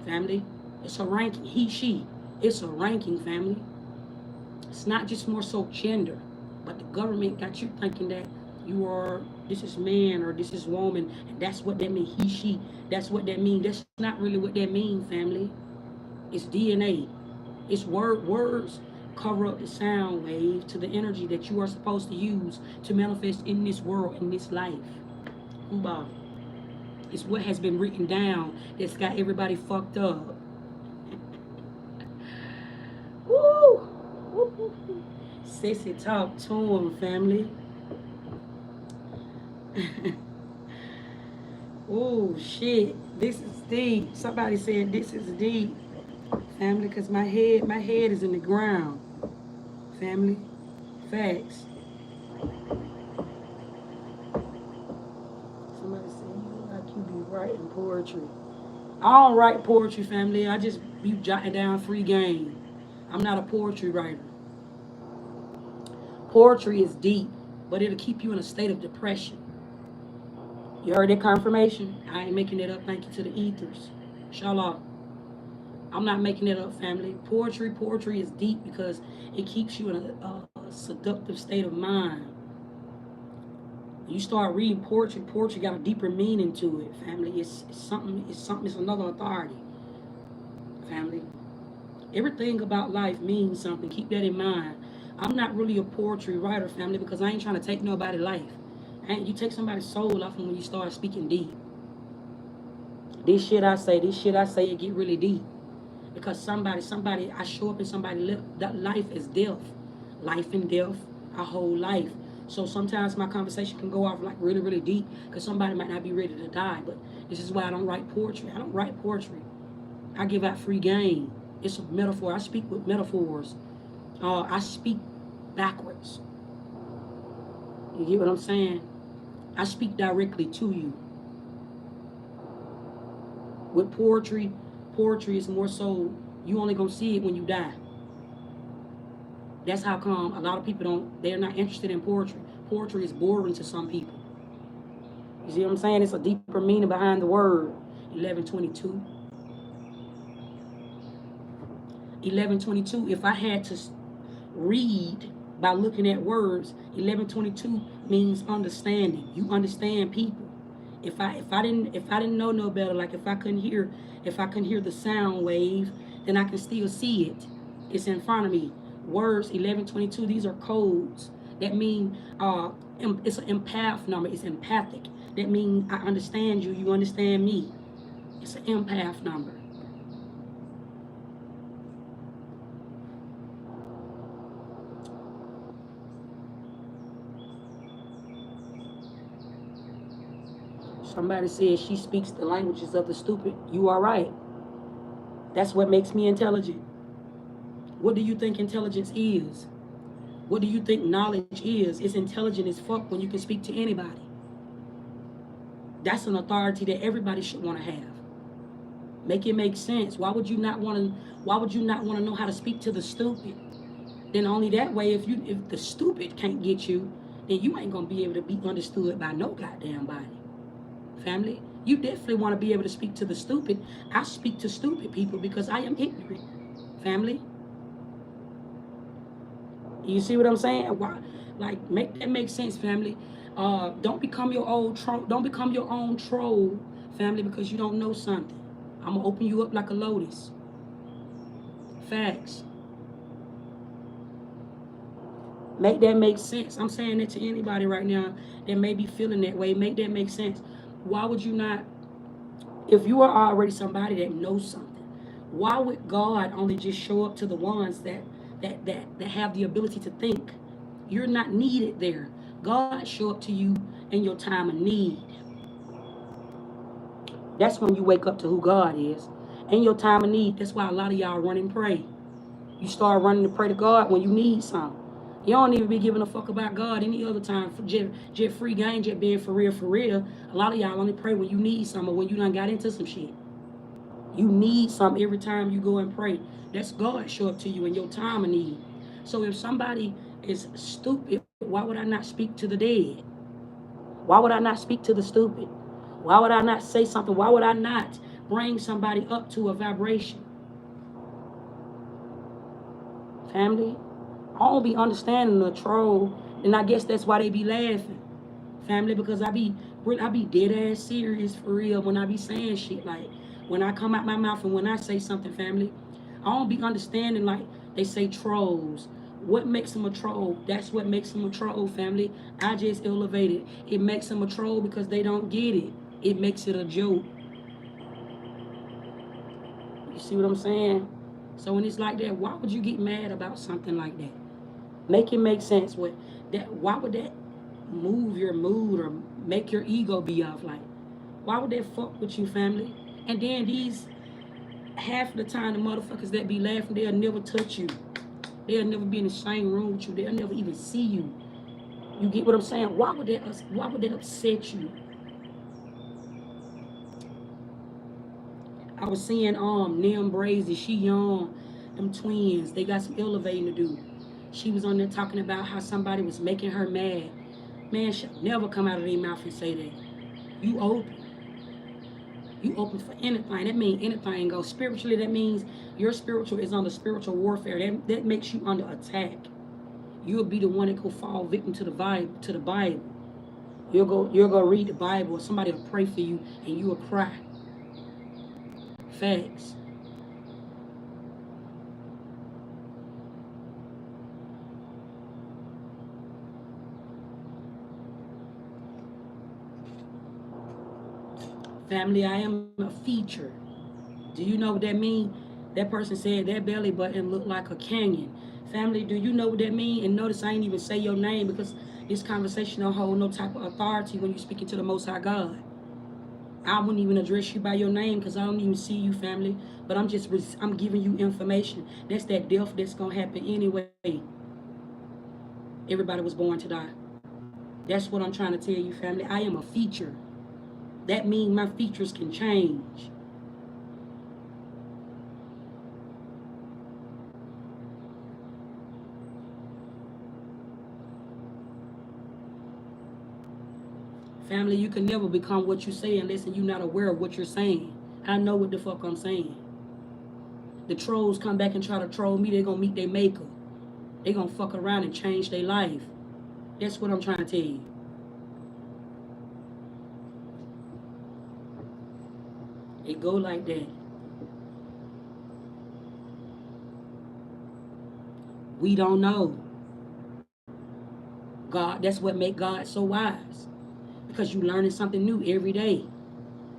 Family, it's a ranking. He, she. It's a ranking, family. It's not just more so gender, but the government got you thinking that you are, this is man or this is woman, and that's what that means. He, she. That's what that means. That's not really what that means, family. It's DNA. It's words cover up the sound wave to the energy that you are supposed to use to manifest in this world, in this life. It's what has been written down that's got everybody fucked up. Woo! Sissy, talk to him, family. Oh, shit. This is deep. Somebody said this is deep, family, because my head is in the ground. Family. Facts. Somebody said you like you be writing poetry. I don't write poetry, family. I just be jotting down free game. I'm not a poetry writer. Poetry is deep, but it'll keep you in a state of depression. You heard that confirmation? I ain't making it up. Thank you to the ethers. Inshallah. I'm not making it up, family. Poetry is deep because it keeps you in a seductive state of mind. You start reading poetry got a deeper meaning to it, family. It's another authority, family. Everything about life means something. Keep that in mind. I'm not really a poetry writer, family, because I ain't trying to take nobody's life. You take somebody's soul off when you start speaking deep. This shit I say, it get really deep. Because somebody, I show up in somebody's life as death. Life and death, our whole life. So sometimes my conversation can go off like really, really deep because somebody might not be ready to die. But this is why I don't write poetry. I don't write poetry. I give out free game. It's a metaphor. I speak with metaphors. I speak backwards. You get what I'm saying? I speak directly to you. With poetry is more so you only gonna see it when you die. That's how come a lot of people they're not interested in poetry. Poetry is boring to some people. You see what I'm saying? It's a deeper meaning behind the word. 1122. 1122, if I had to read by looking at words, 1122 means understanding. You understand people. If I didn't know no better, like if I couldn't hear the sound wave, then I can still see it. It's in front of me. Words 1122, these are codes. That mean it's an empath number. It's empathic. That means I understand you, you understand me. It's an empath number. Somebody says she speaks the languages of the stupid. You are right. That's what makes me intelligent. What do you think intelligence is? What do you think knowledge is? It's intelligent as fuck when you can speak to anybody. That's an authority that everybody should want to have. Make it make sense. Why would you not want to know how to speak to the stupid? Then only that way, if the stupid can't get you, then you ain't gonna be able to be understood by no goddamn body. Family, you definitely want to be able to speak to the stupid. I speak to stupid people because I am ignorant. Family, you see what I'm saying? Why? Like, make that make sense, family. Don't become your own troll, family, because you don't know something. I'm gonna open you up like a lotus. Facts. Make that make sense. I'm saying that to anybody right now that may be feeling that way. Make that make sense. Why would you not, if you are already somebody that knows something, why would God only just show up to the ones that have the ability to think? You're not needed there. God show up to you in your time of need. That's when you wake up to who God is. In your time of need, that's why a lot of y'all run and pray. You start running to pray to God when you need something. You don't even be giving a fuck about God any other time. For just free game, just being for real, for real. A lot of y'all only pray when you need something or when you done got into some shit. You need something every time you go and pray. That's God show up to you in your time of need. So if somebody is stupid, why would I not speak to the dead? Why would I not speak to the stupid? Why would I not say something? Why would I not bring somebody up to a vibration? Family, I don't be understanding the troll, and I guess that's why they be laughing. Family, because I be dead ass serious for real when I be saying shit. Like when I come out my mouth and when I say something, family, I don't be understanding like they say trolls. What makes them a troll? That's what makes them a troll, family. I just elevated. It makes them a troll because they don't get it. It makes it a joke. You see what I'm saying? So when it's like that, why would you get mad about something like that? Make it make sense. What that? Why would that move your mood or make your ego be off? Like, why would that fuck with you, family? And then these half of the time the motherfuckers that be laughing, they'll never touch you. They'll never be in the same room with you. They'll never even see you. You get what I'm saying? Why would that upset you? I was seeing Nim Brazy, she young, them twins, they got some elevating to do. She was on there talking about how somebody was making her mad. Man, should never come out of their mouth and say that. You open. You open for anything. That means anything goes. Spiritually, that means your spiritual is under spiritual warfare. That makes you under attack. You'll be the one that will fall victim to the Bible. You'll go read the Bible, or somebody will pray for you and you will cry. Facts. Family, I am a feature. Do you know what that means? That person said that belly button looked like a canyon. Family, do you know what that means? And notice I ain't even say your name because this conversation don't hold no type of authority when you're speaking to the Most High God. I wouldn't even address you by your name because I don't even see you, family. But I'm giving you information. That's that death that's going to happen anyway. Everybody was born to die. That's what I'm trying to tell you, family. I am a feature. That means my features can change. Family, you can never become what you say unless you're not aware of what you're saying. I know what the fuck I'm saying. The trolls come back and try to troll me, they're going to meet their maker. They're going to fuck around and change their life. That's what I'm trying to tell you. It go like that. We don't know. God, that's what make God so wise. Because you learning something new every day.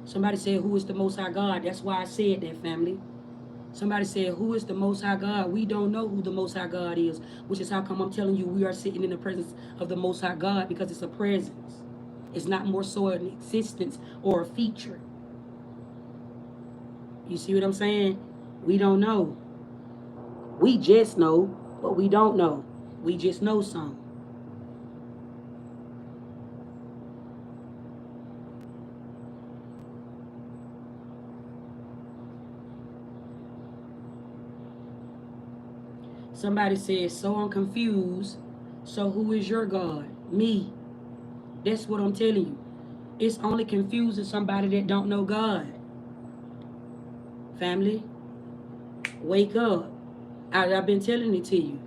Somebody said, who is the Most High God? That's why I said that, family. Somebody said, who is the Most High God? We don't know who the Most High God is, which is how come I'm telling you we are sitting in the presence of the Most High God, because it's a presence. It's not more so an existence or a feature. You see what I'm saying? We don't know. We just know, but we don't know. We just know some. Somebody says, so I'm confused. So who is your God? Me. That's what I'm telling you. It's only confusing somebody that don't know God. Family, wake up. I've been telling it to you.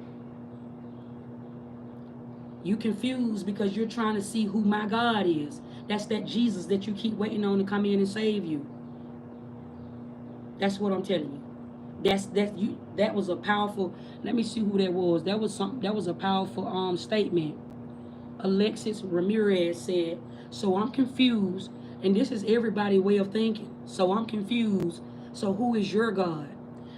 You confused because you're trying to see who my God is. That's that Jesus that you keep waiting on to come in and save you. That's what I'm telling you. That was a powerful. Let me see who that was. That was a powerful statement. Alexis Ramirez said, so I'm confused, and this is everybody's way of thinking. So I'm confused. So who is your God?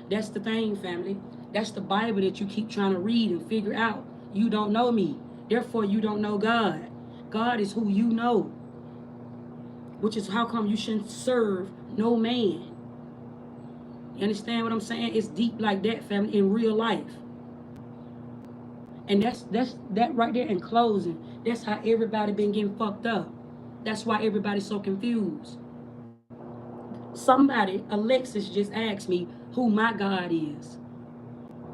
That's the thing, family. That's the Bible that you keep trying to read and figure out. You don't know me. Therefore, you don't know God. God is who you know, which is how come you shouldn't serve no man. You understand what I'm saying? It's deep like that, family, in real life. And that's that right there in closing. That's how everybody been getting fucked up. That's why everybody's so confused. Somebody, Alexis, just asked me who my God is.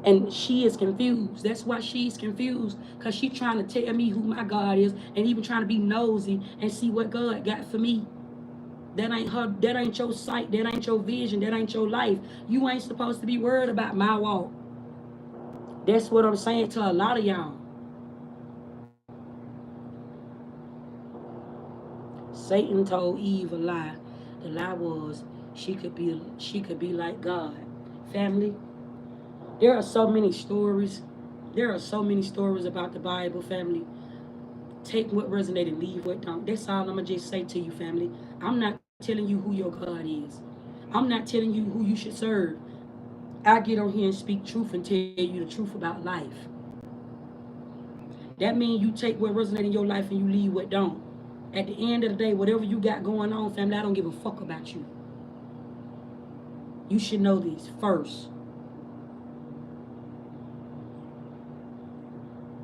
And she is confused. That's why she's confused. Because she's trying to tell me who my God is and even trying to be nosy and see what God got for me. That ain't her, that ain't your sight, that ain't your vision, that ain't your life. You ain't supposed to be worried about my walk. That's what I'm saying to a lot of y'all. Satan told Eve a lie. The lie was she could be like God. Family, there are so many stories. There are so many stories about the Bible, family. Take what resonated, leave what don't. That's all I'm going to just say to you, family. I'm not telling you who your God is. I'm not telling you who you should serve. I get on here and speak truth and tell you the truth about life. That means you take what resonates in your life and you leave what don't. At the end of the day, whatever you got going on, family, I don't give a fuck about you. You should know this first.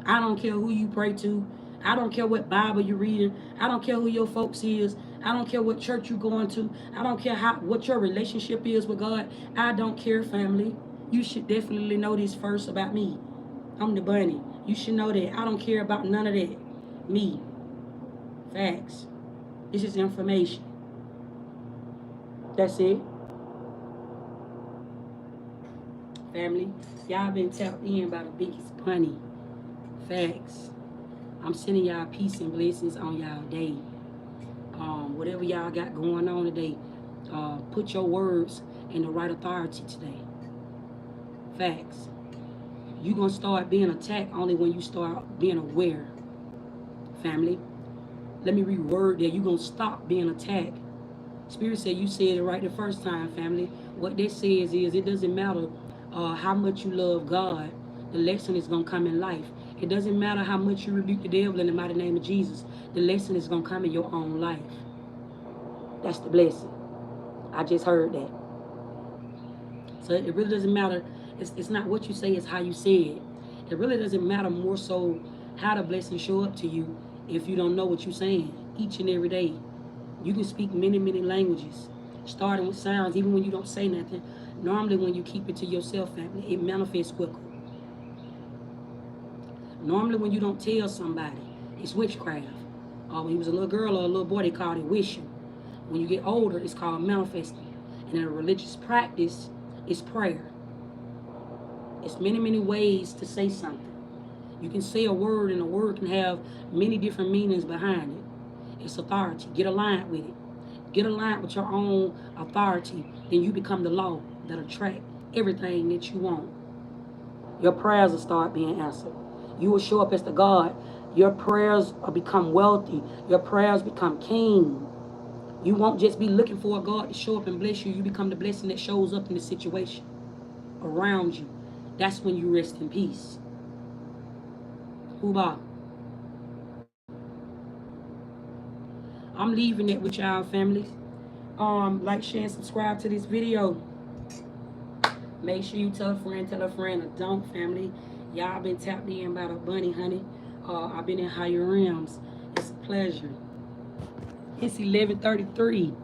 I don't care who you pray to. I don't care what Bible you're reading. I don't care who your folks is. I don't care what church you're going to. I don't care what your relationship is with God. I don't care, family. You should definitely know this first about me. I'm the bunny. You should know that. I don't care about none of that. Me. Facts. This is information. That's it. Family, y'all been tapped in by the biggest bunny. Facts. I'm sending y'all peace and blessings on y'all day. Whatever y'all got going on today, put your words in the right authority today. Facts. You're going to start being attacked only when you start being aware. Family, let me reword that. You're going to stop being attacked. Spirit said you said it right the first time, family. What that says is it doesn't matter how much you love God, the lesson is going to come in life. It doesn't matter how much you rebuke the devil in the mighty name of Jesus. The lesson is going to come in your own life. That's the blessing. I just heard that. So it really doesn't matter. It's not what you say, it's how you say it. It really doesn't matter more so how the blessings show up to you if you don't know what you're saying each and every day. You can speak many, many languages, starting with sounds, even when you don't say nothing. Normally, when you keep it to yourself, family, it manifests quicker. Normally, when you don't tell somebody, it's witchcraft. When you was a little girl or a little boy, they called it wishing. When you get older, it's called manifesting. And in a religious practice, it's prayer. It's many, many ways to say something. You can say a word, and a word can have many different meanings behind it. It's authority. Get aligned with it. Get aligned with your own authority. Then you become the law that attract everything that you want. Your prayers will start being answered. You will show up as the God. Your prayers will become wealthy. Your prayers become king. You won't just be looking for a God to show up and bless you. You become the blessing that shows up in the situation around you. That's when you rest in peace. Hoobah. I'm leaving it with y'all, family. Like, share, and subscribe to this video. Make sure you tell a friend, or don't, family. Y'all been tapped in by the bunny, honey. I've been in higher realms. It's a pleasure. It's 11:33.